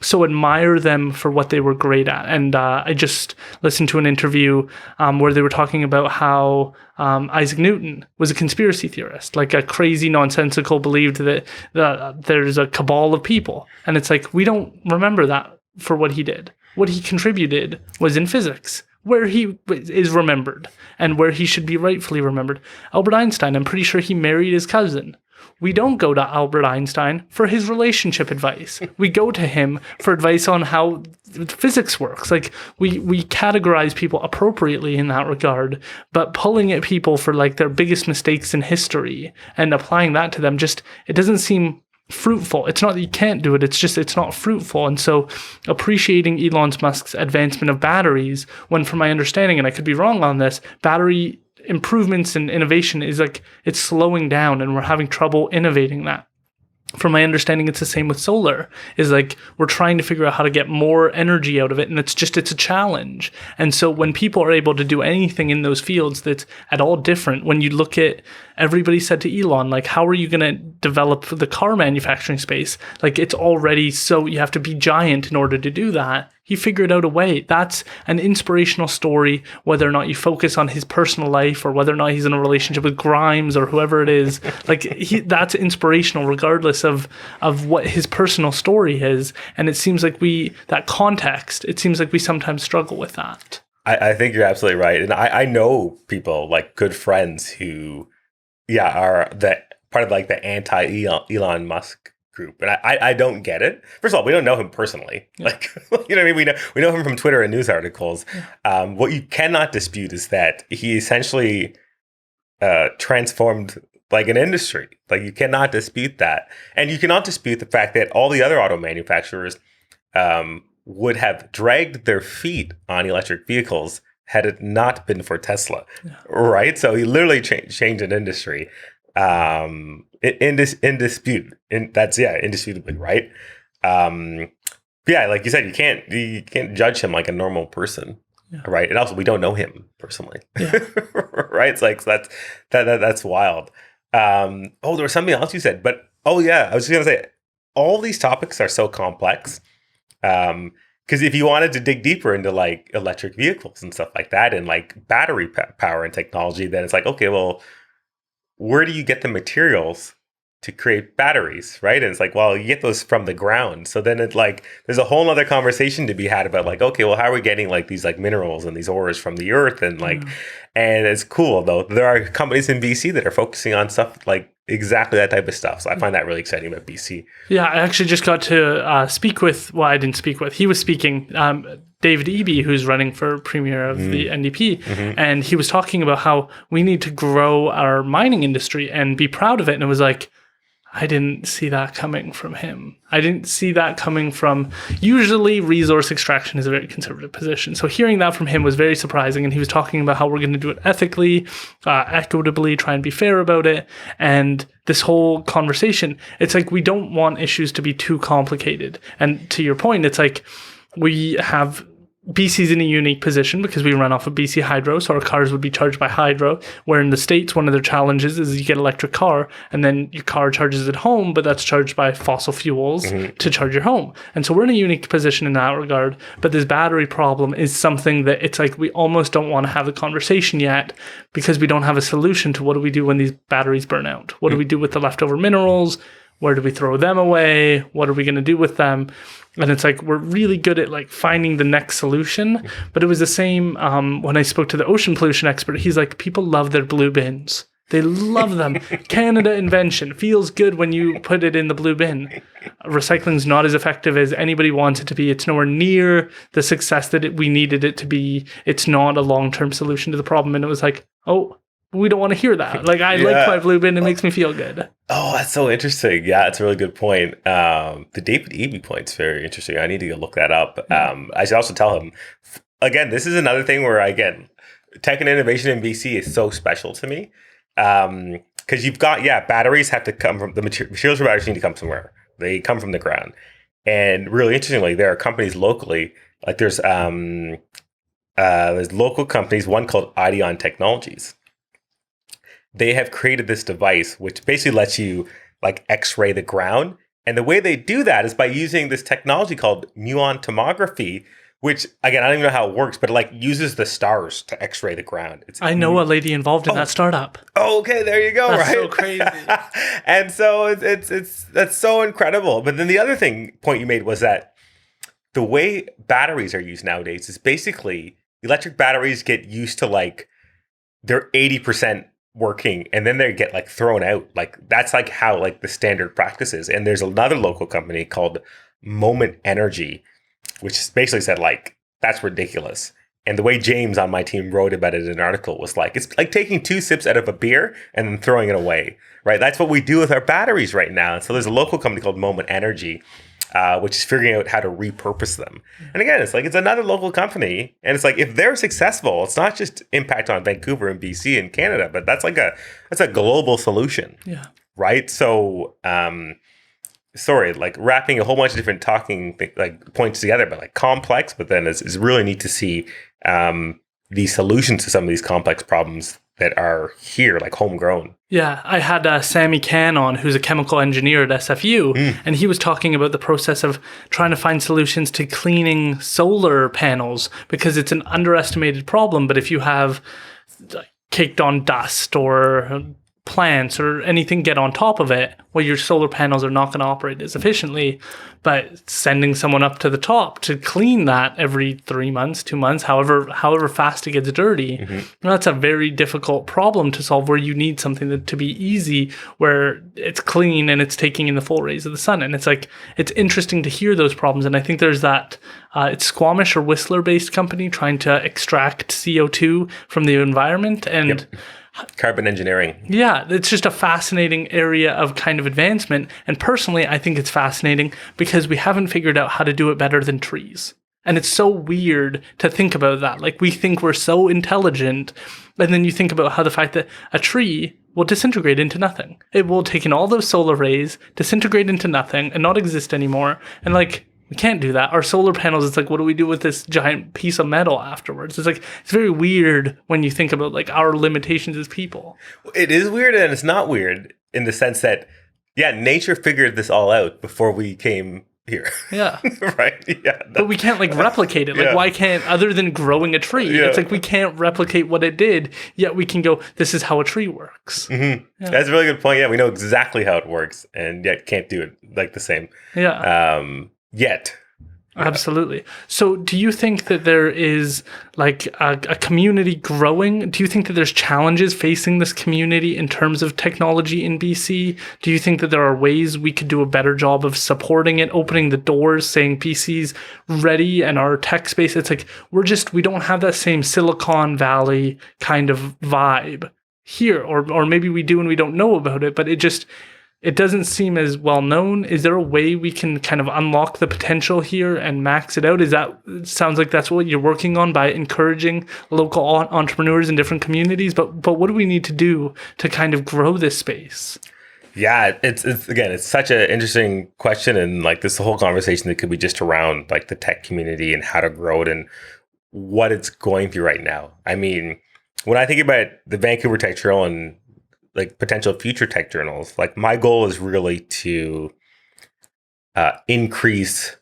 So admire them for what they were great at. And I just listened to an interview where they were talking about how Isaac Newton was a conspiracy theorist, like a crazy, nonsensical, believed that there's a cabal of people. And it's like, we don't remember that for what he did. What he contributed was in physics, where he is remembered and where he should be rightfully remembered. Albert Einstein, I'm pretty sure he married his cousin. We don't go to Albert Einstein for his relationship advice. We go to him for advice on how physics works. Like, we categorize people appropriately in that regard, but pulling at people for like their biggest mistakes in history and applying that to them, just, it doesn't seem fruitful. It's not that you can't do it, it's just, it's not fruitful. And so appreciating Elon Musk's advancement of batteries, when from my understanding, and I could be wrong on this, battery improvements and innovation is like, it's slowing down and we're having trouble innovating that. From my understanding, it's the same with solar, is like, we're trying to figure out how to get more energy out of it. And it's a challenge. And so when people are able to do anything in those fields that's at all different, when you look at, everybody said to Elon, like, how are you going to develop the car manufacturing space? Like, it's already, so you have to be giant in order to do that. He figured out a way. That's an inspirational story, whether or not you focus on his personal life or whether or not he's in a relationship with Grimes or whoever it is. Like, that's inspirational regardless of what his personal story is. And it seems like that context, it seems like we sometimes struggle with that. I think you're absolutely right. And I know people, like good friends who, are part of like the anti-Elon Musk group. And I don't get it. First of all, we don't know him personally. Like, you know what I mean? We know him from Twitter and news articles. What you cannot dispute is that he essentially transformed like an industry. Like, you cannot dispute that. And you cannot dispute the fact that all the other auto manufacturers would have dragged their feet on electric vehicles had it not been for Tesla, right? So he literally changed an industry. Indisputably, right? Like you said, you can't judge him like a normal person, right? And also, we don't know him personally, right? It's like, so that's wild. There was something else you said, but I was just gonna say, all these topics are so complex. Because if you wanted to dig deeper into like electric vehicles and stuff like that, and like battery power and technology, then it's like, okay, well, where do you get the materials to create batteries, right? And it's like, well, you get those from the ground. So then it's like, there's a whole other conversation to be had about like, okay, well, how are we getting like these like minerals and these ores from the earth? And like, and it's cool though. There are companies in BC that are focusing on stuff like exactly that type of stuff. So I find that really exciting about BC. Yeah, I actually just got to speak with, I didn't speak with, he was speaking, David Eby, who's running for premier of the NDP. And he was talking about how we need to grow our mining industry and be proud of it. And it was like, I didn't see that coming from him. I didn't see that coming from, usually resource extraction is a very conservative position. So hearing that from him was very surprising. And he was talking about how we're going to do it ethically, equitably, try and be fair about it. And this whole conversation, it's like, we don't want issues to be too complicated. And to your point, it's like, we have BC's in a unique position because we run off of BC Hydro, so our cars would be charged by Hydro, where in the States, one of their challenges is you get an electric car, and then your car charges at home, but that's charged by fossil fuels to charge your home. And so we're in a unique position in that regard, but this battery problem is something that it's like we almost don't want to have the conversation yet because we don't have a solution to what do we do when these batteries burn out? What do we do with the leftover minerals? Where do we throw them away? What are we going to do with them? And it's like, we're really good at like finding the next solution. But it was the same when I spoke to the ocean pollution expert. He's like, people love their blue bins. They love them. Canada invention. Feels good when you put it in the blue bin. Recycling's not as effective as anybody wants it to be. It's nowhere near the success that we needed it to be. It's not a long-term solution to the problem. And it was like, oh, we don't want to hear that. Like, I like my blue bin. It makes me feel good. Oh, that's so interesting. Yeah, it's a really good point. The David Eby point's very interesting. I need to go look that up. I should also tell him, again, this is another thing where, again, tech and innovation in BC is so special to me. Because you've got, batteries have to come from, materials for batteries need to come somewhere. They come from the ground. And really interestingly, there are companies locally, like there's local companies, one called Ideon Technologies. They have created this device which basically lets you like X-ray the ground. And the way they do that is by using this technology called muon tomography, which again, I don't even know how it works, but it like uses the stars to X-ray the ground. I know a lady involved in that startup. Oh, okay, there you go. That's right? so crazy. And so it's that's so incredible. But then the other point you made was that the way batteries are used nowadays is basically electric batteries get used to like they're 80% working and then they get like thrown out. Like that's like how like the standard practice is. And there's another local company called Moment Energy, which basically said like, that's ridiculous. And the way James on my team wrote about it in an article was like, it's like taking 2 sips out of a beer and then throwing it away, right? That's what we do with our batteries right now. And so there's a local company called Moment Energy, which is figuring out how to repurpose them. And again, it's like, it's another local company. And it's like, if they're successful, it's not just impact on Vancouver and BC and Canada, but that's a global solution. Yeah. Right. So, like wrapping a whole bunch of different like points together, but like complex, but then it's really neat to see the solutions to some of these complex problems that are here, like homegrown. Yeah, I had Sammy Can on, who's a chemical engineer at SFU, and he was talking about the process of trying to find solutions to cleaning solar panels because it's an underestimated problem. But if you have caked on dust or plants or anything get on top of it, well, your solar panels are not going to operate as efficiently. But sending someone up to the top to clean that every 3 months, 2 months, however fast it gets dirty, that's a very difficult problem to solve, where you need something to be easy, where it's clean and it's taking in the full rays of the sun. And it's like, it's interesting to hear those problems. And I think there's that, it's Squamish or Whistler-based company trying to extract CO2 from the environment. And carbon engineering. Yeah, it's just a fascinating area of kind of advancement. And personally, I think it's fascinating because we haven't figured out how to do it better than trees. And it's so weird to think about that. Like, we think we're so intelligent, and then you think about how the fact that a tree will disintegrate into nothing. It will take in all those solar rays, disintegrate into nothing, and not exist anymore. And like, we can't do that. Our solar panels, it's like, what do we do with this giant piece of metal afterwards? It's like, it's very weird when you think about like our limitations as people. It is weird, and it's not weird in the sense that, nature figured this all out before we came here. Yeah. Right? Yeah. But we can't like replicate it. Like, why can't, other than growing a tree, it's like we can't replicate what it did, yet we can go, this is how a tree works. Mm-hmm. Yeah. That's a really good point. Yeah, we know exactly how it works, and yet can't do it like the same. Yeah. Yet. Absolutely. So do you think that there is like a community growing? Do you think that there's challenges facing this community in terms of technology in BC? Do you think that there are ways we could do a better job of supporting it, opening the doors, saying BC's ready and our tech space? It's like, we don't have that same Silicon Valley kind of vibe here, or maybe we do and we don't know about it, but it doesn't seem as well known. Is there a way we can kind of unlock the potential here and max it out? It sounds like that's what you're working on by encouraging local entrepreneurs in different communities. But what do we need to do to kind of grow this space? Yeah, it's such an interesting question, and like this whole conversation that could be just around like the tech community and how to grow it and what it's going through right now. I mean, when I think about the Vancouver Tech Journal and like potential future tech journals, like my goal is really to increase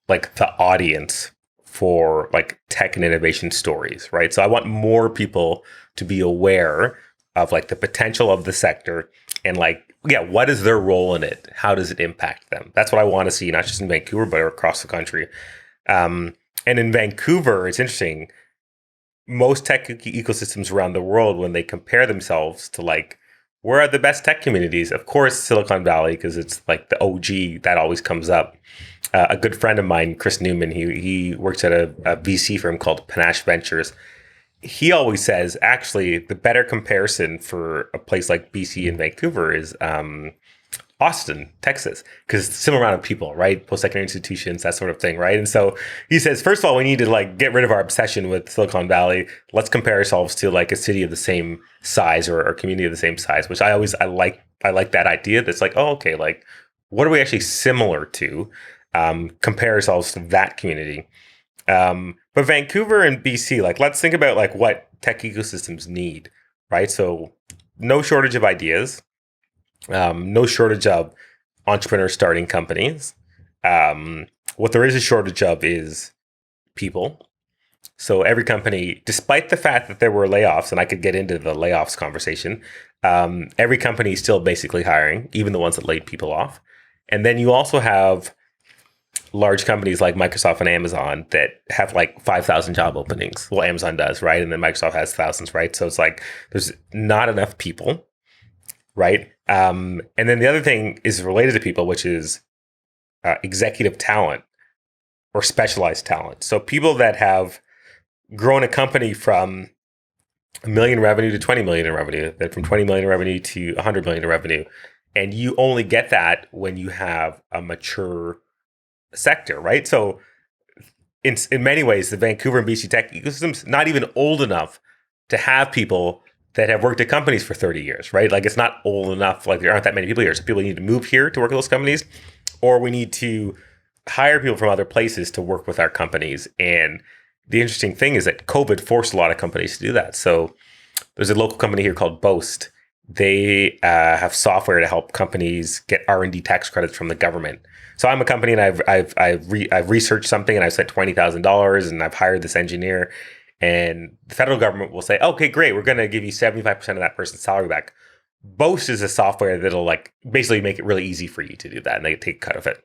like the audience for like tech and innovation stories, right? So I want more people to be aware of like the potential of the sector and like, what is their role in it? How does it impact them? That's what I want to see, not just in Vancouver, but across the country. And in Vancouver, it's interesting, most tech ecosystems around the world, when they compare themselves to like, where are the best tech communities? Of course, Silicon Valley, because it's like the OG, that always comes up. A good friend of mine, Chris Newman, he works at a VC firm called Panache Ventures. He always says, actually, the better comparison for a place like BC and Vancouver is Austin, Texas, because similar amount of people, right? Post-secondary institutions, that sort of thing, right? And so he says, first of all, we need to like get rid of our obsession with Silicon Valley. Let's compare ourselves to like a city of the same size or a community of the same size, which I like that idea. That's like, oh, okay, like what are we actually similar to? Compare ourselves to that community. But Vancouver and BC, like let's think about like what tech ecosystems need, right? So no shortage of ideas. No shortage of entrepreneurs starting companies. What there is a shortage of is people. So every company, despite the fact that there were layoffs, and I could get into the layoffs conversation, every company is still basically hiring, even the ones that laid people off. And then you also have large companies like Microsoft and Amazon that have like 5,000 job openings. Well, Amazon does, right? And then Microsoft has thousands, right? So it's like there's not enough people. Right. And then the other thing is related to people, which is executive talent or specialized talent. So people that have grown a company from $1 million revenue to 20 million in revenue, then from 20 million in revenue to 100 million in revenue. And you only get that when you have a mature sector, right? So in many ways, the Vancouver and BC tech ecosystem's not even old enough to have people that have worked at companies for 30 years, right? Like it's not old enough, like there aren't that many people here. So people need to move here to work at those companies, or we need to hire people from other places to work with our companies. And the interesting thing is that COVID forced a lot of companies to do that. So there's a local company here called Boast. They have software to help companies get R&D tax credits from the government. So I'm a company and I've researched something and I've spent $20,000 and I've hired this engineer. And the federal government will say, okay, great, we're going to give you 75% of that person's salary back. Boast is a software that'll like basically make it really easy for you to do that, and they take a cut of it.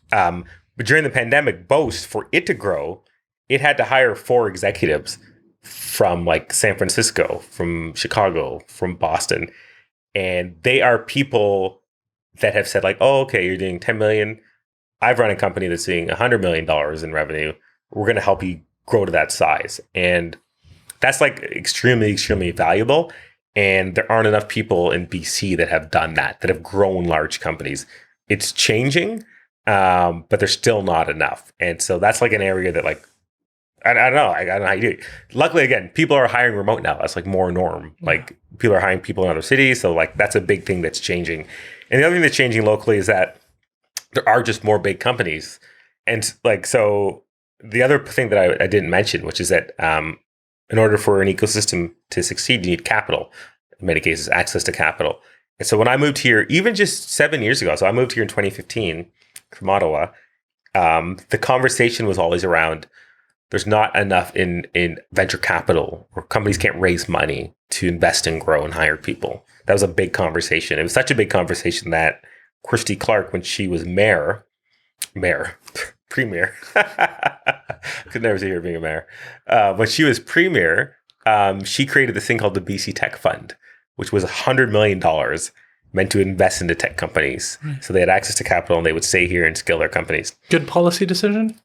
But during the pandemic, Boast, for it to grow, it had to hire 4 executives from like San Francisco, from Chicago, from Boston. And they are people that have said like, oh, okay, you're doing 10 million. I've run a company that's doing $100 million in revenue. We're going to help you grow to that size. And that's like extremely, extremely valuable. And there aren't enough people in BC that have done that have grown large companies. It's changing, but there's still not enough. And so that's like an area that like, I don't know. I don't know how you do it. Luckily, again, people are hiring remote now. That's like more norm. Yeah. Like people are hiring people in other cities. So like that's a big thing that's changing. And the other thing that's changing locally is that there are just more big companies. And like, so the other thing that I didn't mention, which is that in order for an ecosystem to succeed, you need capital. In many cases, access to capital. And so when I moved here, even just 7 years ago, so I moved here in 2015 from Ottawa, the conversation was always around there's not enough in venture capital, or companies can't raise money to invest and grow and hire people. That was a big conversation. It was such a big conversation that Christy Clark, when she was premier. Could never see her being a mayor. When she was premier, she created this thing called the BC Tech Fund, which was $100 million meant to invest into tech companies. Right. So they had access to capital and they would stay here and scale their companies. Good policy decision?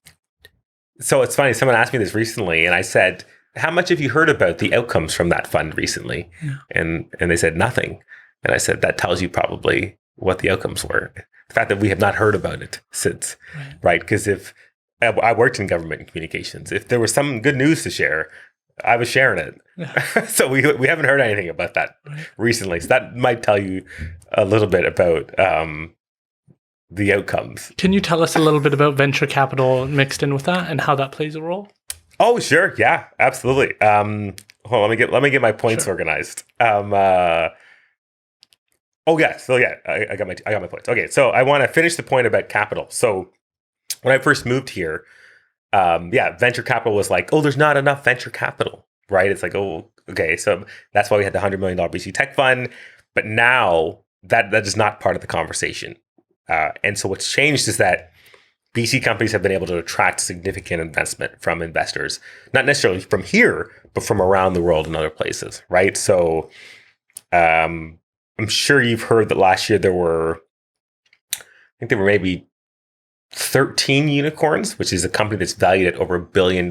So it's funny, someone asked me this recently and I said, how much have you heard about the outcomes from that fund recently? Yeah. And they said nothing. And I said, that tells you probably what the outcomes were. The fact that we have not heard about it since, right? Because if I worked in government communications, if there was some good news to share, I was sharing it. Yeah. So we haven't heard anything about that recently. So that might tell you a little bit about the outcomes. Can you tell us a little bit about venture capital mixed in with that and how that plays a role? Oh, sure. Yeah, absolutely. Hold on, let me get my points organized. Oh yeah, so yeah, I got my points. Okay, so I want to finish the point about capital. So when I first moved here, venture capital was like, oh, there's not enough venture capital, right? It's like, oh, okay, so that's why we had the $100 million BC Tech Fund. But now that is not part of the conversation. And so what's changed is that BC companies have been able to attract significant investment from investors, not necessarily from here, but from around the world and other places, right? So I'm sure you've heard that last year there were maybe 13 unicorns, which is a company that's valued at over $1 billion,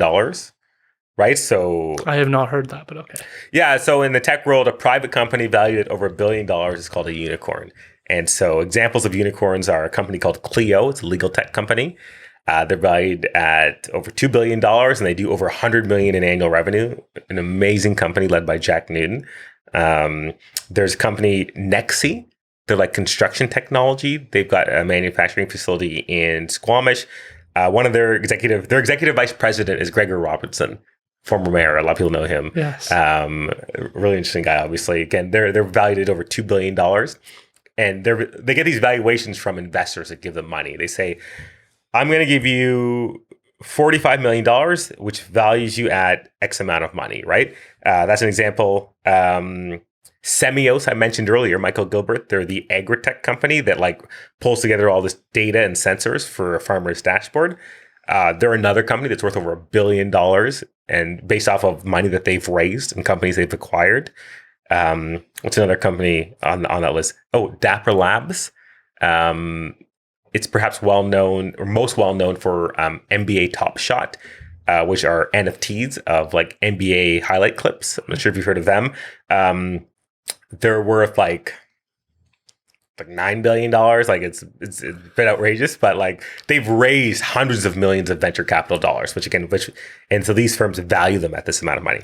right? So I have not heard that, but okay. Yeah, so in the tech world, a private company valued at over $1 billion is called a unicorn. And so examples of unicorns are a company called Clio. It's a legal tech company. They're valued at over $2 billion and they do over $100 million in annual revenue. An amazing company led by Jack Newton. There's a company, Nexi. They're like construction technology. They've got a manufacturing facility in Squamish. One of their executive vice president is Gregor Robertson, former mayor. A lot of people know him. Yes. Really interesting guy, obviously. Again, they're valued at over $2 billion. And they get these valuations from investors that give them money. They say, I'm going to give you $45 million, which values you at X amount of money, right? That's an example. Semios, I mentioned earlier, Michael Gilbert, they're the agri-tech company that like pulls together all this data and sensors for a farmer's dashboard. They're another company that's worth over $1 billion and based off of money that they've raised and companies they've acquired. What's another company on that list? Oh, Dapper Labs. It's perhaps well known or most well known for NBA Top Shot, which are NFTs of like NBA highlight clips. I'm not sure if you've heard of them. They're worth like $9 billion. Like it's a bit outrageous, but like they've raised hundreds of millions of venture capital dollars, and so these firms value them at this amount of money.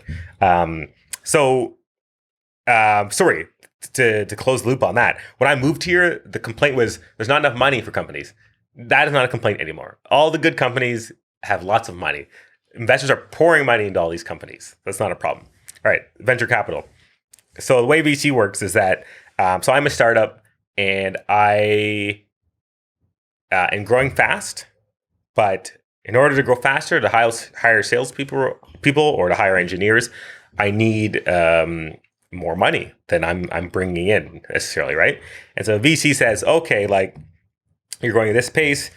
Sorry, to close the loop on that. When I moved here, the complaint was there's not enough money for companies. That is not a complaint anymore. All the good companies have lots of money. Investors are pouring money into all these companies. That's not a problem. All right, venture capital. So the way VC works is that, so I'm a startup and I am growing fast, but in order to grow faster, to hire salespeople or to hire engineers, I need more money than I'm bringing in necessarily, right? And so VC says, okay, like you're going at this pace,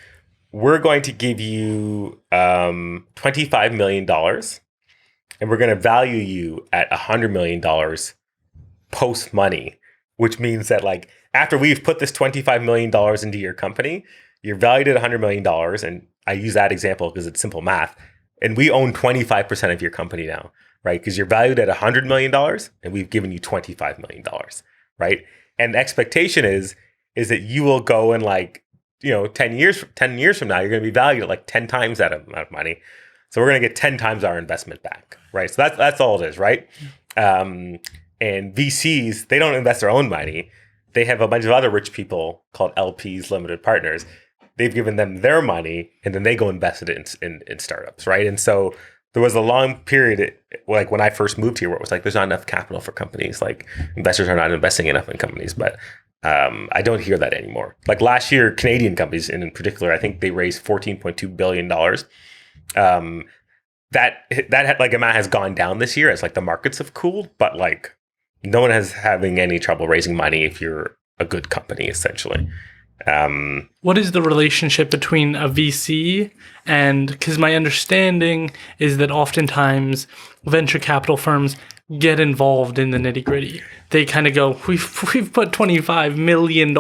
we're going to give you $25 million and we're going to value you at $100 million post money, which means that like after we've put this $25 million into your company, you're valued at $100 million. And I use that example because it's simple math. And we own 25% of your company now, right? Because you're valued at $100 million and we've given you $25 million, right? And the expectation is that you will go and like, 10 years from now, you're going to be valued at like 10 times that amount of money. So we're going to get 10 times our investment back, right? So that's all it is, right? And VCs, they don't invest their own money. They have a bunch of other rich people called LPs, limited partners. They've given them their money and then they go invest it in startups, right? And so there was a long period, like when I first moved here, where it was like, there's not enough capital for companies. Like investors are not investing enough in companies, but I don't hear that anymore. Like last year, Canadian companies, and in particular, I think they raised $14.2 billion. That like amount has gone down this year as like the markets have cooled, but like no one is having any trouble raising money if you're a good company, essentially. What is the relationship between a VC and, because my understanding is that oftentimes venture capital firms get involved in the nitty gritty. They kind of go, we've put $25 million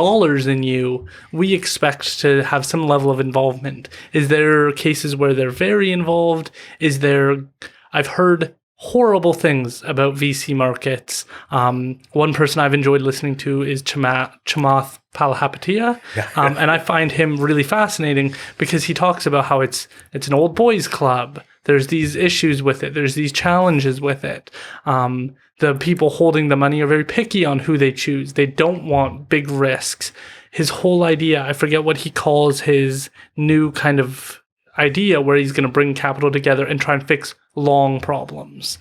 in you. We expect to have some level of involvement. Is there cases where they're very involved? I've heard horrible things about VC markets. One person I've enjoyed listening to is Chamath Palihapitiya, and I find him really fascinating because he talks about how it's an old boys club. There's these issues with it. There's these challenges with it. The people holding the money are very picky on who they choose. They don't want big risks. His whole idea, I forget what he calls his new kind of idea where he's going to bring capital together and try and fix long problems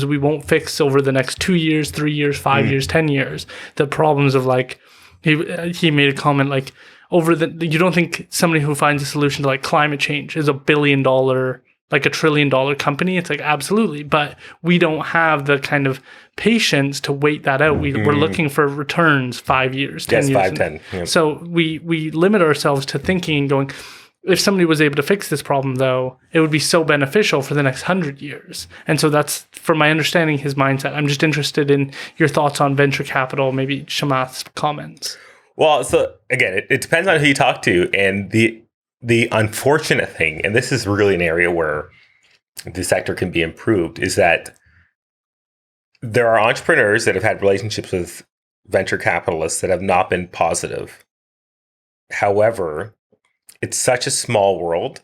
we won't fix over the next 2 years, 3 years, 5 years, 10 years. The problems of like, he made a comment like, you don't think somebody who finds a solution to like climate change is $1 billion, like $1 trillion company? It's like, absolutely. But we don't have the kind of patience to wait that out. We're looking for returns 5 years, 10 years. 5, 10. Yeah. So we limit ourselves to thinking and going, if somebody was able to fix this problem, though, it would be so beneficial for the next 100 years. And so that's, from my understanding, his mindset. I'm just interested in your thoughts on venture capital, maybe Chamath's comments. Well, so again, it depends on who you talk to. And the unfortunate thing, and this is really an area where the sector can be improved, is that there are entrepreneurs that have had relationships with venture capitalists that have not been positive. However, it's such a small world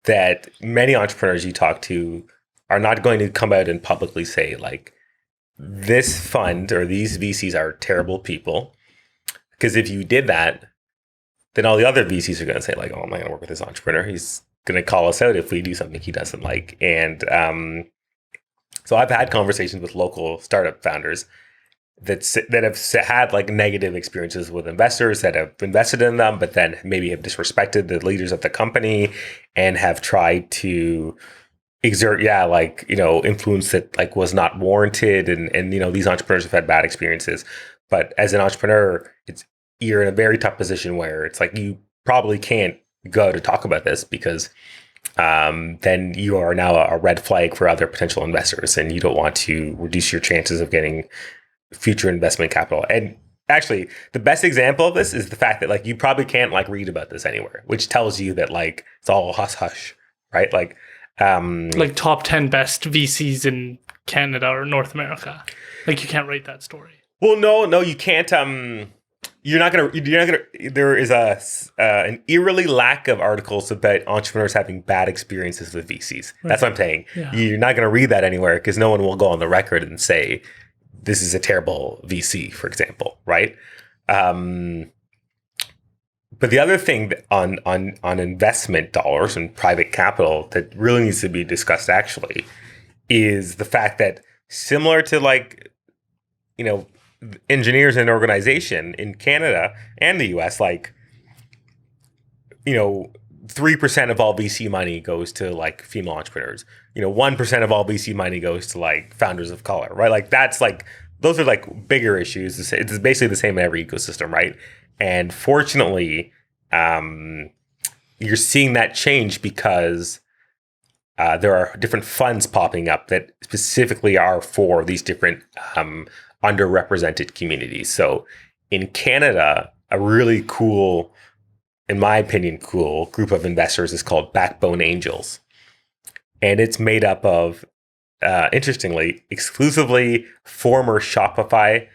that many entrepreneurs you talk to are not going to come out and publicly say, like, this fund or these VCs are terrible people. Because if you did that, then all the other VCs are going to say, like, oh, I'm not going to work with this entrepreneur. He's going to call us out if we do something he doesn't like. And so I've had conversations with local startup founders that have had like negative experiences with investors that have invested in them, but then maybe have disrespected the leaders of the company and have tried to exert, influence that like was not warranted. And these entrepreneurs have had bad experiences. But as an entrepreneur, you're in a very tough position where it's like you probably can't go to talk about this because then you are now a red flag for other potential investors, and you don't want to reduce your chances of getting future investment capital. And actually, the best example of this is the fact that like you probably can't like read about this anywhere, which tells you that like it's all hush hush, right? Like top 10 best VCs in Canada or North America. Like you can't write that story. Well, no, you can't. You're not gonna. There is an eerily lack of articles about entrepreneurs having bad experiences with VCs. Right. That's what I'm saying. Yeah. You're not gonna read that anywhere because no one will go on the record and say this is a terrible VC, for example, right? But the other thing on investment dollars and private capital that really needs to be discussed actually is the fact that similar to like, engineers in an organization in Canada and the US, 3% of all VC money goes to like female entrepreneurs. 1% of all VC money goes to like founders of color, right? Like that's like, those are like bigger issues. It's basically the same in every ecosystem, right? And fortunately, you're seeing that change because there are different funds popping up that specifically are for these different underrepresented communities. So in Canada, a really cool, in my opinion, cool group of investors is called Backbone Angels. And it's made up of, interestingly, exclusively former Shopify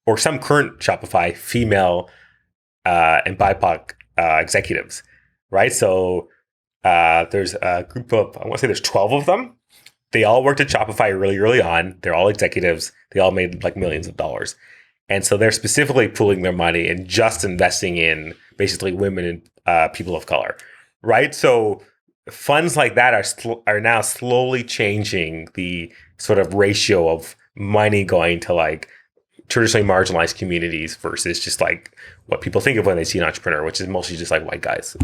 or some current Shopify female and BIPOC executives, right? So there's a group of, I want to say there's 12 of them. They all worked at Shopify really early on. They're all executives. They all made like millions of dollars. And so they're specifically pooling their money and just investing in basically women and people of color, right? So funds like that are now slowly changing the sort of ratio of money going to like traditionally marginalized communities versus just like what people think of when they see an entrepreneur, which is mostly just like white guys,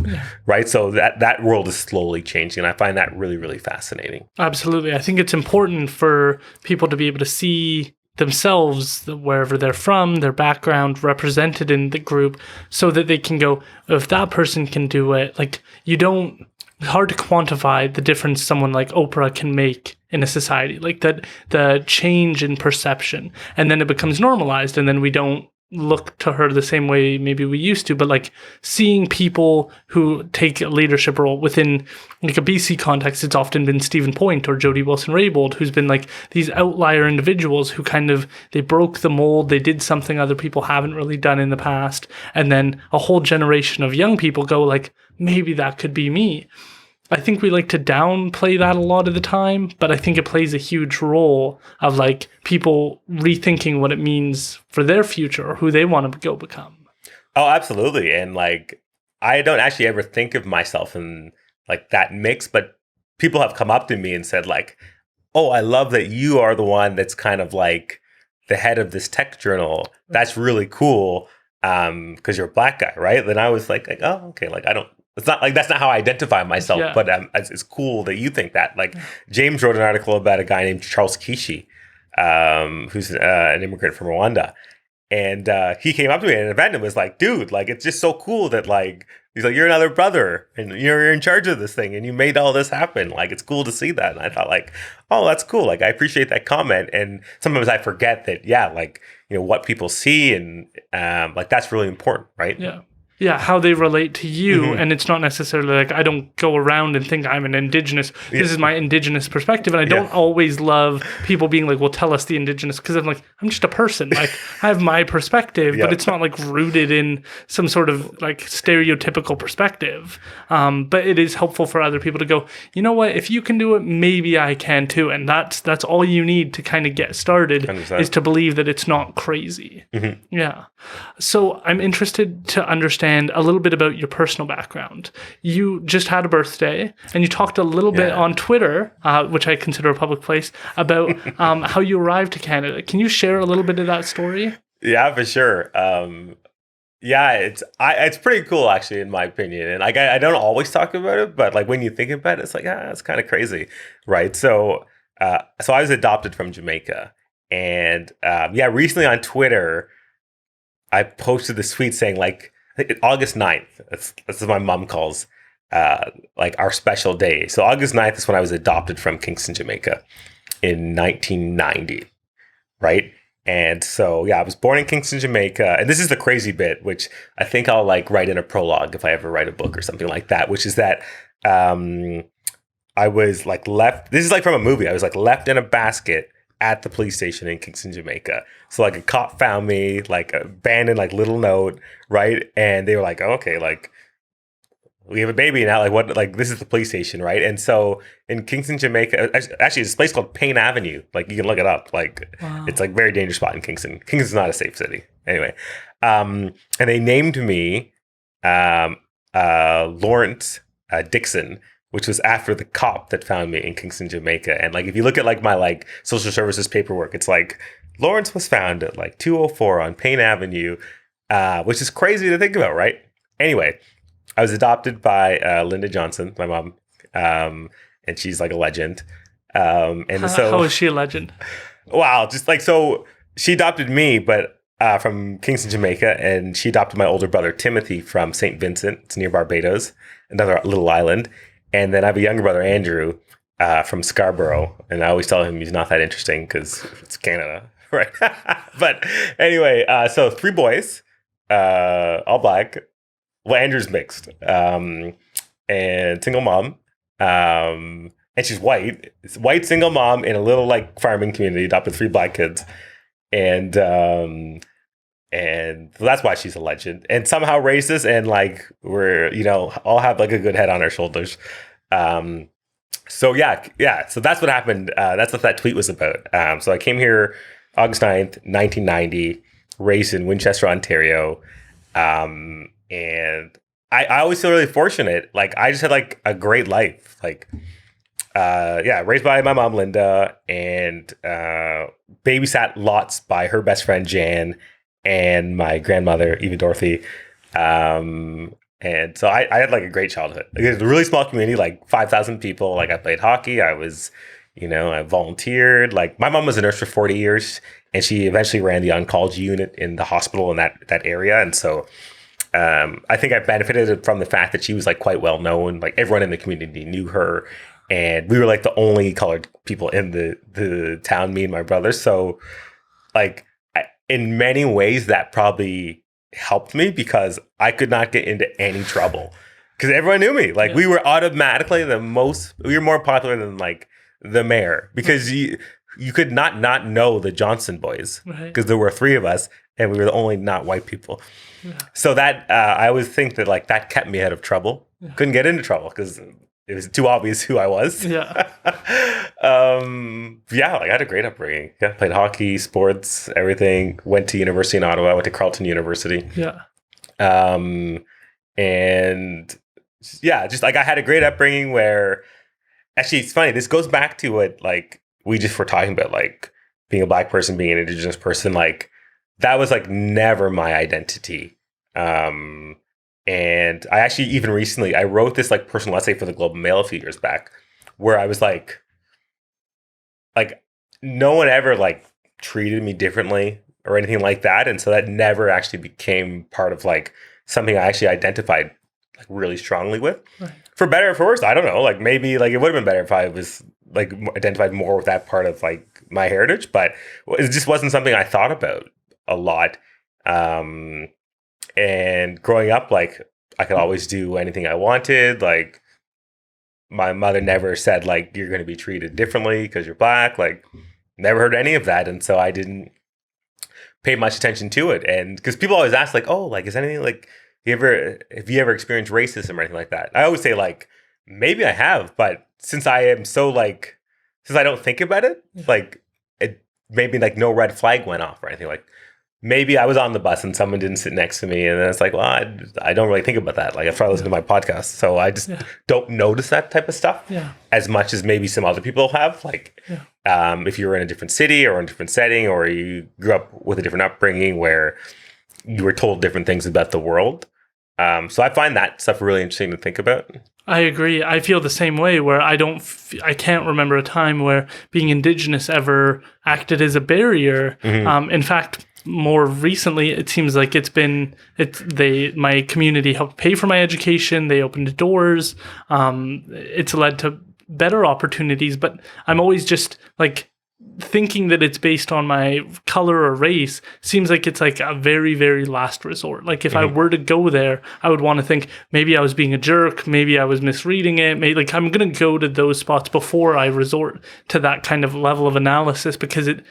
right? So that world is slowly changing, and I find that really, really fascinating. Absolutely. I think it's important for people to be able to see themselves, wherever they're from, their background represented in the group, so that they can go, if that person can do it, like it's hard to quantify the difference someone like Oprah can make in a society, like that, the change in perception, and then it becomes normalized, and then we don't look to her the same way maybe we used to. But like seeing people who take a leadership role within like a BC context, it's often been Stephen Point or Jody Wilson-Raybould, who's been like these outlier individuals who kind of, they broke the mold, they did something other people haven't really done in the past, and then a whole generation of young people go like, maybe that could be me. I think we like to downplay that a lot of the time, but I think it plays a huge role of like people rethinking what it means for their future or who they want to go become. Oh, absolutely. And like, I don't actually ever think of myself in like that mix, but people have come up to me and said like, oh, I love that you are the one that's kind of like the head of this tech journal. That's really cool. Because you're a black guy, right? Then I was like, oh, okay. Like, it's not like that's not how I identify myself, but it's cool that you think that. Like James wrote an article about a guy named Charles Kishi, who's an immigrant from Rwanda, and he came up to me at an event and was like, "Dude, like it's just so cool that like he's like you're another brother and you're in charge of this thing and you made all this happen. Like it's cool to see that." And I thought like, "Oh, that's cool. Like I appreciate that comment." And sometimes I forget that, like what people see and like that's really important, right? Yeah. how they relate to you. And it's not necessarily like I don't go around and think I'm an Indigenous. This is my Indigenous perspective. And I don't always love people being like, well, tell us the Indigenous, because I'm like, I'm just a person. Like I have my perspective, but it's not like rooted in some sort of like stereotypical perspective. But it is helpful for other people to go, you know what, if you can do it, maybe I can too. And that's all you need to kind of get started 100%. Is to believe that it's not crazy. Yeah. So I'm interested to understand a little bit about your personal background. You just had a birthday and you talked a little bit on Twitter, which I consider a public place, about how you arrived to Canada. Can you share a little bit of that story? Yeah, for sure. It's pretty cool actually, in my opinion. And like I don't always talk about it, but like when you think about it, it's like it's kind of crazy, right? So I was adopted from Jamaica, and recently on Twitter, I posted this tweet saying like August 9th. That's what my mom calls like our special day. So August 9th is when I was adopted from Kingston, Jamaica in 1990, right? And so, I was born in Kingston, Jamaica. And this is the crazy bit, which I think I'll like write in a prologue if I ever write a book or something like that, which is that I was like left. This is like from a movie. I was like left in a basket at the police station in Kingston, Jamaica. So like a cop found me, like abandoned like little note, right? And they were like, oh, okay, like we have a baby now. Like what? Like this is the police station, right? And so in Kingston, Jamaica, actually, it's a place called Payne Avenue. Like you can look it up. Like it's like very dangerous spot in Kingston. Kingston's not a safe city. Anyway, and they named me Lawrence Dixon, which was after the cop that found me in Kingston, Jamaica. And like if you look at like my like social services paperwork, it's like Lawrence was found at like 204 on Payne Avenue, which is crazy to think about, right? Anyway. I was adopted by Linda Johnson, my mom, and she's like a legend. How is she a legend? Wow, just like so, she adopted me, but from Kingston, Jamaica, and she adopted my older brother Timothy from St. Vincent. It's near Barbados, another little island. And then I have a younger brother Andrew from Scarborough, and I always tell him he's not that interesting because it's Canada, right? But anyway, so 3 boys, all black. Well, Andrew's mixed, and single mom, and she's white. It's white single mom in a little like farming community. Adopted 3 black kids, and that's why she's a legend. And somehow racist, and like we're all have like a good head on our shoulders. So so that's what happened. That's what that tweet was about. So I came here August 9th, 1990, raised in Winchester, Ontario. And I always feel really fortunate. Like I just had like a great life. Like, raised by my mom, Linda, and babysat lots by her best friend, Jan, and my grandmother, Eva Dorothy. And so I had like a great childhood. Like, it was a really small community, like 5,000 people. Like I played hockey. I was, I volunteered. Like my mom was a nurse for 40 years, and she eventually ran the oncology unit in the hospital in that area. And so I think I benefited from the fact that she was like quite well known. Like everyone in the community knew her, and we were like the only colored people in the town, me and my brother. So like in many ways that probably helped me because I could not get into any trouble because everyone knew me. Like we were automatically we were more popular than like the mayor because you could not know the Johnson boys because there were 3 of us and we were the only not white people. Yeah. So that I always think that like that kept me out of trouble. Yeah. Couldn't get into trouble because it was too obvious who I was. Yeah. Like I had a great upbringing. Yeah, played hockey, sports, everything. Went to university in Ottawa. Went to Carleton University. Yeah. And just like I had a great upbringing where actually it's funny. This goes back to what like we just were talking about, like being a black person, being an Indigenous person, like. That was like never my identity. And I actually even recently, I wrote this like personal essay for the Globe and Mail a few years back where I was like no one ever like treated me differently or anything like that. And so that never actually became part of like something I actually identified like really strongly with. Right. For better or for worse, I don't know. Like maybe like it would have been better if I was like identified more with that part of like my heritage, but it just wasn't something I thought about a lot. And And growing up, like I could always do anything I wanted. Like my mother never said like you're going to be treated differently because you're black. Like never heard any of that, and so I didn't pay much attention to it. And because people always ask like, oh, like is anything like have you ever experienced racism or anything like that? I always say like maybe I have, but since I am so like since I don't think about it, like it maybe like no red flag went off or anything. Like maybe I was on the bus and someone didn't sit next to me, and then it's like, well, I don't really think about that. Like if I listen to my podcast, so I just don't notice that type of stuff as much as maybe some other people have. Like if you were in a different city or in a different setting, or you grew up with a different upbringing where you were told different things about the world. So I find that stuff really interesting to think about. I agree. I feel the same way where I can't remember a time where being Indigenous ever acted as a barrier. In fact, more recently, it seems like my community helped pay for my education. They opened doors. It's led to better opportunities, but I'm always just like thinking that it's based on my color or race seems like it's like a very, very last resort. Like if I were to go there, I would want to think maybe I was being a jerk, maybe I was misreading it, maybe like I'm going to go to those spots before I resort to that kind of level of analysis, because it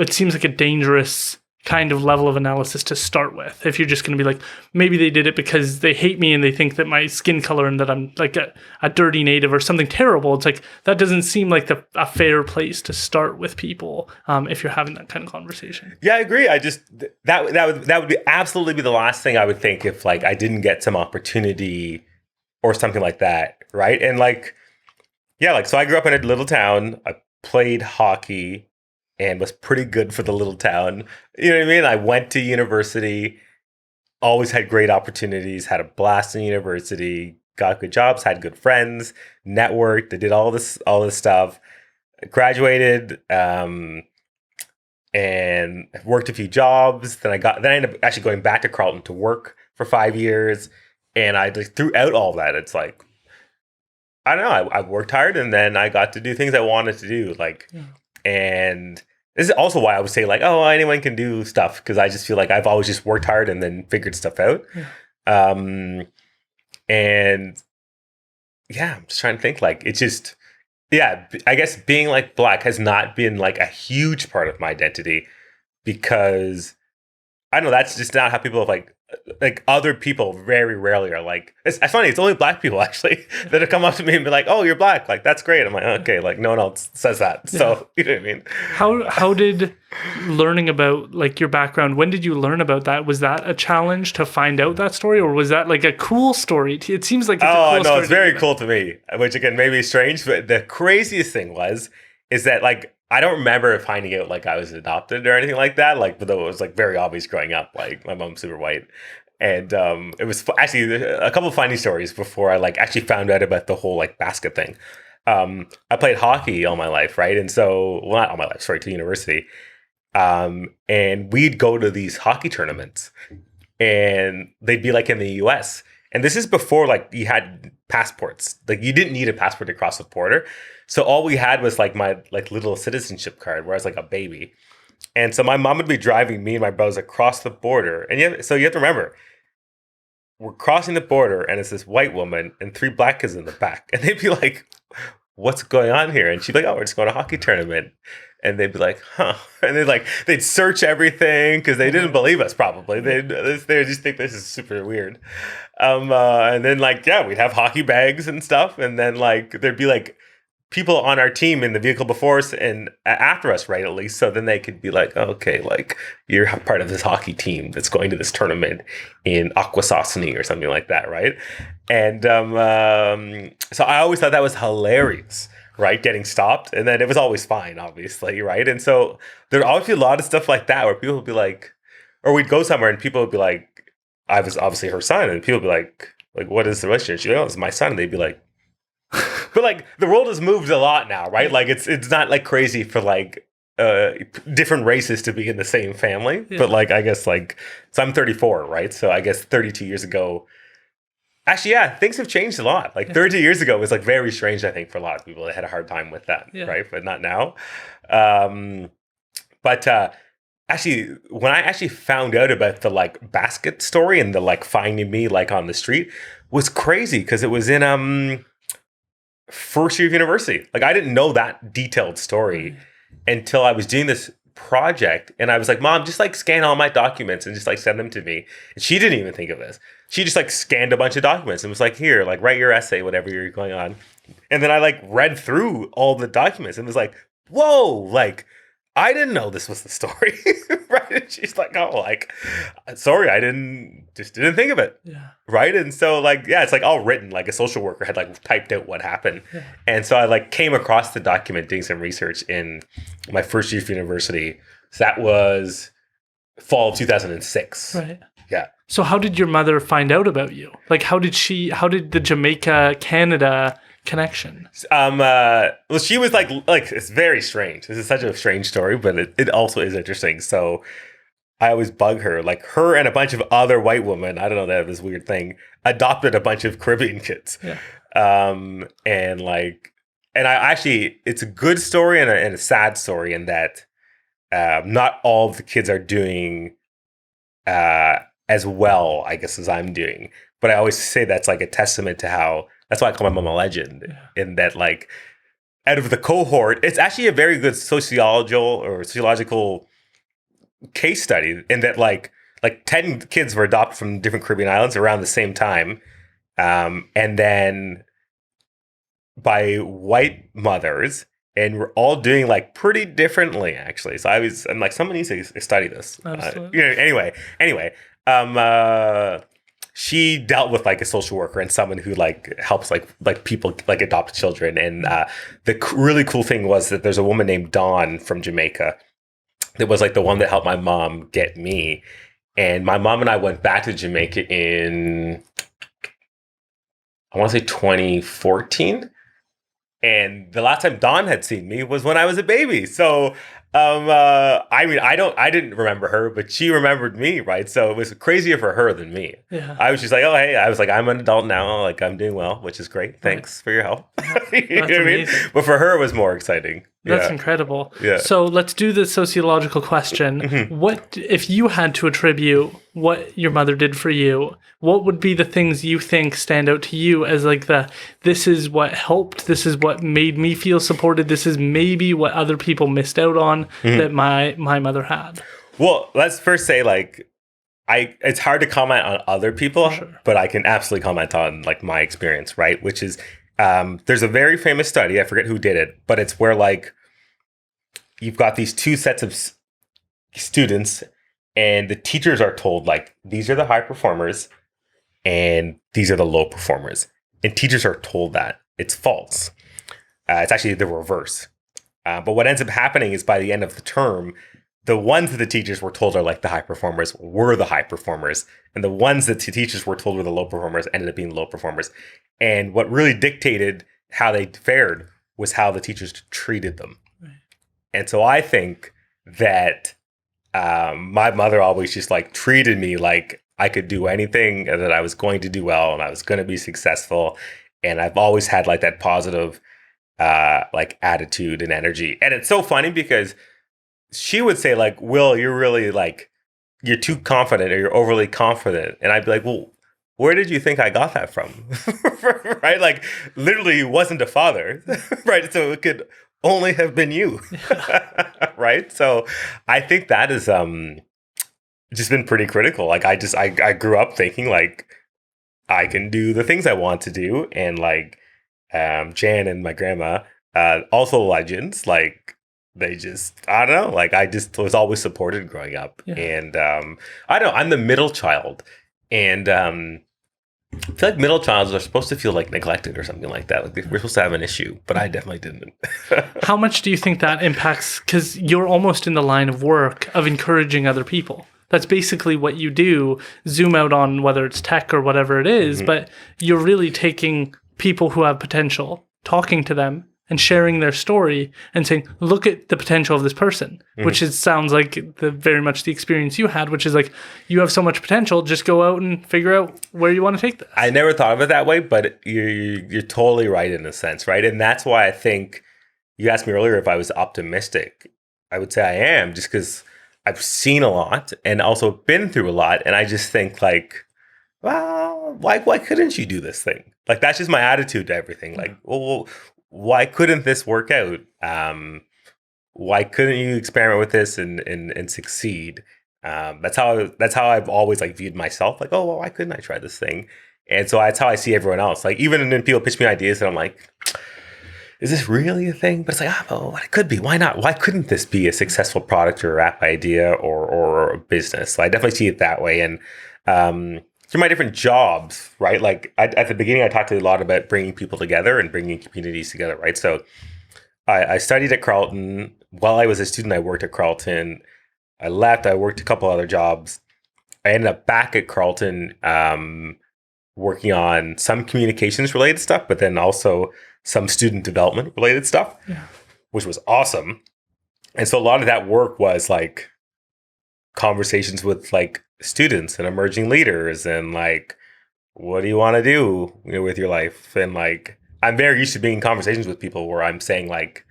seems like a dangerous kind of level of analysis to start with. If you're just going to be like, maybe they did it because they hate me and they think that my skin color and that I'm like a dirty native or something terrible. It's like, that doesn't seem like a fair place to start with people if you're having that kind of conversation. Yeah, I agree. I just, that would be absolutely be the last thing I would think if like I didn't get some opportunity or something like that. Right. And like, yeah, like, so I grew up in a little town. I played hockey and was pretty good for the little town. You know what I mean? I went to university, always had great opportunities, had a blast in university, got good jobs, had good friends, networked, I did all this stuff, graduated, and worked a few jobs. Then I ended up actually going back to Carleton to work for 5 years. And I like throughout all that, it's like, I don't know, I worked hard, and then I got to do things I wanted to do. Like, and this is also why I would say like, oh, anyone can do stuff, because I just feel like I've always just worked hard and then figured stuff out. And yeah, I'm just trying to think like, it's just, yeah, I guess being like black has not been like a huge part of my identity, because I don't know, that's just not how people have like other people very rarely are like, it's funny, it's only black people actually that have come up to me and be like, oh, you're black, like that's great. I'm like, okay, like no one else says that. So you know what I mean? How did learning about like your background, when did you learn about that? Was that a challenge to find out that story, or was that like a cool story? It seems like it's a cool story. It's very cool to me, which again maybe is strange, but the craziest thing is that like I don't remember finding out like I was adopted or anything like that. Like, but though it was like very obvious growing up. Like my mom's super white, and it was actually a couple of funny stories before I like actually found out about the whole like basket thing. I played hockey all my life, right? And so, well, not all my life, sorry, to university. And we'd go to these hockey tournaments, and they'd be like in the US. And this is before like you had passports. Like you didn't need a passport to cross the border. So all we had was like my like little citizenship card where I was like a baby. And so my mom would be driving me and my brothers across the border. And so you have to remember, we're crossing the border and it's this white woman and 3 black kids in the back. And they'd be like, what's going on here? And she'd be like, oh, we're just going to a hockey tournament. And they'd be like, huh. And they'd search everything because they didn't believe us probably. They just think this is super weird. And then like, yeah, we'd have hockey bags and stuff. And then like, there'd be like people on our team in the vehicle before us and after us, right, at least. So then they could be like, oh, okay, like you're part of this hockey team that's going to this tournament in Akwesasne or something like that, right? And so I always thought that was hilarious, right? Getting stopped. And then it was always fine, obviously, right? And so there'd always be a lot of stuff like that where people would be like, or we'd go somewhere and people would be like, I was obviously her son. And people would be like, what is the relationship? She'd be like, oh, it's my son. And they'd be like, but like the world has moved a lot now, right? Like it's not like crazy for like different races to be in the same family. Yeah. But like I guess like, so I'm 34, right? So I guess 32 years ago, actually, yeah, things have changed a lot. Like 30 years ago was like very strange, I think, for a lot of people that had a hard time with that, right? But not now. But actually, when I actually found out about the like basket story and the like finding me like on the street was crazy because it was in first year of university. Like I didn't know that detailed story until I was doing this project, and I was like, Mom, just like scan all my documents and just like send them to me. And she didn't even think of this. She just like scanned a bunch of documents and was like, here, like write your essay, whatever you're going on. And then I like read through all the documents and was like, whoa, like I didn't know this was the story. Right. And she's like, oh, like, sorry, I didn't think of it. Yeah. Right. And so like, yeah, it's like all written, like a social worker had like typed out what happened. Yeah. And so I like came across the document doing some research in my first year of university. So that was fall of 2006. Right. Yeah. So how did your mother find out about you? Like, how did the Jamaica, Canada connection? Well, she was like it's very strange. This is such a strange story, but it also is interesting. So I always bug her, like her and a bunch of other white women, I don't know, they have this weird thing, adopted a bunch of Caribbean kids. Yeah. And I actually, it's a good story and a sad story in that not all of the kids are doing as well, I guess, as I'm doing. But I always say that's like a testament to how, that's why I call my mom a legend, in that like out of the cohort, it's actually a very good sociological case study in that like 10 kids were adopted from different Caribbean islands around the same time. And then by white mothers, and we're all doing like pretty differently actually. So I'm like, someone needs to study this. Anyway, she dealt with like a social worker and someone who like helps like people like adopt children. And the really cool thing was that there's a woman named Dawn from Jamaica that was like the one that helped my mom get me. And my mom and I went back to Jamaica in, I want to say 2014. And the last time Dawn had seen me was when I was a baby. So, I didn't remember her, but she remembered me, right? So it was crazier for her than me. Yeah. I was just like, oh, hey, I was like, I'm an adult now. Like, I'm doing well, which is great. Thanks for your help. You know what I mean? But for her, it was more exciting. That's incredible. Yeah. So let's do the sociological question. Mm-hmm. What, if you had to attribute what your mother did for you, what would be the things you think stand out to you as like this is what helped, this is what made me feel supported, this is maybe what other people missed out on that my mother had? Well, let's first say like, it's hard to comment on other people, but I can absolutely comment on like my experience, right? Which is, there's a very famous study, I forget who did it, but it's where like you've got these two sets of students and the teachers are told like, these are the high performers and these are the low performers. And teachers are told that. It's false. It's actually the reverse. But what ends up happening is by the end of the term, the ones that the teachers were told are like the high performers were the high performers. And the ones that the teachers were told were the low performers ended up being low performers. And what really dictated how they fared was how the teachers treated them. Right. And so I think that my mother always just like treated me like I could do anything and that I was going to do well and I was going to be successful. And I've always had like that positive like attitude and energy. And it's so funny because she would say like, Will, you're really like, you're too confident or you're overly confident. And I'd be like, well, where did you think I got that from? Right? Like literally it wasn't a father, right? So it could only have been you, right? So I think that is just been pretty critical. Like I grew up thinking like I can do the things I want to do. And like Jan and my grandma, also legends, like they just, I don't know, like I just was always supported growing up. Yeah. And I don't know, I'm the middle child. And I feel like middle childs are supposed to feel like neglected or something like that. Like we're supposed to have an issue, but I definitely didn't. How much do you think that impacts? Because you're almost in the line of work of encouraging other people. That's basically what you do. Zoom out on whether it's tech or whatever it is, but you're really taking people who have potential, talking to them and sharing their story and saying, look at the potential of this person, which sounds like very much the experience you had, which is like, you have so much potential, just go out and figure out where you want to take this. I never thought of it that way, but you're totally right in a sense, right? And that's why I think you asked me earlier if I was optimistic. I would say I am, just because I've seen a lot and also been through a lot. And I just think like, well, why couldn't you do this thing? Like, that's just my attitude to everything. Like, well, why couldn't this work out? Why couldn't you experiment with this and succeed? That's how I've always like viewed myself. Like, oh, well, why couldn't I try this thing? And so that's how I see everyone else. Like, even when people pitch me ideas and I'm like, is this really a thing? But it's like, well, it could be. Why not? Why couldn't this be a successful product or app idea or a business? So I definitely see it that way. And through my different jobs, right? Like at the beginning, I talked a lot about bringing people together and bringing communities together, right? So I studied at Carleton. While I was a student, I worked at Carleton. I left. I worked a couple other jobs. I ended up back at Carleton working on some communications related stuff, but then also some student development related stuff, which was awesome. And so a lot of that work was like conversations with like students and emerging leaders and like, what do you want to do, with your life? And like, I'm very used to being in conversations with people where I'm saying like,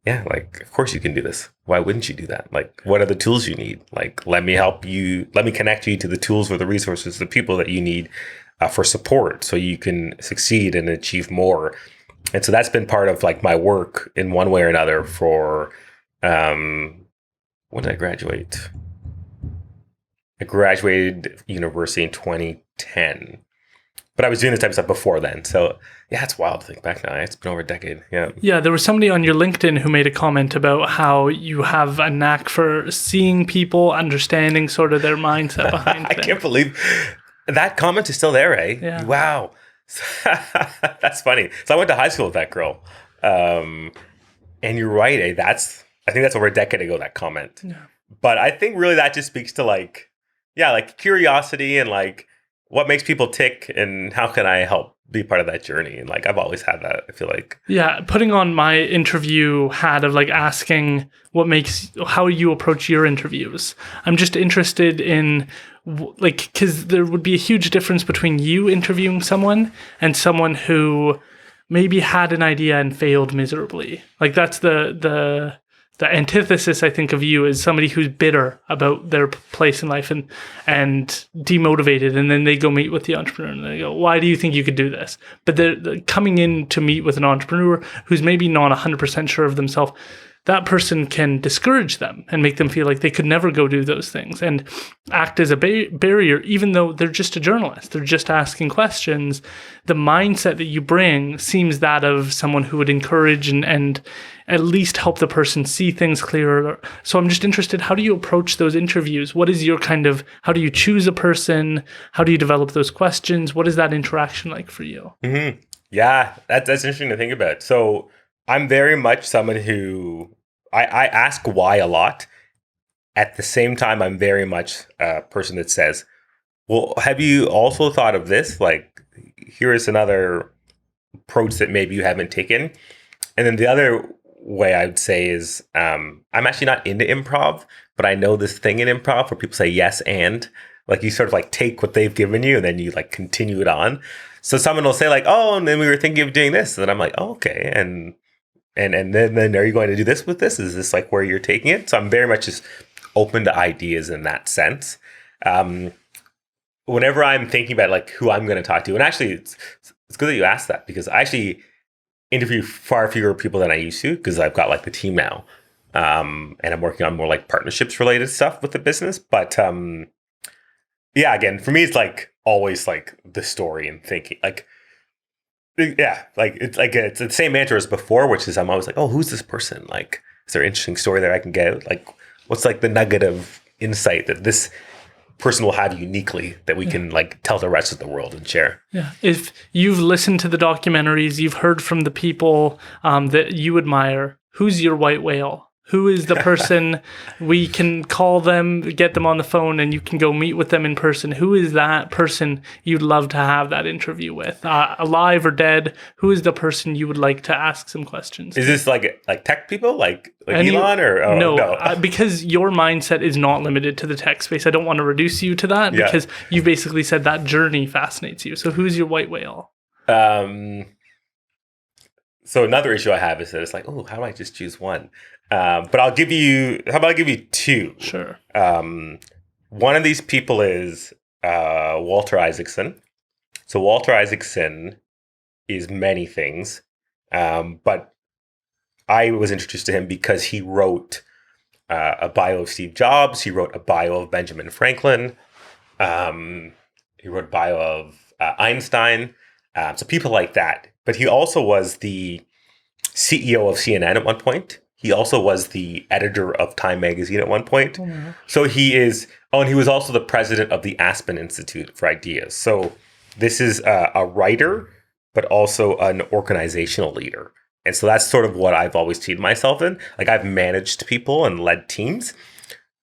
yeah, like, of course you can do this. Why wouldn't you do that? Like, what are the tools you need? Like, let me help you. Let me connect you to the tools or the resources, the people that you need for support so you can succeed and achieve more. And so that's been part of like my work in one way or another for, when did I graduate? I graduated university in 2010. But I was doing this type of stuff before then. So yeah, it's wild to think back now. It's been over a decade. Yeah. Yeah, there was somebody on your LinkedIn who made a comment about how you have a knack for seeing people, understanding sort of their mindset behind I things. can't believe that comment is still there, eh? Yeah. Wow. That's funny. So I went to high school with that girl. And you're right, eh? I think that's over a decade ago, that comment. Yeah. But I think really that just speaks to like, yeah, like curiosity and like, what makes people tick and how can I help be part of that journey? And like, I've always had that, I feel like. Yeah, putting on my interview hat of like asking how you approach your interviews. I'm just interested in like, because there would be a huge difference between you interviewing someone and someone who maybe had an idea and failed miserably. Like that's the antithesis, I think, of you is somebody who's bitter about their place in life and demotivated, and then they go meet with the entrepreneur and they go, why do you think you could do this? But they're coming in to meet with an entrepreneur who's maybe not 100% sure of themselves. That person can discourage them and make them feel like they could never go do those things and act as a barrier, even though they're just a journalist. They're just asking questions. The mindset that you bring seems that of someone who would encourage and at least help the person see things clearer. So I'm just interested, how do you approach those interviews? What is your how do you choose a person? How do you develop those questions? What is that interaction like for you? Mm-hmm. Yeah, that's interesting to think about. So I'm very much someone who I ask why a lot. At the same time, I'm very much a person that says, well, have you also thought of this? Like, here is another approach that maybe you haven't taken. And then the other way I would say is, I'm actually not into improv, but I know this thing in improv where people say yes and. Like, you sort of like take what they've given you and then you like continue it on. So someone will say like, oh, and then we were thinking of doing this. And then I'm like, oh, okay. And then are you going to do this with this? Is this like where you're taking it? So I'm very much just open to ideas in that sense. Whenever I'm thinking about like who I'm going to talk to, and actually it's good that you asked that because I actually interview far fewer people than I used to because I've got like the team now. And I'm working on more like partnerships related stuff with the business. But yeah, again, for me, it's like always like the story and thinking like, yeah, like it's the same answer as before, which is I'm always like, oh, who's this person? Like, is there an interesting story that I can get? Like, what's like the nugget of insight that this person will have uniquely that we can like tell the rest of the world and share? Yeah. If you've listened to the documentaries, you've heard from the people that you admire, who's your white whale? Who is the person we can call them, get them on the phone, and you can go meet with them in person? Who is that person you'd love to have that interview with? Alive or dead? Who is the person you would like to ask some questions? Is this like tech people, like Elon or no? Because your mindset is not limited to the tech space. I don't want to reduce you to that because you basically said that journey fascinates you. So who's your white whale? So another issue I have is that it's like, oh, how do I just choose one? But how about I give you two? Sure. One of these people is Walter Isaacson. So Walter Isaacson is many things, but I was introduced to him because he wrote a bio of Steve Jobs. He wrote a bio of Benjamin Franklin. He wrote a bio of Einstein. So people like that. But he also was the CEO of CNN at one point. He also was the editor of Time Magazine at one point. Oh, so he is, and he was also the president of the Aspen Institute for Ideas. So this is a writer, but also an organizational leader. And so that's sort of what I've always seen myself in. Like I've managed people and led teams,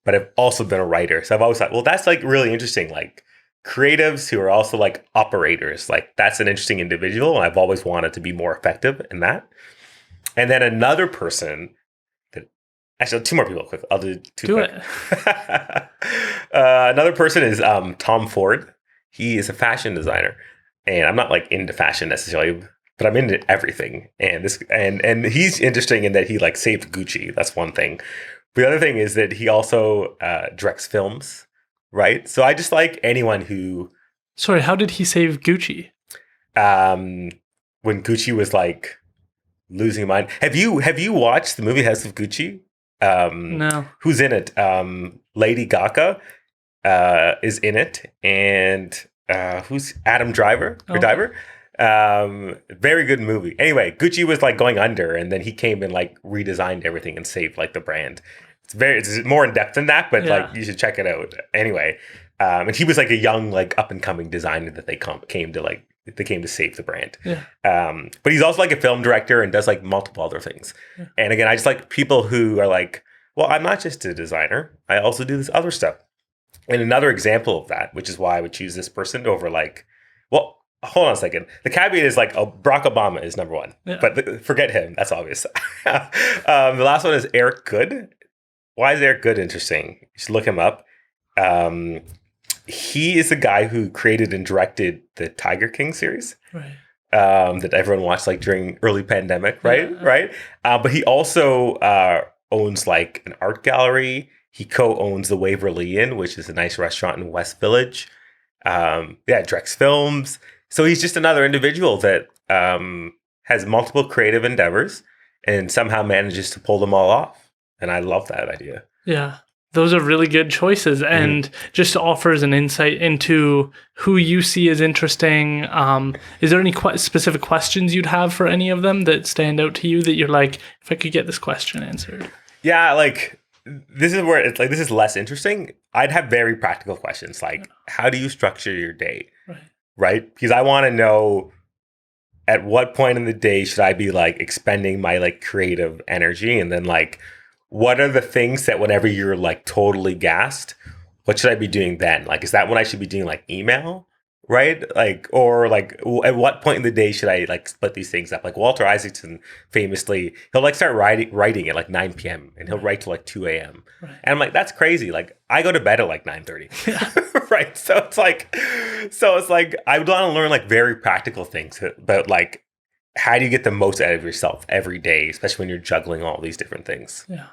but I've also been a writer. So I've always thought, well, that's like really interesting. Like creatives who are also like operators, like that's an interesting individual. And I've always wanted to be more effective in that. And then another person that, actually two more people quick. I'll do two quick. Another person is Tom Ford. He is a fashion designer. And I'm not like into fashion necessarily, but I'm into everything. And this and he's interesting in that he like saved Gucci. That's one thing. The other thing is that he also directs films, right? So I just like anyone who. Sorry, how did he save Gucci? When Gucci was like losing mind. Have you watched the movie House of Gucci? No. Who's in it? Lady Gaga is in it, and who's Adam Driver? Or Diver? Very good movie. Anyway, Gucci was like going under, and then he came and like redesigned everything and saved like the brand. It's more in depth than that, but like you should check it out. Anyway, and he was like a young like up and coming designer that they came to save the brand. Yeah. But he's also like a film director and does like multiple other things. Yeah. And again, I just like people who are like, well, I'm not just a designer. I also do this other stuff. And another example of that, which is why I would choose this person over like, well, hold on a second. The caveat is like Barack Obama is number one, but forget him. That's obvious. The last one is Eric Good. Why is Eric Good interesting? You should look him up. He is the guy who created and directed the Tiger King series, right? That everyone watched like during early pandemic, right? Yeah. Right. But he also owns like an art gallery. He co-owns the Waverly Inn, which is a nice restaurant in West Village. Directs films. So he's just another individual that has multiple creative endeavors and somehow manages to pull them all off. And I love that idea. Yeah. Those are really good choices and just offers an insight into who you see as interesting. Is there any specific questions you'd have for any of them that stand out to you that you're like, if I could get this question answered? Yeah, like this is where it's like, this is less interesting. I'd have very practical questions like, how do you structure your day? Right? Because I want to know at what point in the day should I be like expending my like creative energy, and then like, what are the things that whenever you're like totally gassed, what should I be doing then? Like, is that when I should be doing like email, right? Like, or like at what point in the day should I like split these things up? Like Walter Isaacson famously, he'll like start writing at like 9 p.m. and he'll write till like 2 a.m. Right. And I'm like, that's crazy. Like I go to bed at like 9:30, right? So it's like I would want to learn like very practical things about like, how do you get the most out of yourself every day, especially when you're juggling all these different things? Yeah.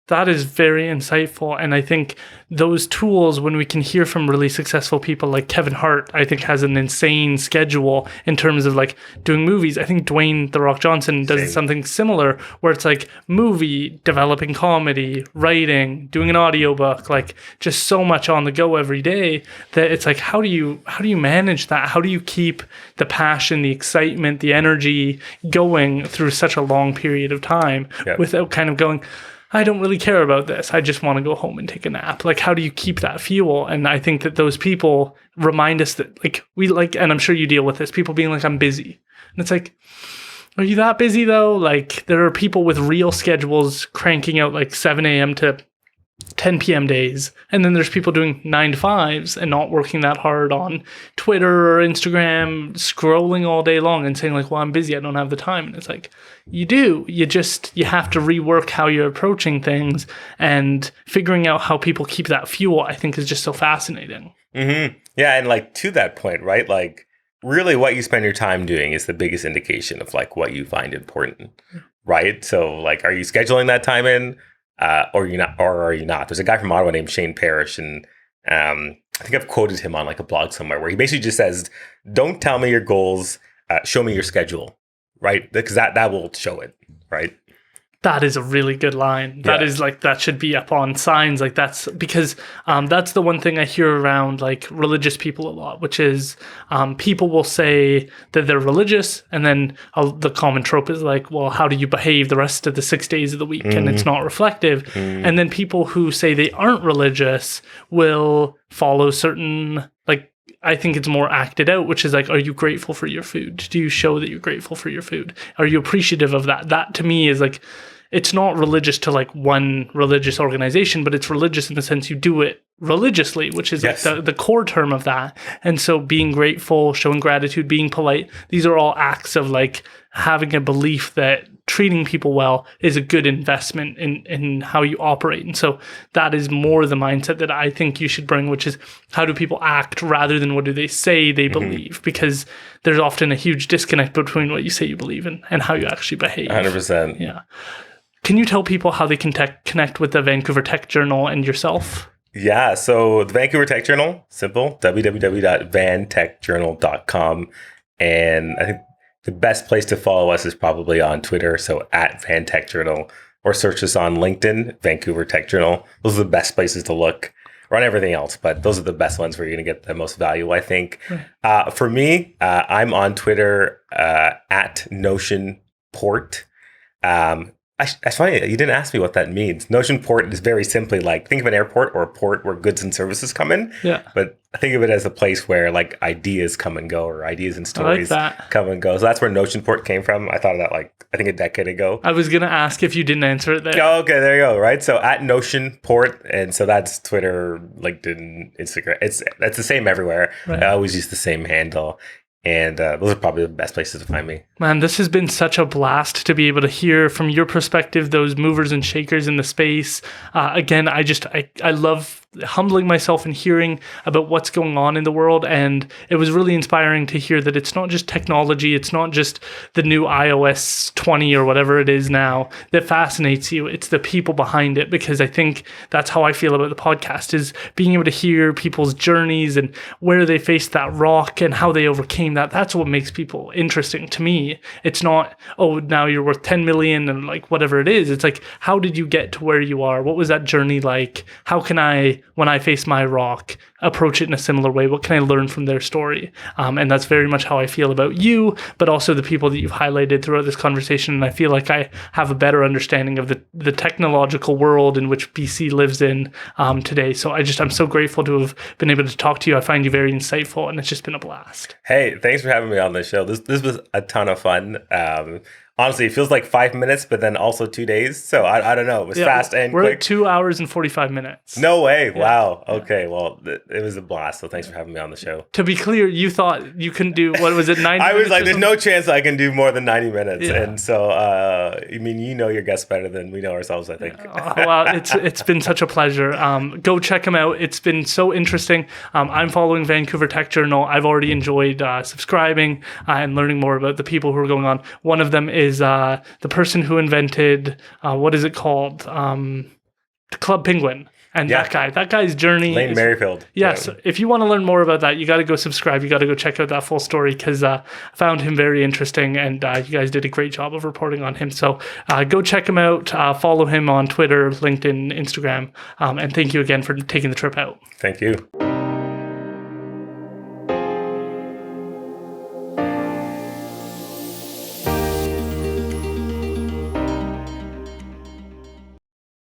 That is very insightful. And I think those tools, when we can hear from really successful people like Kevin Hart, I think has an insane schedule in terms of like doing movies. I think Dwayne "The Rock" Johnson does something similar where it's like movie, developing comedy, writing, doing an audiobook, like just so much on the go every day that it's like, how do you manage that? How do you keep the passion, the excitement, the energy going through such a long period of time without kind of going, I don't really care about this. I just want to go home and take a nap. Like, how do you keep that fuel? And I think that those people remind us that, like, we like, and I'm sure you deal with this, people being like, I'm busy. And it's like, are you that busy though? Like, there are people with real schedules cranking out like 7 a.m. to 10 p.m. days. And then there's people doing 9 to 5s and not working that hard on Twitter or Instagram, scrolling all day long and saying like, well, I'm busy, I don't have the time. And it's like, you do. You have to rework how you're approaching things, and figuring out how people keep that fuel, I think, is just so fascinating. Mm-hmm. Yeah. And like to that point, right? Like really what you spend your time doing is the biggest indication of like what you find important, right? So like, are you scheduling that time in, or are you not? There's a guy from Ottawa named Shane Parrish, and I think I've quoted him on like a blog somewhere where he basically just says, "Don't tell me your goals, show me your schedule," right? Because that will show it, right? That is a really good line. That is like, that should be up on signs. Like that's because that's the one thing I hear around like religious people a lot, which is people will say that they're religious, and then the common trope is like, well, how do you behave the rest of the 6 days of the week? And it's not reflective. And then people who say they aren't religious will follow certain, like, I think it's more acted out, which is like, are you grateful for your food? Do you show that you're grateful for your food? Are you appreciative of that? That to me is like, it's not religious to like one religious organization, but it's religious in the sense you do it religiously, which is like the core term of that. And so being grateful, showing gratitude, being polite, these are all acts of like having a belief that treating people well is a good investment in how you operate. And so that is more the mindset that I think you should bring, which is how do people act rather than what do they say they believe? Because there's often a huge disconnect between what you say you believe in and how you actually behave. 100%. Yeah. Can you tell people how they can connect with the Vancouver Tech Journal and yourself? Yeah, so the Vancouver Tech Journal, simple, www.vantechjournal.com. And I think the best place to follow us is probably on Twitter, so @VanTechJournal, or search us on LinkedIn, Vancouver Tech Journal. Those are the best places to look. We're on everything else, but those are the best ones where you're going to get the most value, I think. Right. For me, I'm on Twitter @NotionPort. That's funny, you didn't ask me what that means. Notion port is very simply like, think of an airport or a port where goods and services come in. Yeah. But think of it as a place where like ideas come and go, or ideas and stories come and go. So that's where Notion port came from. I thought of that like, I think a decade ago. I was going to ask if you didn't answer it there. Oh, okay, there you go. Right. So @NotionPort. And so that's Twitter, LinkedIn, Instagram. That's the same everywhere. Right. I always use the same handle. And those are probably the best places to find me. Man, this has been such a blast to be able to hear from your perspective, those movers and shakers in the space. Again, I love humbling myself and hearing about what's going on in the world. And it was really inspiring to hear that it's not just technology, it's not just the new iOS 20 or whatever it is now that fascinates you. It's the people behind it, because I think that's how I feel about the podcast, is being able to hear people's journeys and where they faced that rock and how they overcame that. That's what makes people interesting to me. It's not, oh, now you're worth 10 million and like whatever it is. It's like, how did you get to where you are? What was that journey like? How can I, when I face my rock, approach it in a similar way? What can I learn from their story? And that's very much how I feel about you, but also the people that you've highlighted throughout this conversation. And I feel like I have a better understanding of the technological world in which BC lives in today. So I'm so grateful to have been able to talk to you. I find you very insightful, and it's just been a blast. Hey, thanks for having me on the show. This was a ton of fun. Honestly, it feels like 5 minutes, but then also 2 days. So I don't know. It was fast and quick. We're at 2 hours and 45 minutes. No way. Yeah. Wow. Okay. Well, it was a blast. So thanks for having me on the show. To be clear, you thought you couldn't do, what was it, 90 minutes? I was like, there's no chance I can do more than 90 minutes. Yeah. And so, I mean, you know your guests better than we know ourselves, I think. Well, it's been such a pleasure. Go check them out. It's been so interesting. I'm following Vancouver Tech Journal. I've already enjoyed subscribing and learning more about the people who are going on. One of them is the person who invented, what is it called? Club Penguin. And that guy's journey. Lane Merrifield. Yes. Yeah. If you want to learn more about that, you got to go subscribe. You got to go check out that full story, because I found him very interesting, and you guys did a great job of reporting on him. So go check him out. Follow him on Twitter, LinkedIn, Instagram. And thank you again for taking the trip out. Thank you.